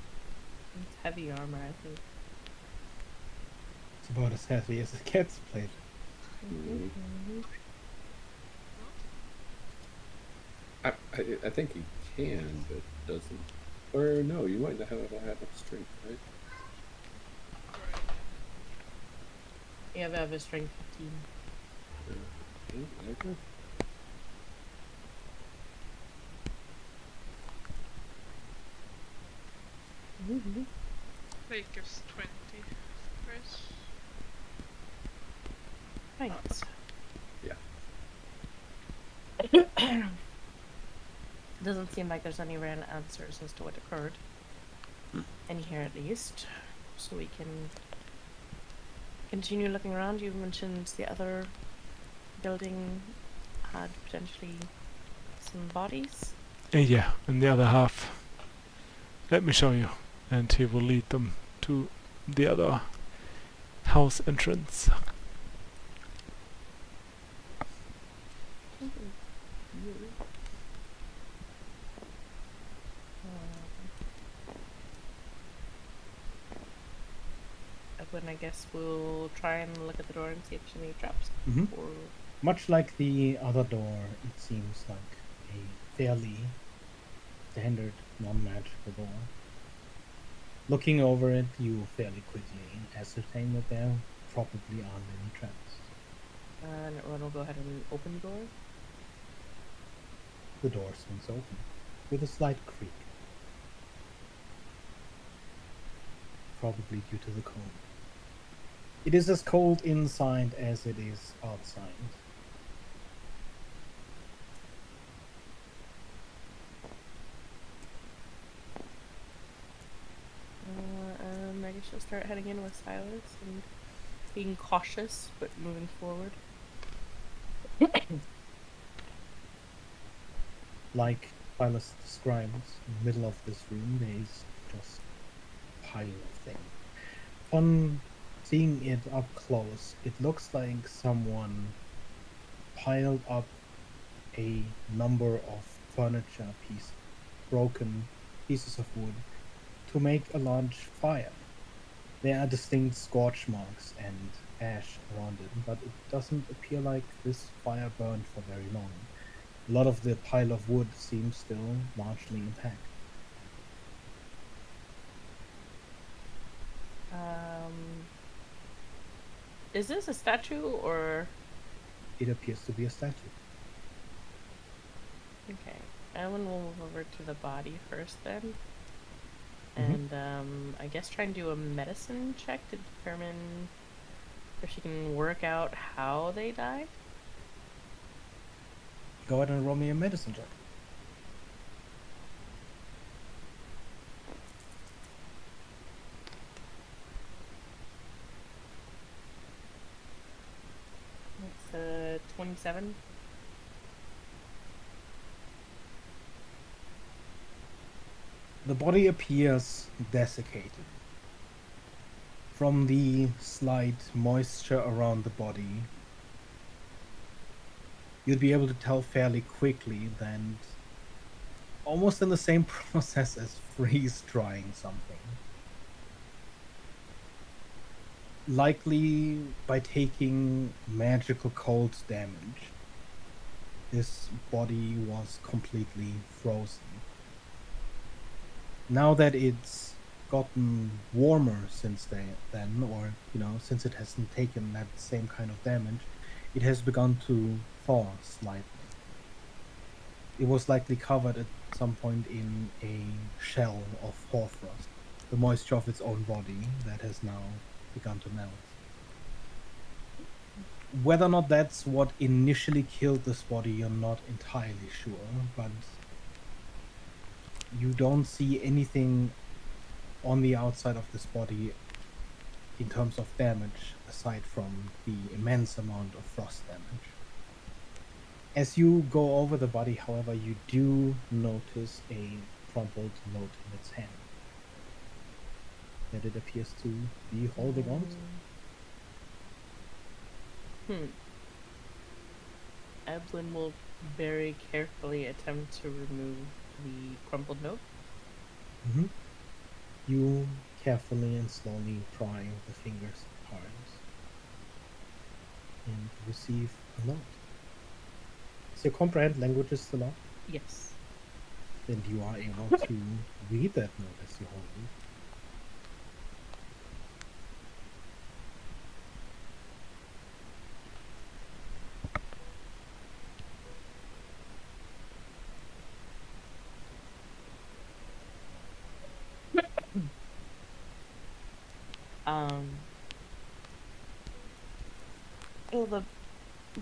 It's heavy armor, I think. It's about as heavy as a cat's plate. I think you can, but doesn't. Or no, you might not have enough strength, right? Yeah, I have a strength 15. Okay, whatever. Lake gives 20. Right. Right. Yeah. Doesn't seem like there's any real answers as to what occurred. In here, at least. So we can continue looking around. You mentioned the other building had potentially some bodies. Yeah, and the other half. Let me show you. And he will lead them to the other house entrance. When I guess we'll try and look at the door and see if there's any traps. Mm-hmm. Or Much like the other door, it seems like a fairly standard non-magical door. Looking over it, you fairly quickly ascertain that there probably aren't any traps. and everyone will go ahead and open the door. The door swings open with a slight creak, probably due to the cold. It is as cold inside as it is outside. I guess she'll start heading in with Silas and being cautious but moving forward. Like Silas describes, in the middle of this room there is just a pile of things. On seeing it up close, it looks like someone piled up a number of furniture pieces, broken pieces of wood, to make a large fire. There are distinct scorch marks and ash around it, but it doesn't appear like this fire burned for very long. A lot of the pile of wood seems still largely intact. Is this a statue or? It appears to be a statue. Okay, Ellen will move over to the body first then. Mhm. And I guess try and do a medicine check to determine if she can work out how they died. Go ahead and roll me a medicine check. It's 27. The body appears desiccated. From the slight moisture around the body, you'd be able to tell fairly quickly that almost in the same process as freeze drying something. Likely by taking magical cold damage, this body was completely frozen. Now that it's gotten warmer since then, or since it hasn't taken that same kind of damage, it has begun to thaw slightly. It was likely covered at some point in a shell of hoarfrost, the moisture of its own body that has now begun to melt. Whether or not that's what initially killed this body, you're not entirely sure, but you don't see anything on the outside of this body in terms of damage, aside from the immense amount of frost damage. As you go over the body, however, you do notice a crumpled note in its hand that it appears to be holding on to. Evelyn will very carefully attempt to remove the crumpled note. Mm-hmm. You carefully and slowly pry the fingers apart and receive a note. Does your comprehend languages still on? Yes. Then you are able to read that note as you hold it. Well, the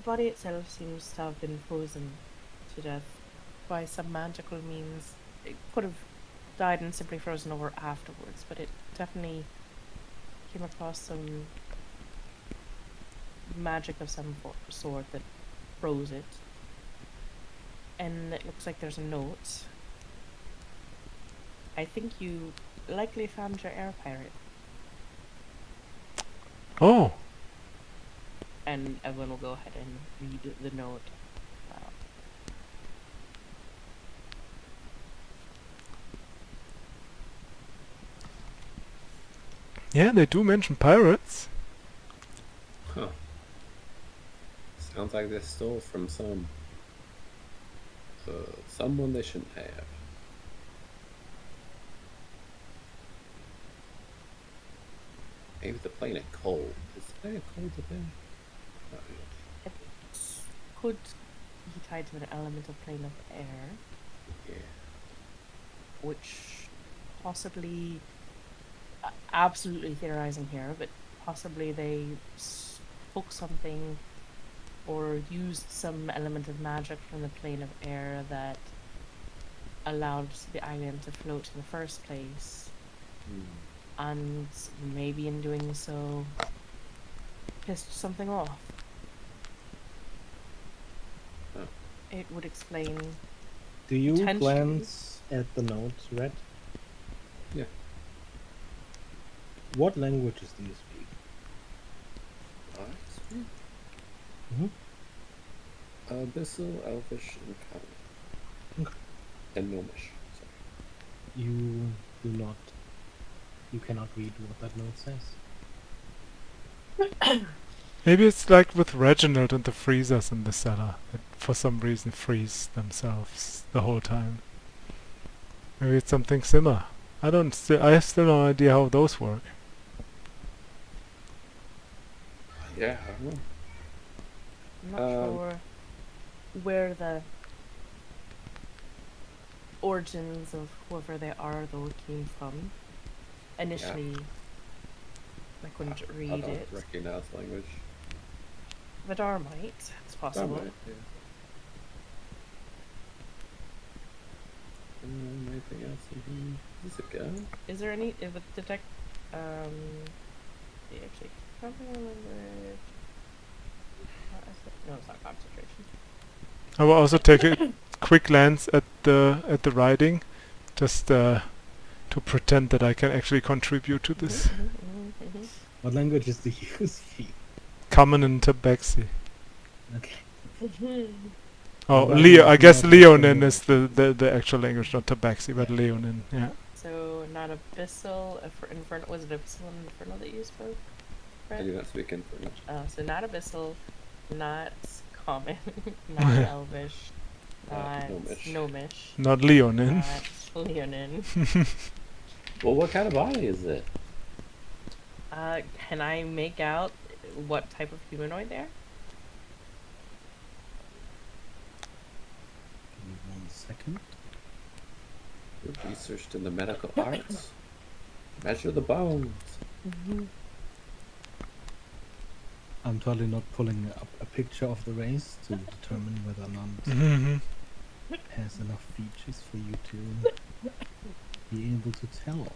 body itself seems to have been frozen to death by some magical means. It could have died and simply frozen over afterwards, but it definitely came across some magic of some sort that froze it. And it looks like there's a note. I think you likely found your air pirate. Oh, And Evelyn will go ahead and read the note. yeah, they do mention pirates. Huh. Sounds like they stole from someone they shouldn't have. Maybe the planet cold. Is the planet cold today? Not really. It could be tied to an elemental plane of air, Yeah. which possibly, absolutely theorizing here, but possibly they spoke something or used some element of magic from the plane of air that allowed the island to float in the first place, and maybe in doing so pissed something off. Huh. It would explain. Do you Potentially. glance at the notes, Red? Yeah. What languages do you speak? I speak Mhm. Abyssal, Elvish, and Common. Okay. And Gnomish. Sorry. You do not. You cannot read what that note says. Maybe it's like with Reginald and the freezers in the cellar that for some reason freeze themselves the whole time. Maybe it's something similar. I have still no idea how those work. Yeah, I don't know. I'm not Um, sure where the origins of whoever they are though came from. Initially, I couldn't I read don't it. recognize language. Vidar might. It's possible. Alright, yeah. Anything else in here? Is this a gun? Is there any if it detect yeah, actually comprehend language. No, it's not concentration. I will also take a quick glance at the writing, just to pretend that I can actually contribute to this. What languages do you speak? Common and Tabaxi. Okay. Oh, Well, Leo. I that's guess not Leonin the- is the actual language, not Tabaxi, but Leonin. Yeah. So not abyssal, inferno. Was it abyssal and inferno that you spoke? I Right? do not speak Infernal. So not abyssal, not common, not elvish, not Gnomish. gnomish, Not Leonin. not leonin. Well, what kind of body is it? Can I make out what type of humanoid they are? Give me 1 second. You're researched in the medical arts. Measure the bones. I'm totally not pulling up a picture of the race to determine whether or not Mhm. it has enough features for you to be able to tell.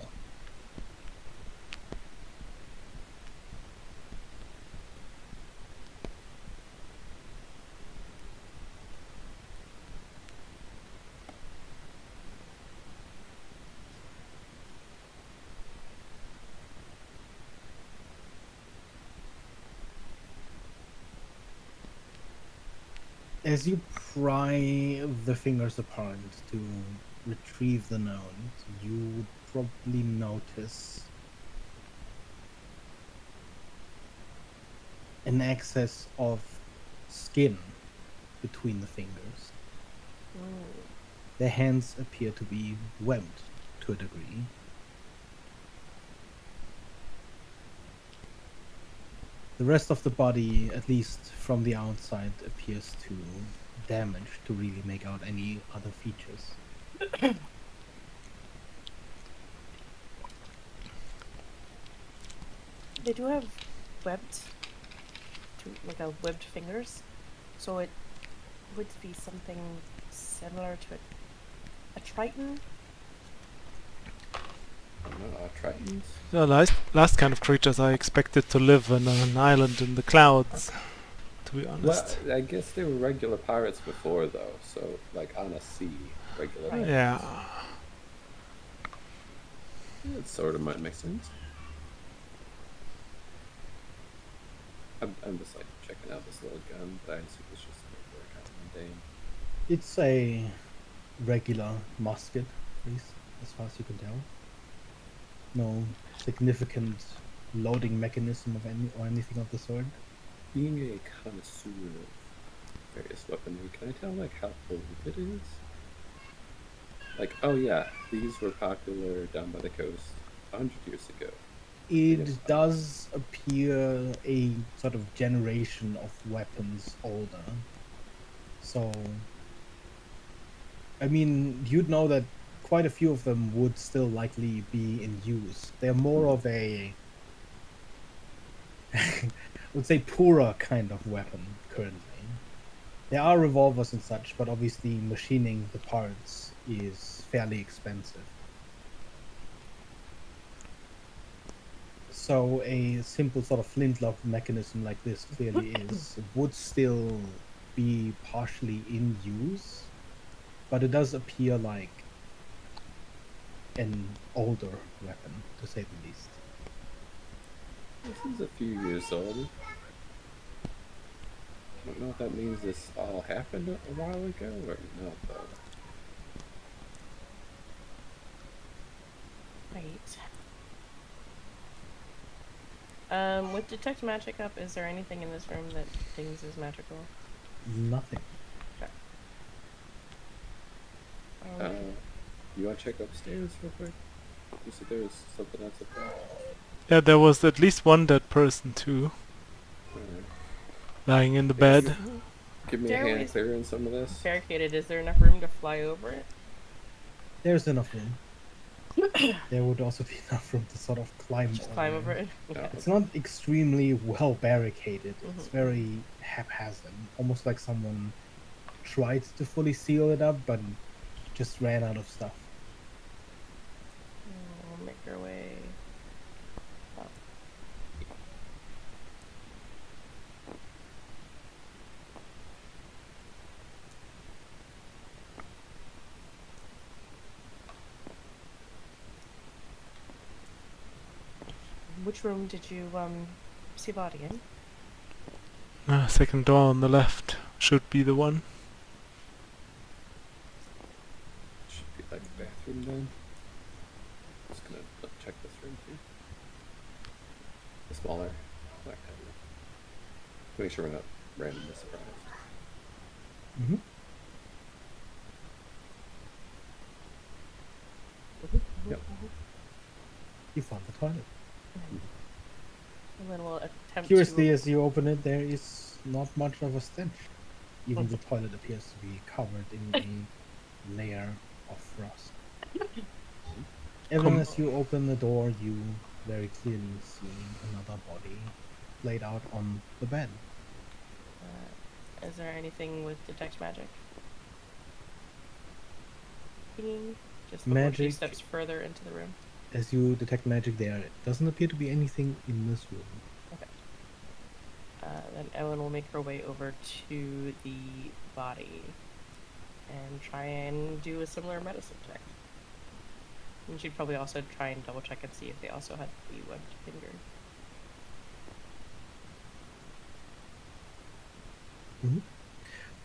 As you pry the fingers apart to retrieve the note, you would probably notice an excess of skin between the fingers. The hands appear to be webbed to a degree. The rest of the body, at least from the outside, appears too damaged to really make out any other features. They do have webbed, webbed fingers, so it would be something similar to a triton. No, tritons. The last kind of creatures I expected to live on an island in the clouds, to be honest. Well, I guess they were regular pirates before, though. So, like on a sea, regular. Right. Pirates. Yeah. That sort of might make sense. I'm just like checking out this little gun, but I assume it's just like kind of mundane. It's a regular musket, at least, as far as you can tell. No significant loading mechanism of anything of the sort. Being a connoisseur of various weaponry, can I tell like how old it is? Like, oh yeah, these were popular down by the coast 100 years ago. It does appear a sort of generation of weapons older. So, I mean, you'd know that quite a few of them would still likely be in use. They're more of a, I would say, poorer kind of weapon currently. There are revolvers and such, but obviously machining the parts is fairly expensive. So a simple sort of flintlock mechanism like this clearly would still be partially in use, but it does appear like an older weapon, to say the least. This is a few years old. I don't know if that means this all happened a while ago or not, though. Right. With detect magic up, is there anything in this room that things is magical? Nothing. You want to check upstairs real quick? You said there was something else up there? Yeah, there was at least one dead person too, Alright. lying in the bed. Give me a hand clearing some of this. Barricaded. Is there enough room to fly over it? There's enough room. There would also be enough room to sort of climb Over it. Okay. It's not extremely well barricaded. It's very haphazard, almost like someone tried to fully seal it up, but just ran out of stuff. We'll make our way up. Which room did you see body in? Second door on the left should be the one. Should be like a bathroom then. Just gonna check this room too. The smaller black cabinet. Make sure we're not randomly surprised. Mm-hmm. Yep. You found the toilet. And then we'll attempt Curiously, to... as you open it, there is not much of a stench. Even the toilet appears to be covered in a layer of frost. Even as you open the door, you very clearly see another body laid out on the bed. Is there anything with detect magic? Just before she Magic. steps further into the room. As you detect magic there, it doesn't appear to be anything in this room. Then Ellen will make her way over to the body and try and do a similar medicine check. And she'd probably also try and double check and see if they also had the webbed finger. Mm-hmm.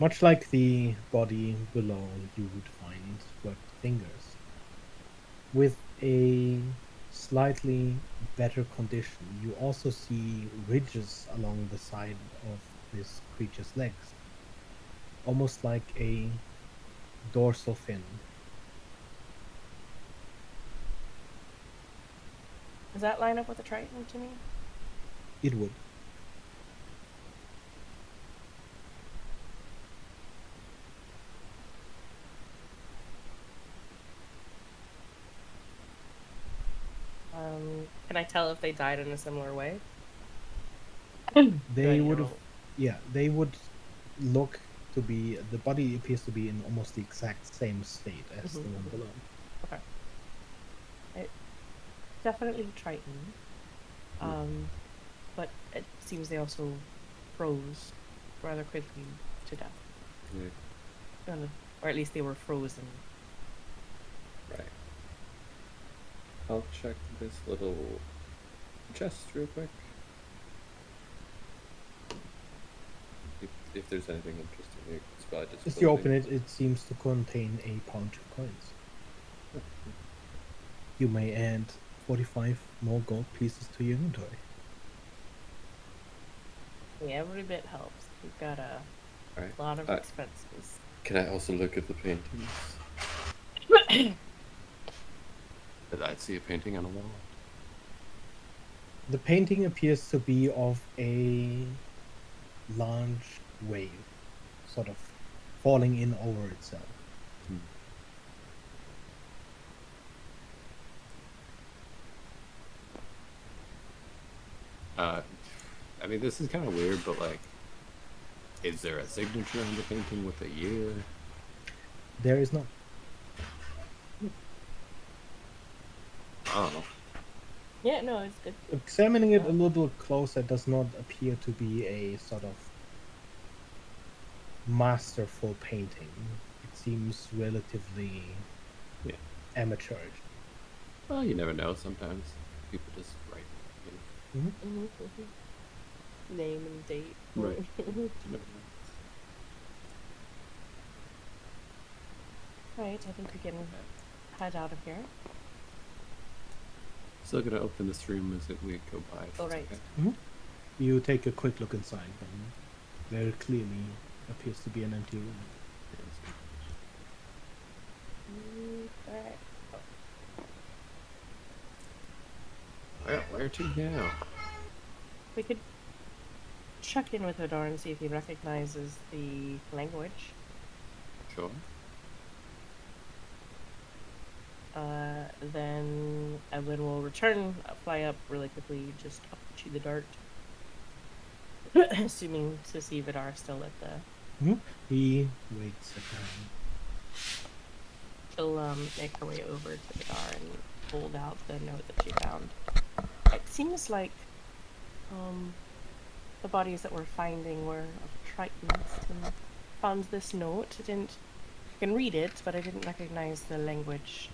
Much like the body below, you would find webbed fingers. With a slightly better condition, you also see ridges along the side of this creature's legs, almost like a dorsal fin. Does that line up with the Triton to me? It would. Can I tell if they died in a similar way? They I would know? have, yeah, they would look to be, the body appears to be in almost the exact same state as the one below. Okay. Definitely Triton. But it seems they also froze rather quickly to death. Yeah. Or at least they were frozen. Right. I'll check this little chest real quick. If there's anything interesting here, it's probably just As you clothing. open it, it seems to contain a bunch of coins. You may add 45 more gold pieces to your inventory. Yeah, every bit helps. We've got a Alright. lot of expenses. Can I also look at the paintings? Did I see a painting on a wall? The painting appears to be of a large wave, sort of falling in over itself. I mean, this is kind of weird, but like, is there a signature on the painting with a year? There is not. Oh, Yeah, no, it's good. Examining it a little closer, does not appear to be a sort of masterful painting. It seems relatively amateurish. well, you never know. Sometimes people just write. You know. Name and date. Right. You never know. Right, I think we can head out of here. Still gonna open this room as we go by. if Oh, it's right. okay. You take a quick look inside, and very clearly appears to be an empty room. Yeah, that's good. Alright. Well, where to now? We could check in with Hadar and see if he recognizes the language. Sure. Then Evelyn will return, fly up really quickly, just up to the dart. Assuming to see Vidar still at the... He waits again. She'll make her way over to Vidar and hold out the note that she found. It seems like the bodies that we're finding were of Tritons, and found this note. I can read it, but I didn't recognize the language.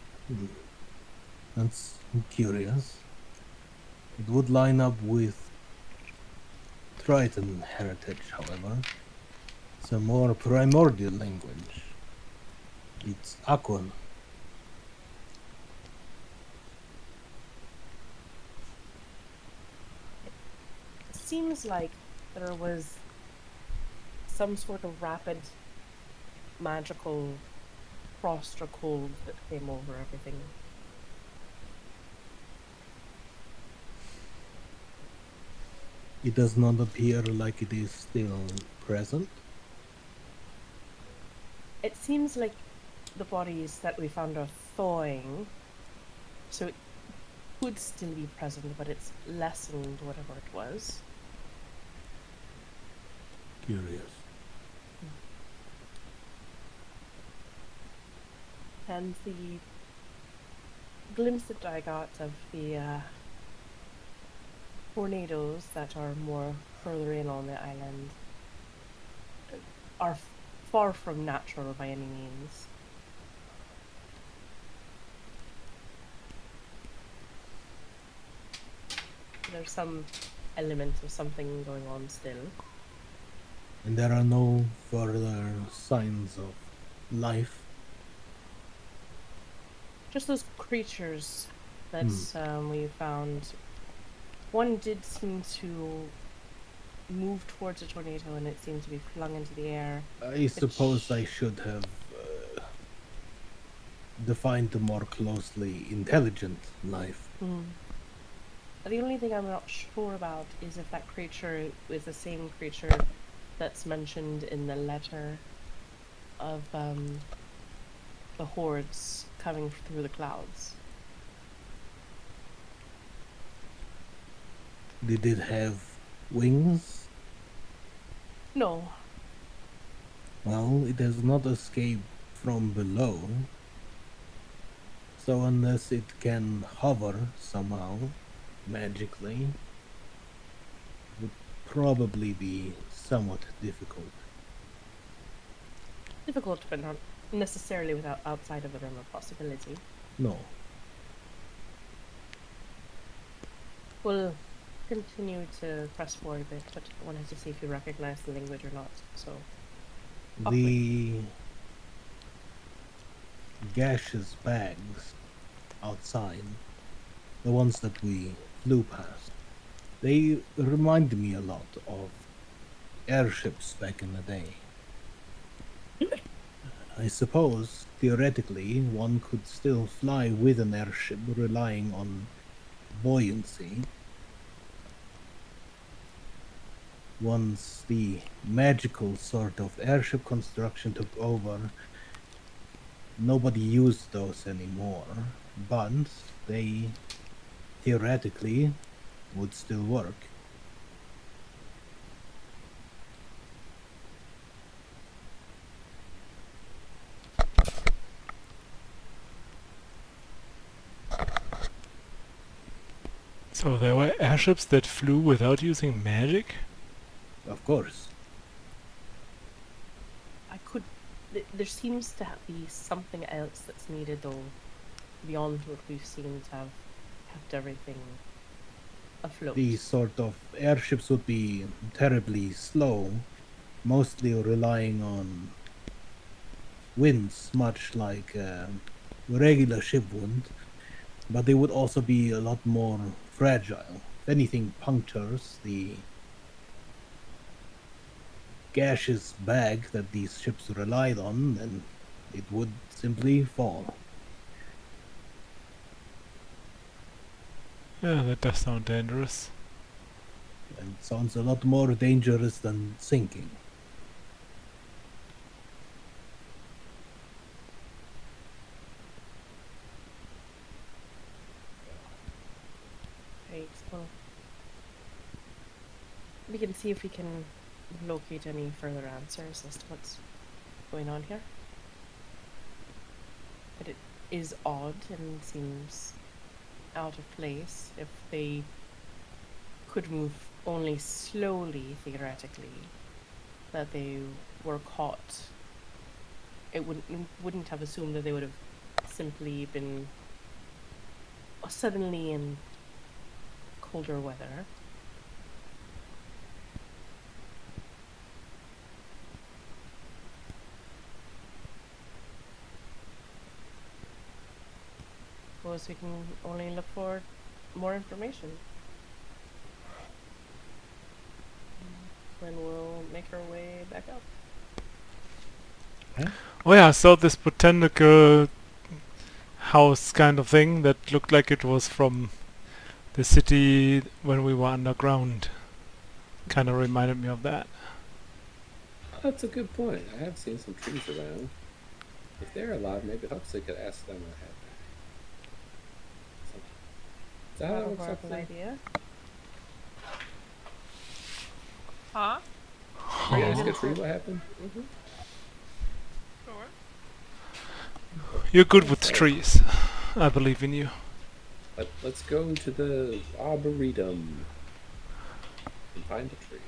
That's curious. It would line up with Triton heritage, however. It's a more primordial language. It's Aquan. It seems like there was some sort of rapid magical frost or cold that came over everything. It does not appear like it is still present. It seems like the bodies that we found are thawing, so it could still be present, but it's lessened whatever it was. Curious. And the glimpse that I got of the tornadoes that are more further in on the island are far from natural by any means. There's some element of something going on still. And there are no further signs of life. Just those creatures that we found. One did seem to move towards a tornado, and it seemed to be flung into the air. I suppose I should have defined more closely intelligent life. The only thing I'm not sure about is if that creature is the same creature that's mentioned in the letter of the hordes coming through the clouds. Did it have wings? No. Well, it has not escaped from below. So unless it can hover somehow, magically, it would probably be somewhat difficult. Difficult, but not necessarily without outside of the realm of possibility. No. We'll continue to press forward a bit, but I wanted to see if you recognize the language or not. So, The gaseous bags outside, the ones that we flew past, they remind me a lot of airships back in the day. I suppose, theoretically, one could still fly with an airship relying on buoyancy. Once the magical sort of airship construction took over, nobody used those anymore, but they theoretically would still work. So there were airships that flew without using magic? Of course. I could. There seems to be something else that's needed, though, beyond what we've seen to have kept everything afloat. These sort of airships would be terribly slow, mostly relying on winds, much like a regular ship would, but they would also be a lot more fragile. If anything punctures the gaseous bag that these ships relied on, then it would simply fall. Yeah, that does sound dangerous. And it sounds a lot more dangerous than sinking. Right, well, we can see if we can locate any further answers as to what's going on here. But it is odd and seems out of place if they could move only slowly, theoretically, that they were caught. It wouldn't have assumed that they would have simply been suddenly in colder weather. Suppose we can only look for more information. Then we'll make our way back up. Oh yeah, I saw this botanical house kind of thing that looked like it was from the city when we were underground. Kind of reminded me of that. That's a good point. I have seen some trees around. If they're alive, maybe Huxley could ask them what happened. Is that how it works up Horrible there? idea. Huh? Can you ask a tree what happened? Sure. You're good with trees. I believe in you. Let's go to the arboretum and find a tree.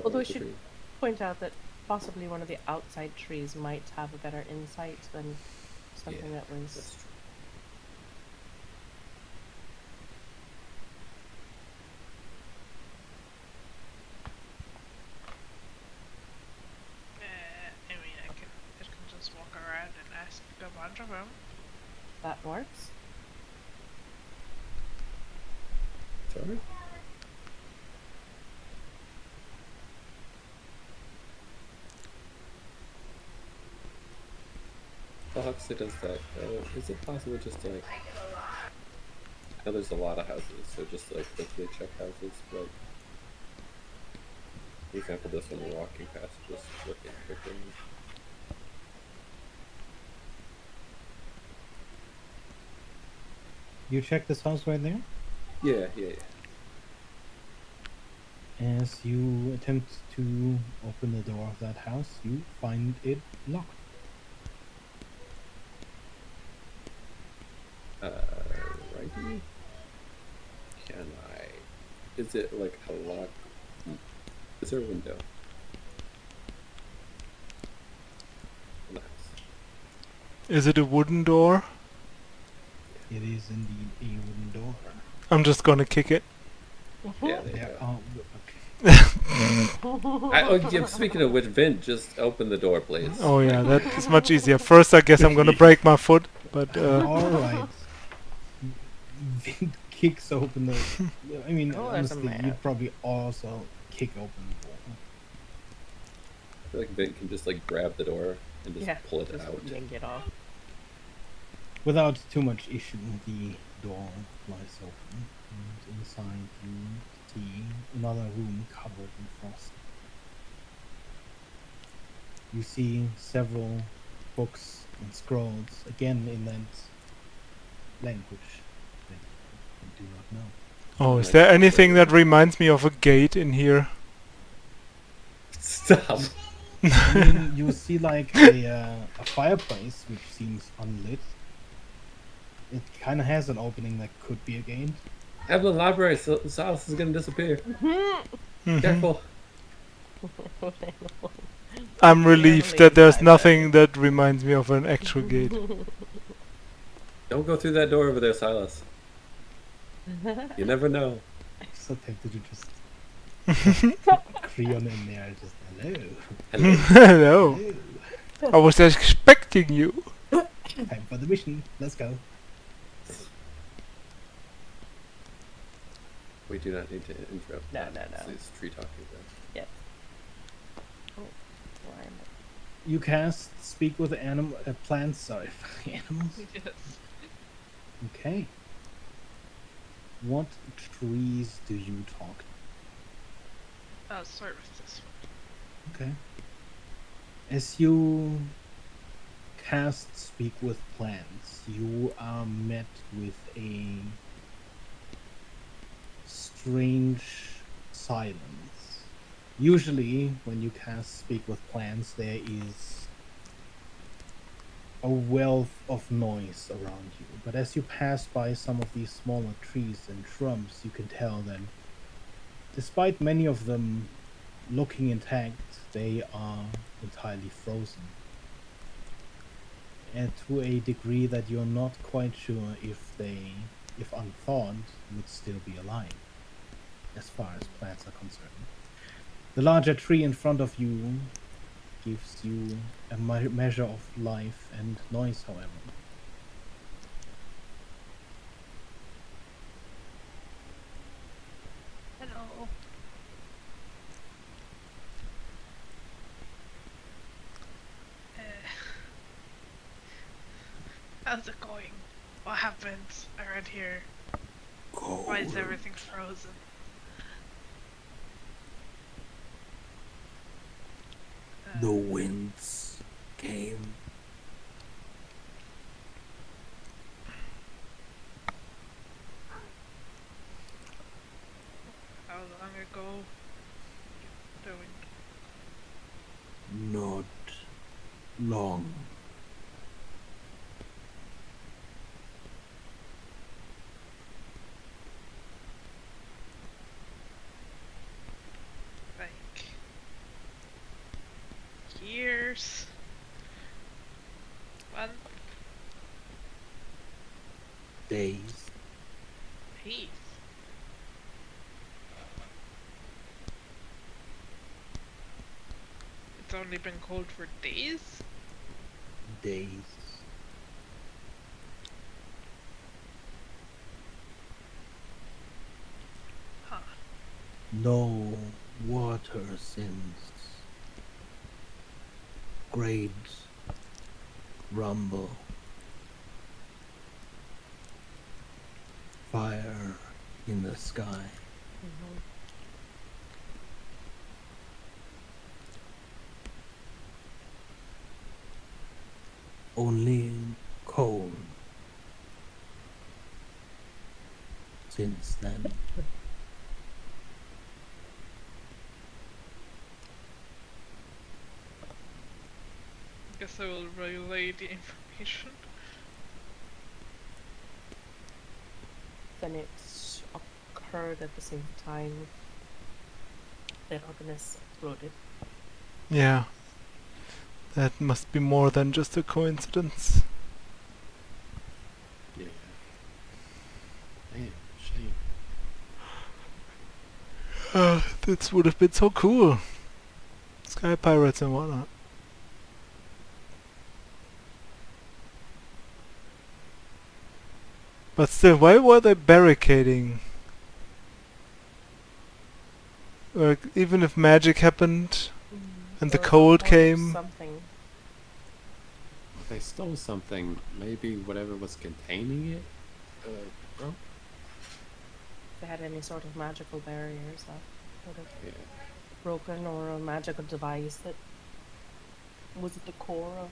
Although I Where's the should tree? point out that possibly one of the outside trees might have a better insight than something Yeah, that was. That's true. I mean, I can just walk around and ask a bunch of them. That works. Sorry? Well, Huxley does that. Is it possible just to, like... I know there's a lot of houses, so just to, like, quickly check houses, like... For example, this one we're walking past, just looking quickly. You check this house right there. Yeah, yeah, yeah. As you attempt to open the door of that house, you find it locked. Righty. Can I? Is it like a lock? Is there a window in the house? Is it a wooden door? It is indeed a wooden door. I'm just gonna kick it. Yeah, there you There go. are. Yeah, speaking of which, Vin, just open the door, please. Oh yeah, that is much easier. First, I guess I'm gonna break my foot, but All right. Vin kicks open the. I mean, Oh, that's a honestly, map. you'd probably also kick open the door. I feel like Vin can just like grab the door and just Yeah, pull it just out. yank it off. Without too much issue, the door flies open, and inside you see another room covered in frost. You see several books and scrolls, again in that language that you do not know. oh, is there anything that reminds me of a gate in here? Stop. I mean, you see like a fireplace which seems unlit. It kind of has an opening that could be a gate. Evelyn Library, Silas is gonna disappear. Careful. I'm relieved that there's nothing that reminds me of an actual gate. Don't go through that door over there, Silas. You never know. I'm so tempted to just Creon in there, just hello. Hello. Hello. Hello. I was expecting you. Time for the mission. Let's go. We do not need to interrupt. No, that. no, no. It's tree talking then. Yep. Oh, why am You cast speak with plants. Sorry, animals. Yes. Okay. What trees do you talk to? I'll start with this one. Okay. As you cast speak with plants, you are met with a strange silence. Usually, when you cast speak with plants, there is a wealth of noise around you. But as you pass by some of these smaller trees and shrubs, you can tell that despite many of them looking intact, they are entirely frozen. And to a degree that you're not quite sure if they, if unthawed, would still be alive, as far as plants are concerned. The larger tree in front of you gives you a measure of life and noise, however. Hello. How's it going? What happens around here? Why is everything frozen? The winds came. How long ago? Doing. Not long. Like years. One Days. piece. It's only been cold for days? Days. Huh. No water since. Great rumble. Fire in the sky. Only cold. since then. Guess I will relay the information. Then it occurred at the same time that Artemis exploded. Yeah. That must be more than just a coincidence. Yeah. Damn, shame. This would have been so cool. Sky pirates and whatnot. But still, why were they barricading? Like, even if magic happened and the There was a cold point of came. Something. They stole something. Maybe whatever was containing it broke? If they had any sort of magical barriers that would have Yeah. broken, or a magical device that was at the core of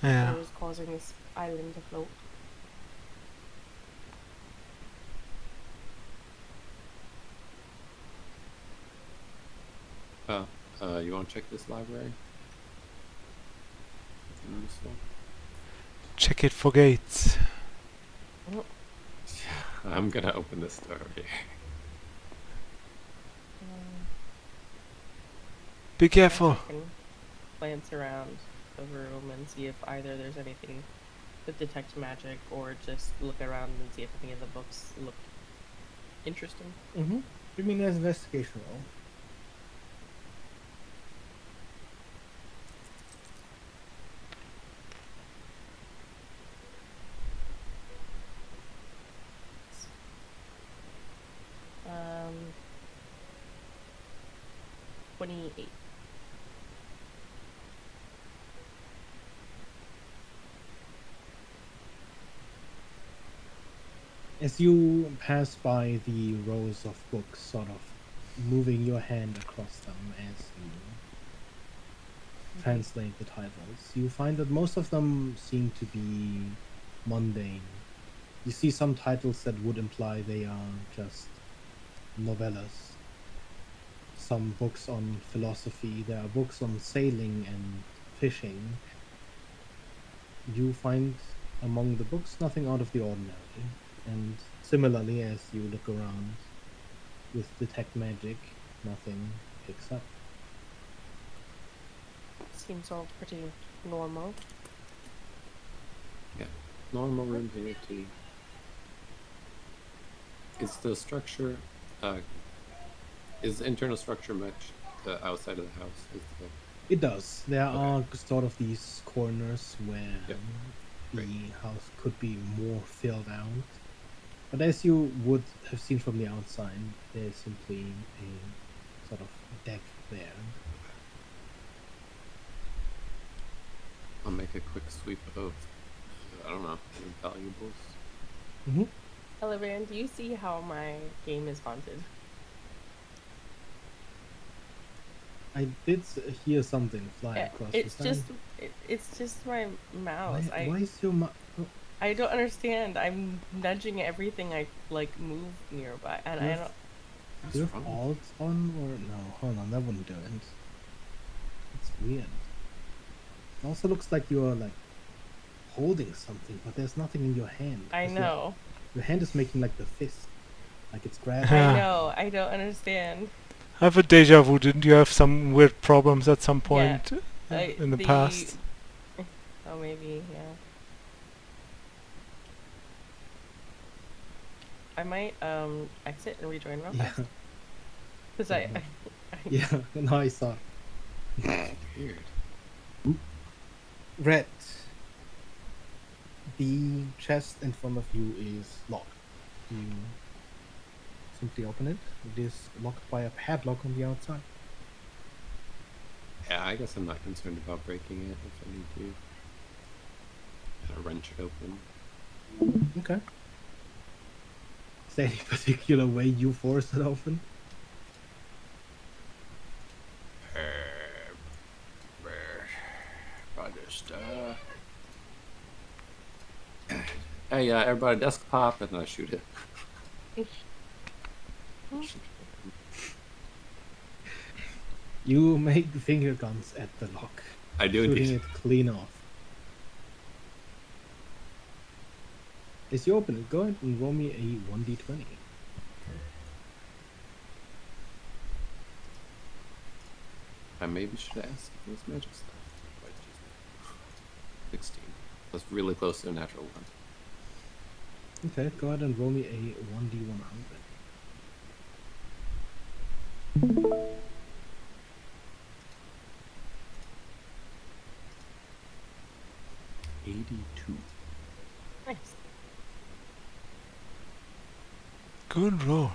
Yeah. what was causing this island to float. You want to check this library? Anything useful? Check it for gates. I'm gonna open this door here. Be careful. I can glance around the room and see if either there's anything that detects magic, or just look around and see if any of the books look interesting. Mm-hmm. You mean as investigation roll? Um, 28. As you pass by the rows of books, sort of moving your hand across them as you translate the titles, you find that most of them seem to be mundane. You see some titles that would imply they are just novellas. Some books on philosophy, there are books on sailing and fishing. You find among the books nothing out of the ordinary. And similarly, as you look around with detect magic, nothing picks up. Seems all pretty normal. Yeah. Normal room here too. Is the structure is the internal structure much outside of the house? Is the It does. There Okay. are sort of these corners where Yep. the Great. house could be more filled out. But as you would have seen from the outside, there's simply a sort of deck there. I'll make a quick sweep of I don't know, valuables. Mm-hmm. Elivan, do you see how my game is haunted? I did hear something fly Yeah, across it's the just side. it's just my mouse. Why is your I don't understand. I'm nudging everything I like move nearby, and I Yes. don't. What's Do you have wrong? alt on or no? Hold on, that wouldn't do it. It's weird. It also looks like you're like holding something, but there's nothing in your hand. I 'cause know. Your hand is making like the fist, like it's grabbing. I know. I don't understand. I have a deja vu. Didn't you have some weird problems at some point in the past? Oh, maybe, yeah. I might exit and rejoin real Yeah, fast. Because Mhm. I yeah. No, I saw. Weird. Red. The chest in front of you is locked. You simply open it. It is locked by a padlock on the outside. Yeah, I guess I'm not concerned about breaking it if I need to. Kind of wrench it open. Okay. Is there any particular way you force it open? Hey, everybody, desk pop, and I shoot it. You make finger guns at the lock, I do shooting indeed. it clean off. As you open it, go ahead and roll me a 1d20. I maybe should ask if it was magic stuff. Why did you say 16. That's really close to a natural one. Okay, go ahead and roll me a 1d100. 82. Nice. Good roll.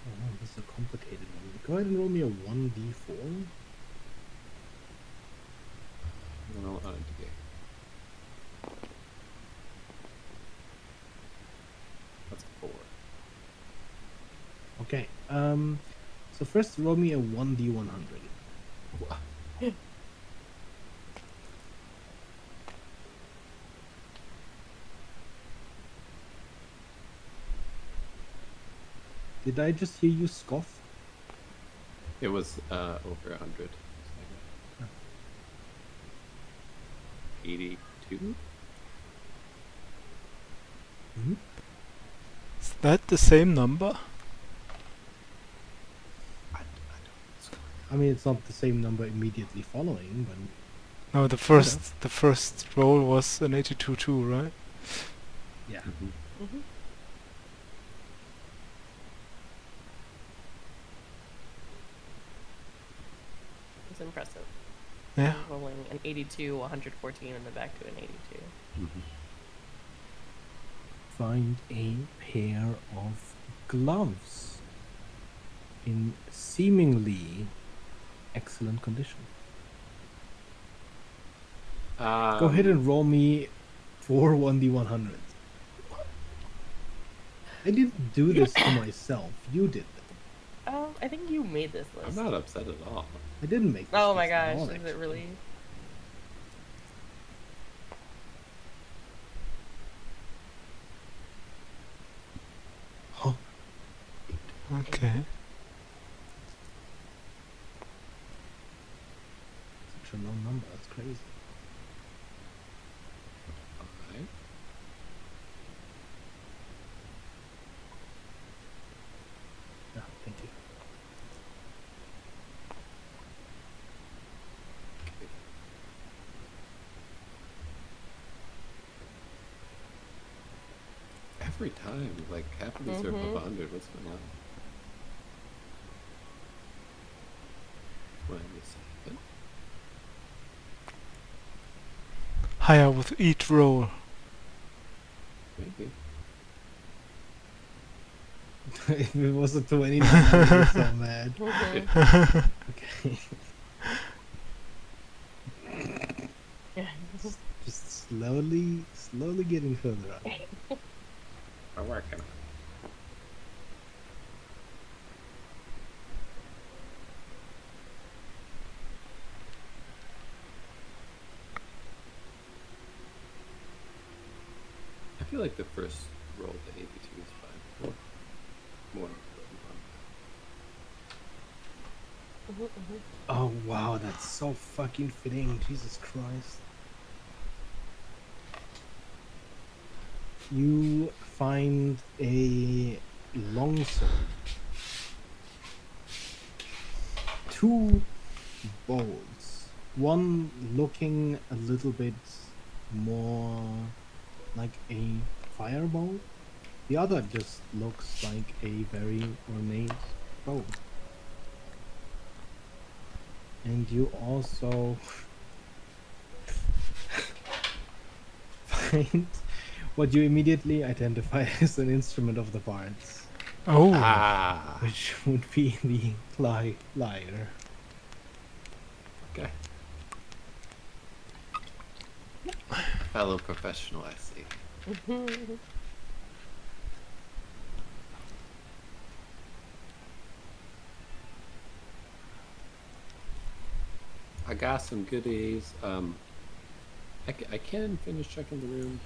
Oh, this is a complicated one. Go ahead and roll me a 1d4. Roll on a d8. That's a 4. Okay. So first roll me a 1d100. Wow. Did I just hear you scoff? It was over 100. 82? Mm-hmm. Is that the same number? I mean, it's not the same number immediately following, but No, the first roll was an 82 too, right? yeah. Mm-hmm. It's impressive. Yeah. Rolling an 82, 114, and then back to an 82. Mm-hmm. Find a pair of gloves in seemingly excellent condition. Go ahead and roll me 4 1d100s. I didn't do this to myself. You did that. I think you made this I'm list. not upset at all. I didn't make this Oh my list at gosh, all, is it actually. really? Huh. Okay. Such a low number. That's crazy. Alright. Yeah, thank you. Every time, like half of these are above 100. What's going on? 27? Higher with each roll. Maybe. If it was a 20, I would be so mad. Okay. Yeah. Just slowly getting further up. I'm working on it. I feel like the first roll to 82 is fine. More than Oh wow, that's so fucking fitting. Jesus Christ. You find a longsword. 2 bowls. One looking a little bit more like a fireball. The other just looks like a very ornate bowl. And you also find what you immediately identify as an instrument of the bards, Oh. Ah, which would be the lyre. okay. Fellow professional, I see. I got some goodies. I can finish checking the room.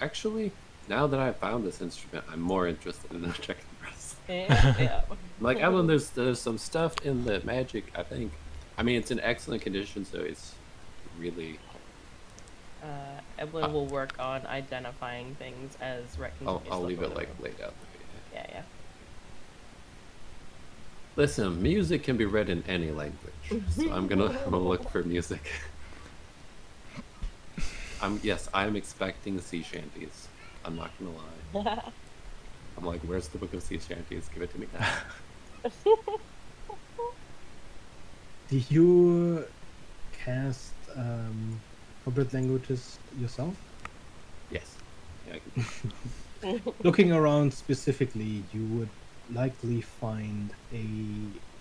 Actually, now that I've found this instrument, I'm more interested in checking the rest. Yeah. Like Evelyn, there's some stuff in the magic. I think, I mean, it's in excellent condition, so it's really. Evelyn will work on identifying things as I'll leave it like laid out. Yeah, yeah. Listen, music can be read in any language, so I'm gonna look for music. I'm expecting sea shanties. I'm not gonna lie. I'm like, where's the book of sea shanties? Give it to me now. Do you cast corporate languages yourself? Yes. Yeah, I can. Looking around specifically, you would likely find a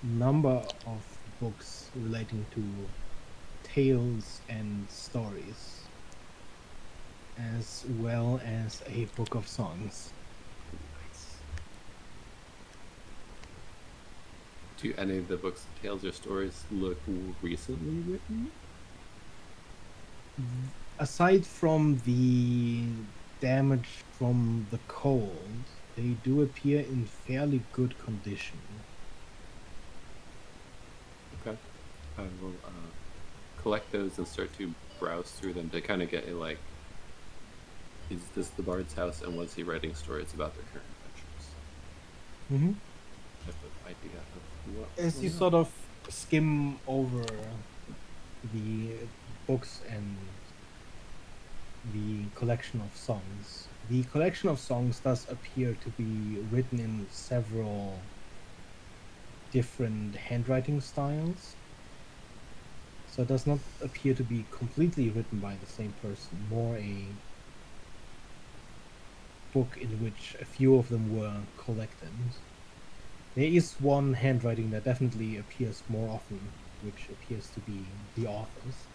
number of books relating to tales and stories, as well as a book of songs. Nice. Do any of the books, tales, or stories look recently written? Aside from the damage from the cold, they do appear in fairly good condition. Okay. I will collect those and start to browse through them to kind of get a like, is this the bard's house and was he writing stories about their current adventures? Mm-hmm. Type of idea of what. As you sort of skim over the books and the collection of songs, the collection of songs does appear to be written in several different handwriting styles. So it does not appear to be completely written by the same person, more a book in which a few of them were collected. There is one handwriting that definitely appears more often, which appears to be the author's.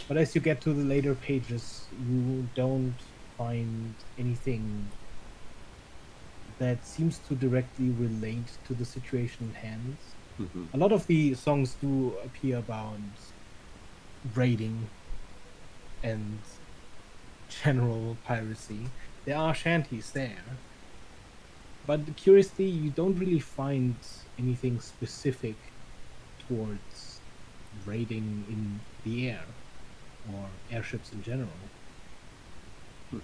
But as you get to the later pages, you don't find anything that seems to directly relate to the situation at hand. Mm-hmm. A lot of the songs do appear about raiding and general piracy. There are shanties there. But curiously, you don't really find anything specific towards raiding in the air or airships in general. I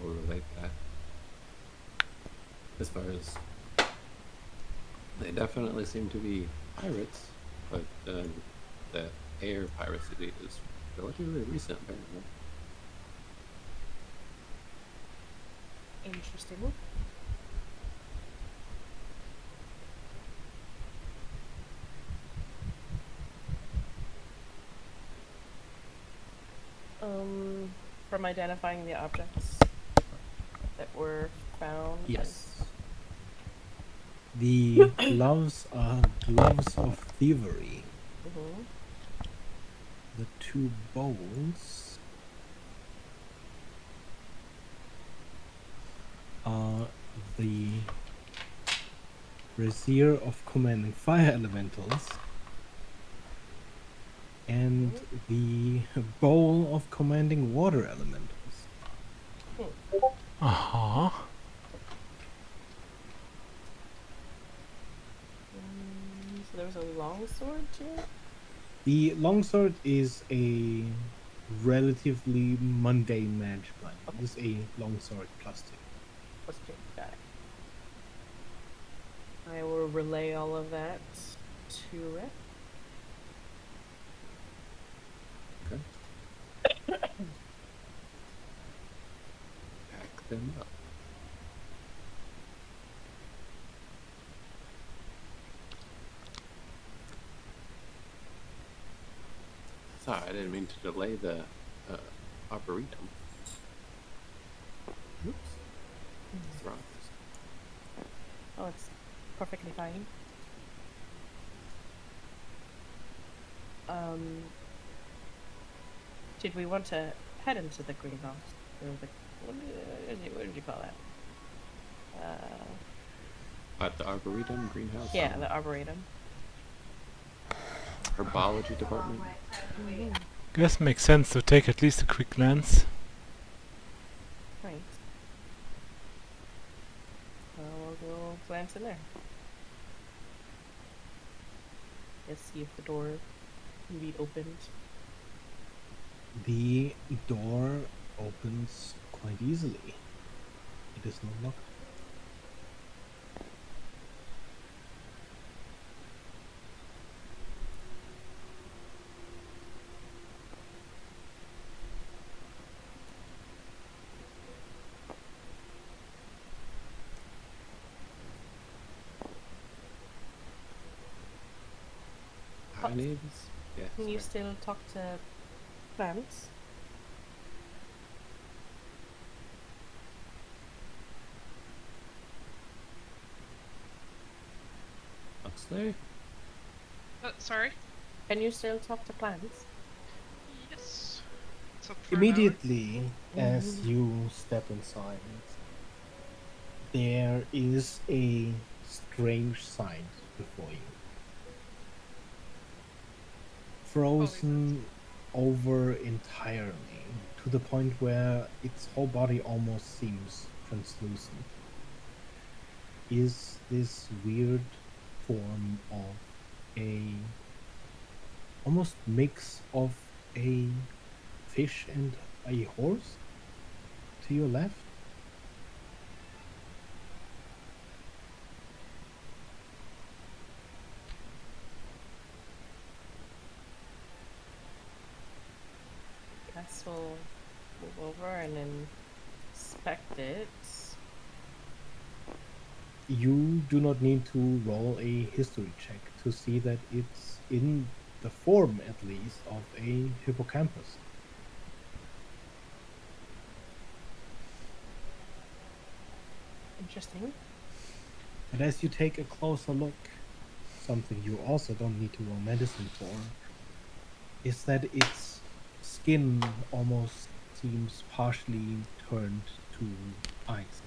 will relate that. As far as they definitely seem to be pirates, but the air piracy is relatively recent, apparently. Interesting. From identifying the objects that were found. Yes. The gloves are gloves of thievery. Mm-hmm. The two bowls are the brazier of commanding fire elementals and the bowl of commanding water elementals. Uh-huh. So there was a longsword too? The longsword is a relatively mundane magic line. It is a longsword plus 2. Plus 2, got it. I will relay all of that to Rick. Okay. Pack them up. Sorry, I didn't mean to delay the arboretum. Oops. What's wrong? Oh, it's perfectly fine. Did we want to head into the greenhouse? Or the, what did you call that? At the arboretum, greenhouse. Yeah, the arboretum. Herbology department. Guess makes sense to take at least a quick glance. Right. We'll go glance in there. Let's see if the door indeed opened. The door opens quite easily. It is not locked. Our names? Yeah. Can you sorry. still talk to plants? Huxley? Sorry. Can you still talk to plants? Yes. It's up for an hour. Immediately as you step inside, there is a strange sight before you. Frozen over entirely to the point where its whole body almost seems translucent is this weird form of a almost mix of a fish and a horse to your left. Guess we'll move over and inspect it. You do not need to roll a history check to see that it's in the form, at least, of a hippocampus. Interesting. And as you take a closer look, something you also don't need to roll medicine for, is that its skin almost seems partially turned to ice.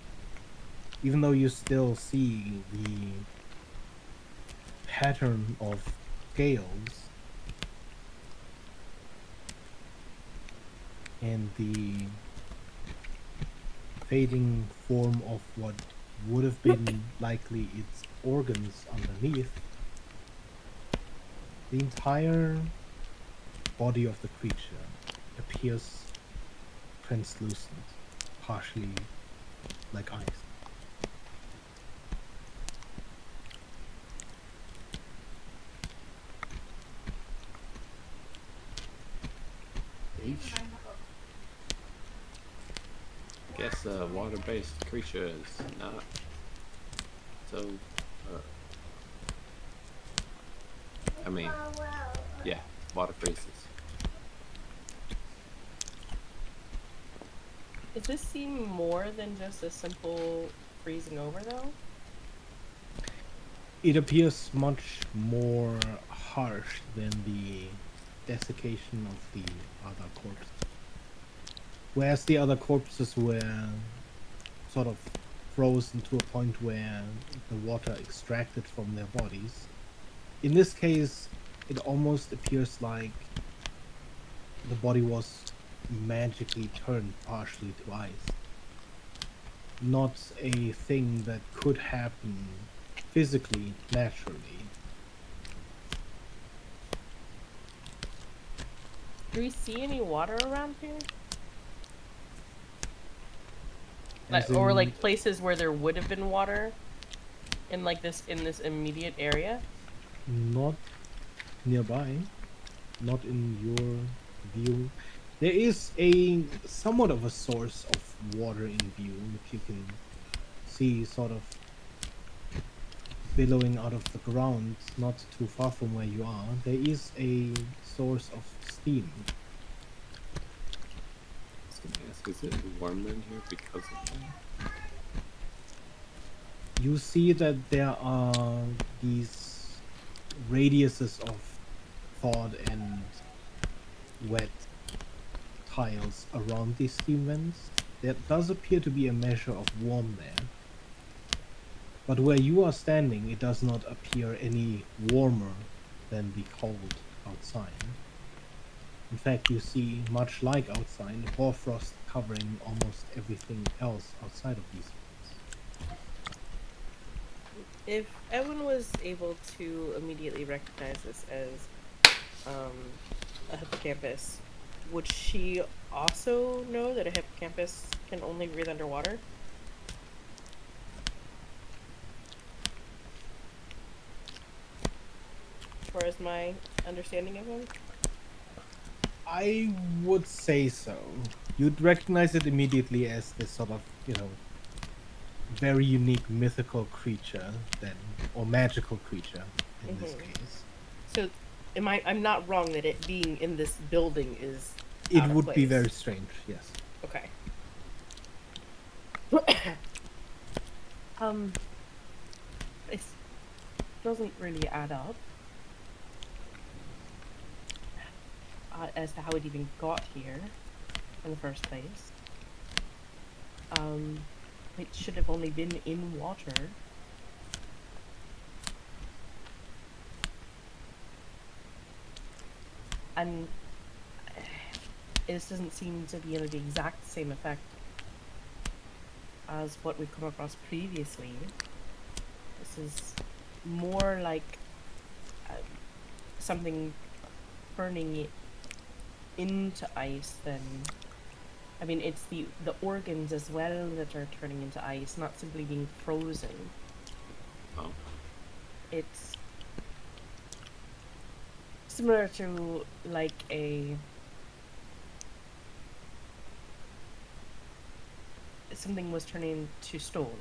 Even though you still see the pattern of scales and the fading form of what would have been likely its organs underneath, the entire body of the creature appears translucent, partially like ice. Guess a water-based creature is not so. I mean, yeah, water freezes. Does this seem more than just a simple freezing over, though? It appears much more harsh than the desiccation of the other corpses. Whereas the other corpses were sort of frozen to a point where the water extracted from their bodies. In this case, it almost appears like the body was magically turned partially to ice. Not a thing that could happen physically, naturally. Do we see any water around here? As Or in- like places where there would have been water in this immediate area? Not nearby, not in your view. There is a somewhat of a source of water in view, if you can see sort of billowing out of the ground, not too far from where you are. There is a source of steam. I was gonna ask, is it warmer in here because of that? You see that there are these radiuses of thawed and wet tiles around these steam vents. There does appear to be a measure of warm there. But where you are standing, it does not appear any warmer than the cold outside. In fact, you see, much like outside, hoarfrost covering almost everything else outside of these walls. If Ewan was able to immediately recognize this as a hippocampus, would she also know that a hippocampus can only breathe underwater? As far as my understanding of him? I would say so. You'd recognize it immediately as this sort of, very unique mythical creature then, or magical creature in this Mhm. case. So, I'm not wrong that it being in this building is It out of would be place. very strange, yes. Okay. It doesn't really add up as to how it even got here in the first place. It should have only been in water. And this doesn't seem to be the exact same effect as what we've come across previously. This is more like something turning it into ice than... I mean, it's the organs as well that are turning into ice, not simply being frozen. Oh. It's similar to like something was turning into stone,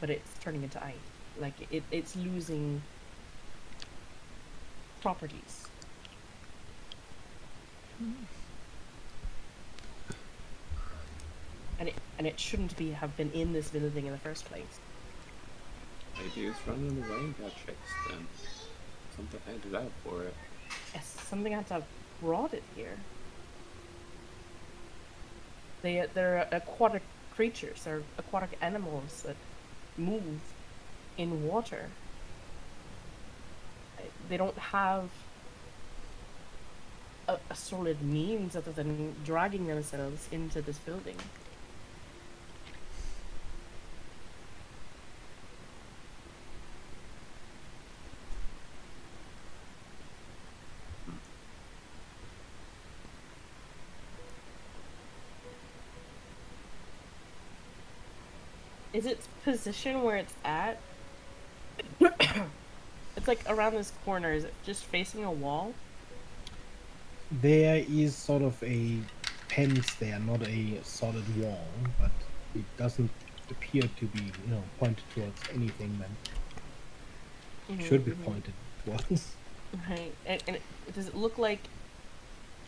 but it's turning into ice. Like it's losing properties. And it shouldn't have been in this building in the first place. Maybe it's running away and got chased then. Something had it out for it. Yes, something had to have brought it here. They're aquatic creatures. They're aquatic animals that move in water. They don't have a solid means other than dragging themselves into this building. Is its position where it's at? It's like around this corner. Is it just facing a wall? There is sort of a fence there, not a solid wall, but it doesn't appear to be, pointed towards anything that should be pointed towards. Right. And does it look like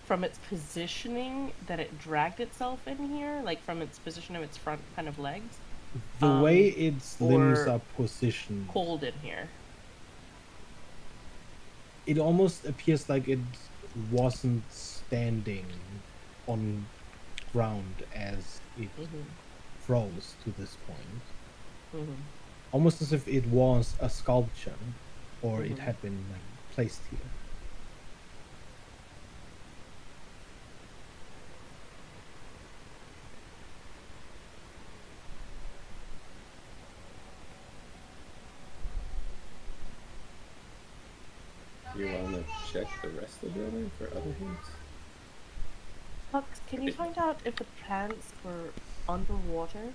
from its positioning that it dragged itself in here? Like from its position of its front kind of legs? The way its limbs or are positioned, Cold in here. it almost appears like it wasn't standing on ground as it froze to this point. Almost as if it was a sculpture, or it had been placed here. You want to check the rest of the building for other hints? Hux, can you find out if the plants were underwater?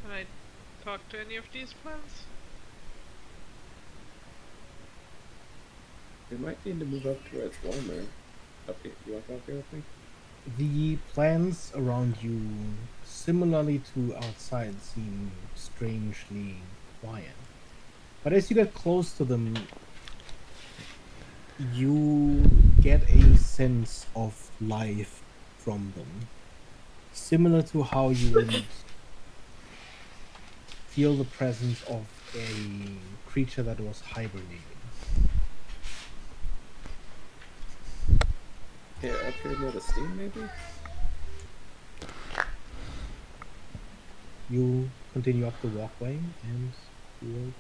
Can I talk to any of these plants? We might need to move up to where it's warmer. Up here. You want to come up here with me? The plants around you, similarly to outside, seem strangely quiet. But as you get close to them, you get a sense of life from them. Similar to how you would feel the presence of a creature that was hibernating. Here, up here near the steam, maybe? You continue up the walkway and towards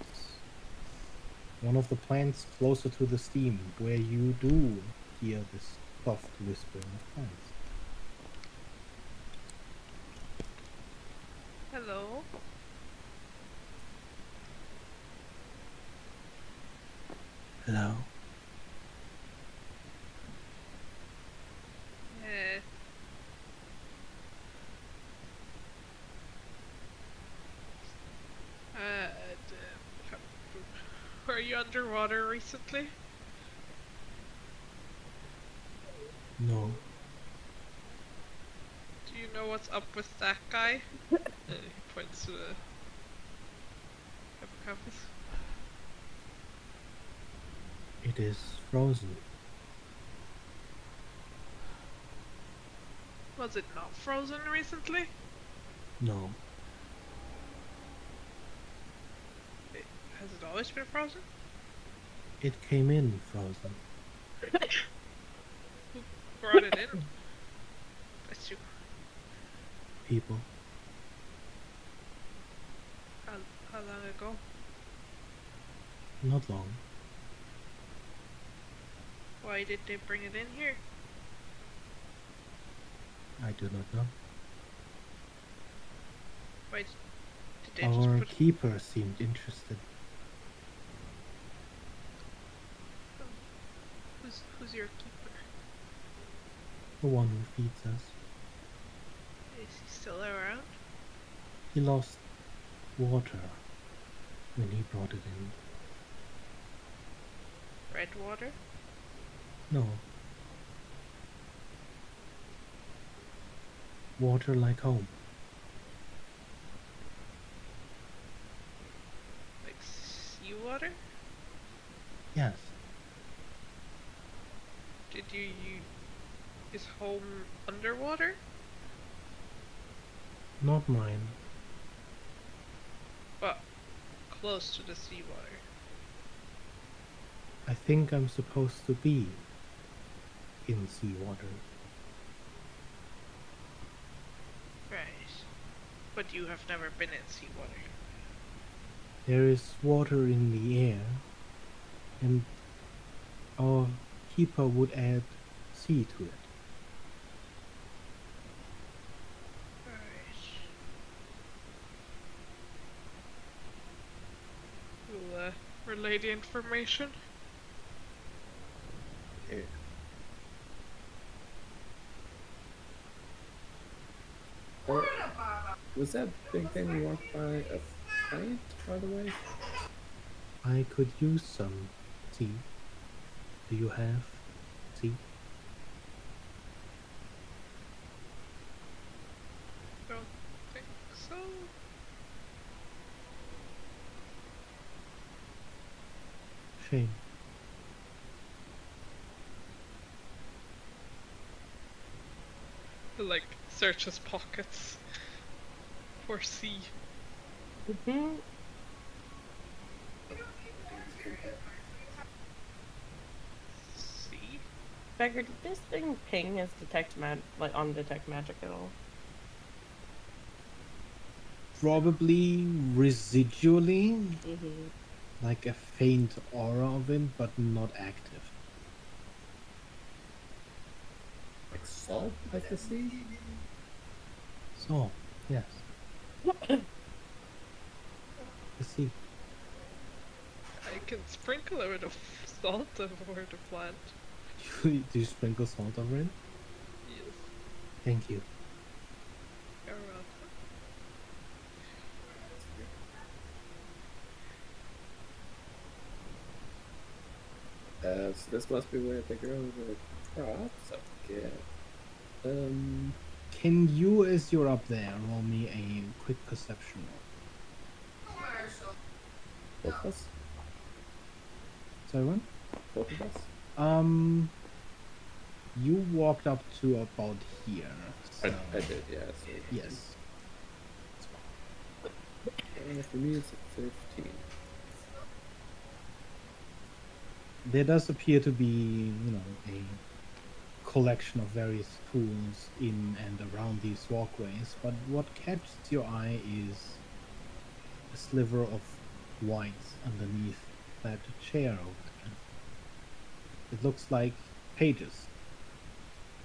One of the plants closer to the steam, where you do hear this soft whispering of plants. Hello. Hello. Uh, were you underwater recently? No. Do you know what's up with that guy? He points to the hippocampus. It is frozen. Was it not frozen recently? No. Has it always been frozen? It came in frozen. Who brought it in? Bless you. People. How long ago? Not long. Why did they bring it in here? I do not know. Why did they just Our put... keeper seemed interested. Who's your keeper? The one who feeds us. Is he still around? He lost water when he brought it in. Red water? No. Water like home. Like seawater? Yes. Did you is home underwater? Not mine. But close to the seawater. I think I'm supposed to be in seawater. Right. But you have never been in seawater. There is water in the air, and our keeper would add sea to it. Right. We'll relay the information. Here. Oh, was that big thing we walked by a plant, by the way? I could use some tea. Do you have tea? Don't think so. Shame. He'll, like, search his pockets for sea. Hmm. Sea? Beggar, did this thing ping as like on detect magic at all? Probably residually, Mm-hmm. like a faint aura of it, but not active. Like salt, like the sea? So, yes. The sea. I can sprinkle a bit of salt over the plant. Do you sprinkle salt over it? Yes. Thank you. You're welcome. So this must be where they grow the crops, I guess. Can you, as you're up there, roll me a quick perception roll? Both of us? Sorry, what? Both of us? You walked up to about here. So I did, yeah. So, yes. for me, it's a 15. There does appear to be, a collection of various tools in and around these walkways, but what catches your eye is a sliver of white underneath that chair over there. It looks like pages,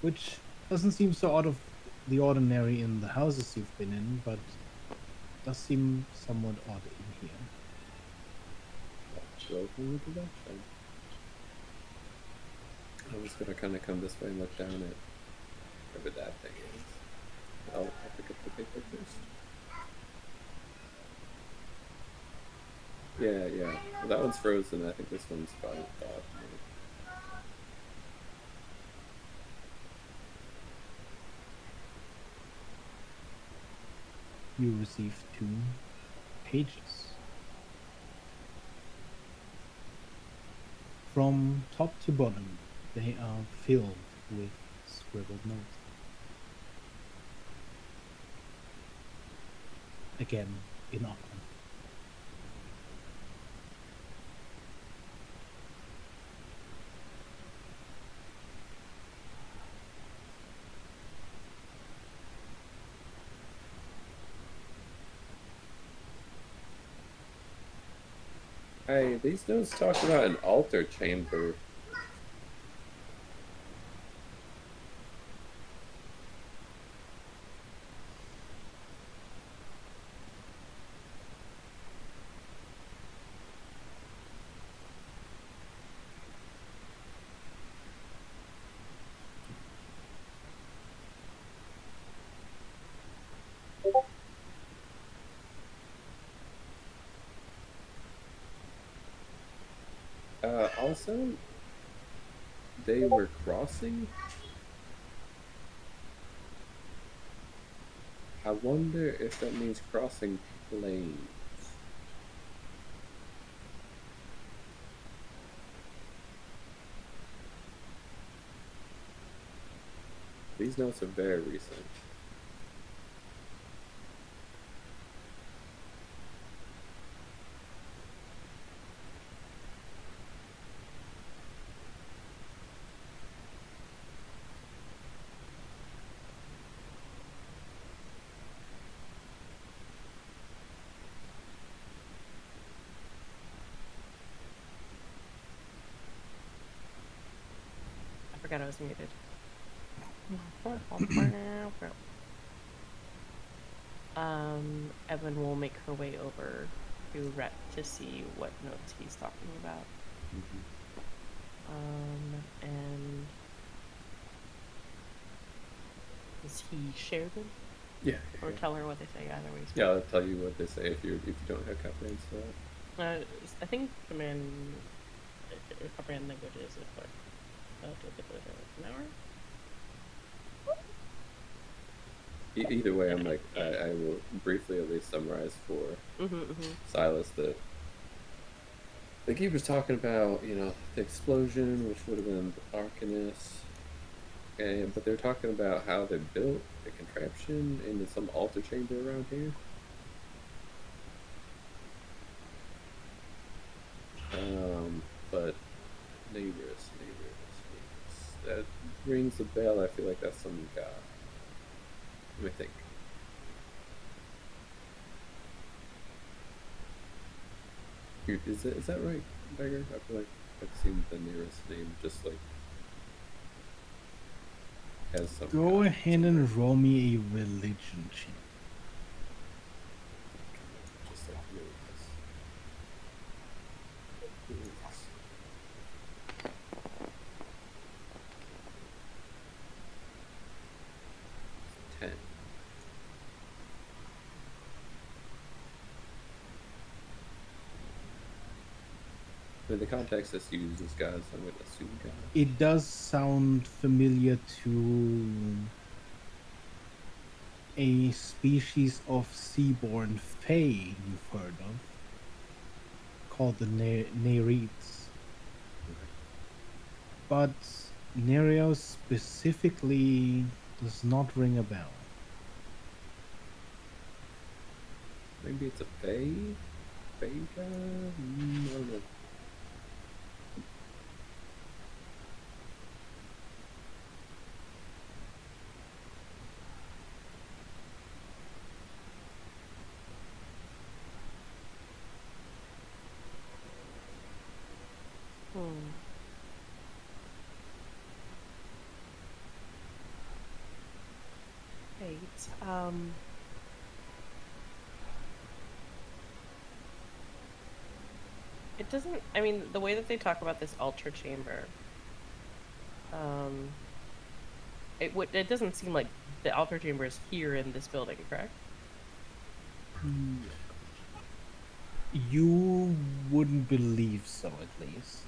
which doesn't seem so out of the ordinary in the houses you've been in, but does seem somewhat odd in here. Roll from the direction. I was gonna kind of come this way and look down at whatever that thing is. I'll pick up the paper first. Yeah. Well, that one's frozen. I think this one's probably thawed. You receive 2 pages. From top to bottom, they are filled with scribbled notes. Again, in Auckland. Hey, these notes talk about an altar chamber. Also, they were crossing. I wonder if that means crossing planes. These notes are very recent. I forgot I was muted. Evan will make her way over to Rhett to see what notes he's talking about. And does he share them? Yeah. Or tell her what they say either way? Yeah, I'll tell you what they say if you don't have confidence in that. I think command language is it, but an hour? Either way, I'm like, I will briefly at least summarize for Silas that the keeper's talking about, the explosion, which would have been the Arcanist, but they're talking about how they built a contraption into some altar chamber around here. But neighbors. That rings a bell. I feel like that's some god. Let me think. Is that right, Beggar? I feel like I've seen the nearest name just like has some. Go ahead and roll me a religion check. Just like really is. 10. In the context that's used as gods, I'm going to assume God. It does sound familiar to a species of seaborn fae you've heard of, called the Nereids. But Nereos specifically does not ring a bell. Maybe it's a fae? Fae god? I don't know. Yes. It doesn't. I mean, the way that they talk about this altar chamber, it doesn't seem like the altar chamber is here in this building, correct? You wouldn't believe so, at least.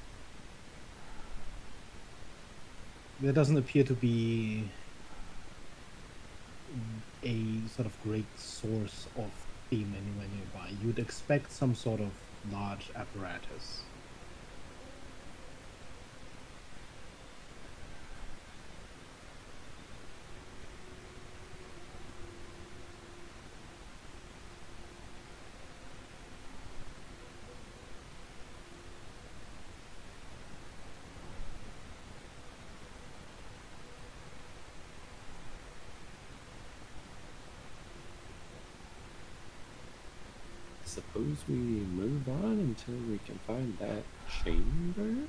There doesn't appear to be a sort of great source of steam anywhere nearby. You'd expect some sort of large apparatus. Suppose we move on until we can find that chamber?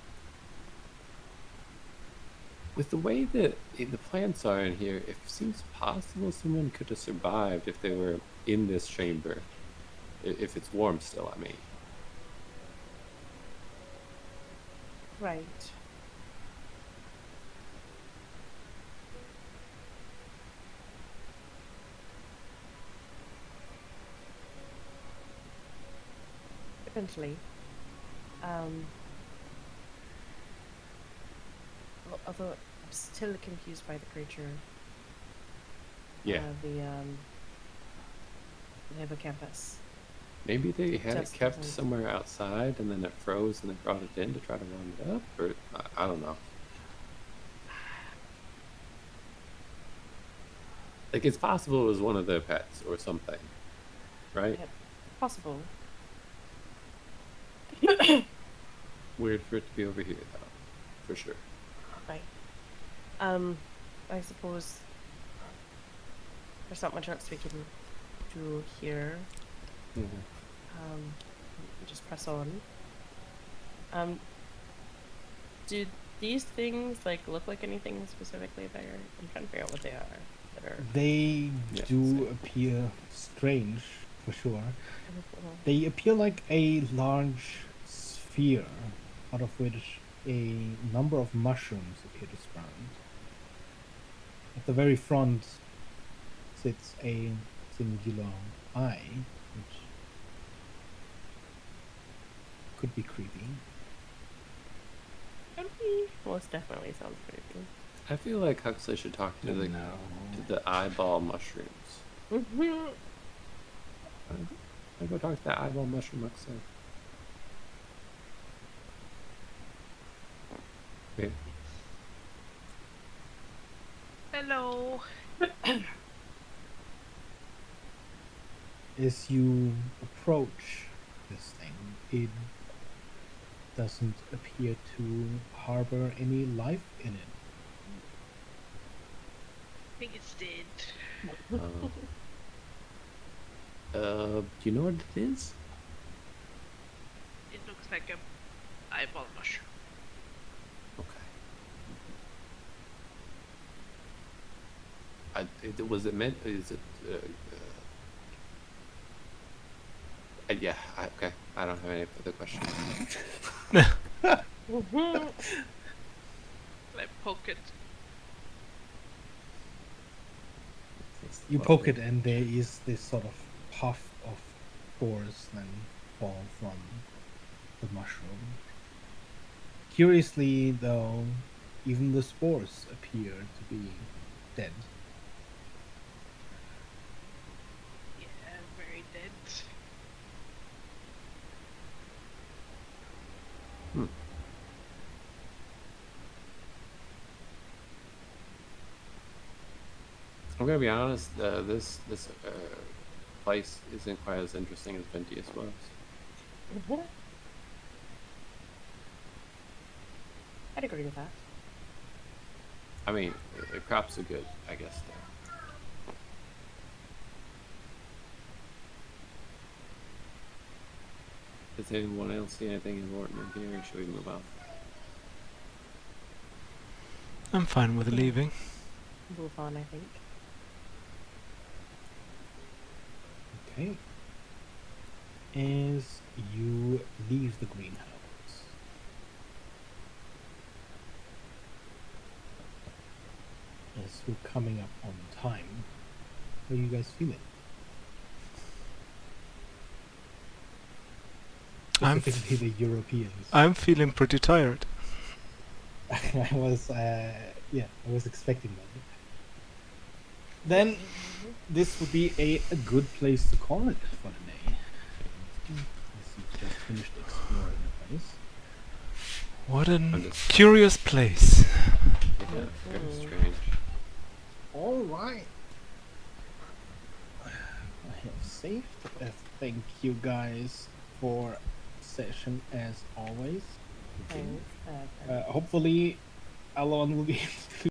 With the way that the plants are in here, it seems possible someone could have survived if they were in this chamber. If it's warm still, I mean. Right. Eventually. Although I'm still confused by the creature. Yeah. The hippocampus. Maybe they had it Just kept doesn't- somewhere outside and then it froze and they brought it in to try to warm it up? Or, I don't know. Like, it's possible it was one of their pets or something. Right? Yeah, possible. Weird for it to be over here, though. For sure. Right. I suppose there's not much else we can do here. Yeah. Just press on. Do these things like look like anything specifically there? I'm trying to figure out what they are. That are. They Yeah, do same. appear strange, for sure. They appear like a large sphere, out of which a number of mushrooms appear to sprout. At the very front sits a singular eye, which could be creepy. Most definitely sounds creepy. I feel like Huxley should talk to the eyeball mushrooms. Mm-hmm. I go talk to that eyeball mushroom, Huxley. Okay. Hello. As you approach this thing, it doesn't appear to harbor any life in it. I think it's dead. Do you know what it is? It looks like a eyeball mushroom. Okay. Was it meant? Is it? Yeah. Okay. I don't have any further questions. I poke it. You poke it, and there is this sort of puff of spores then fall from the mushroom. Curiously, though, even the spores appear to be dead. Yeah, very dead. I'm gonna be honest. This place isn't quite as interesting as Ventius was. I'd agree with that. I mean, the crops are good, I guess. There. Does anyone else see anything important in here, or should we move on? I'm fine with leaving. Move on, I think. Okay. As you leave the greenhouse, as we're coming up on time, how are you guys feeling? I'm Specifically the Europeans. I'm feeling pretty tired. I was, I was expecting that. Then this would be a good place to call it for the day. As you've just finished exploring the place. What an Understood. curious place. Yeah, very strange. All right. I have saved. Thank you guys for session as always. Thanks, Hopefully, Alon will be able to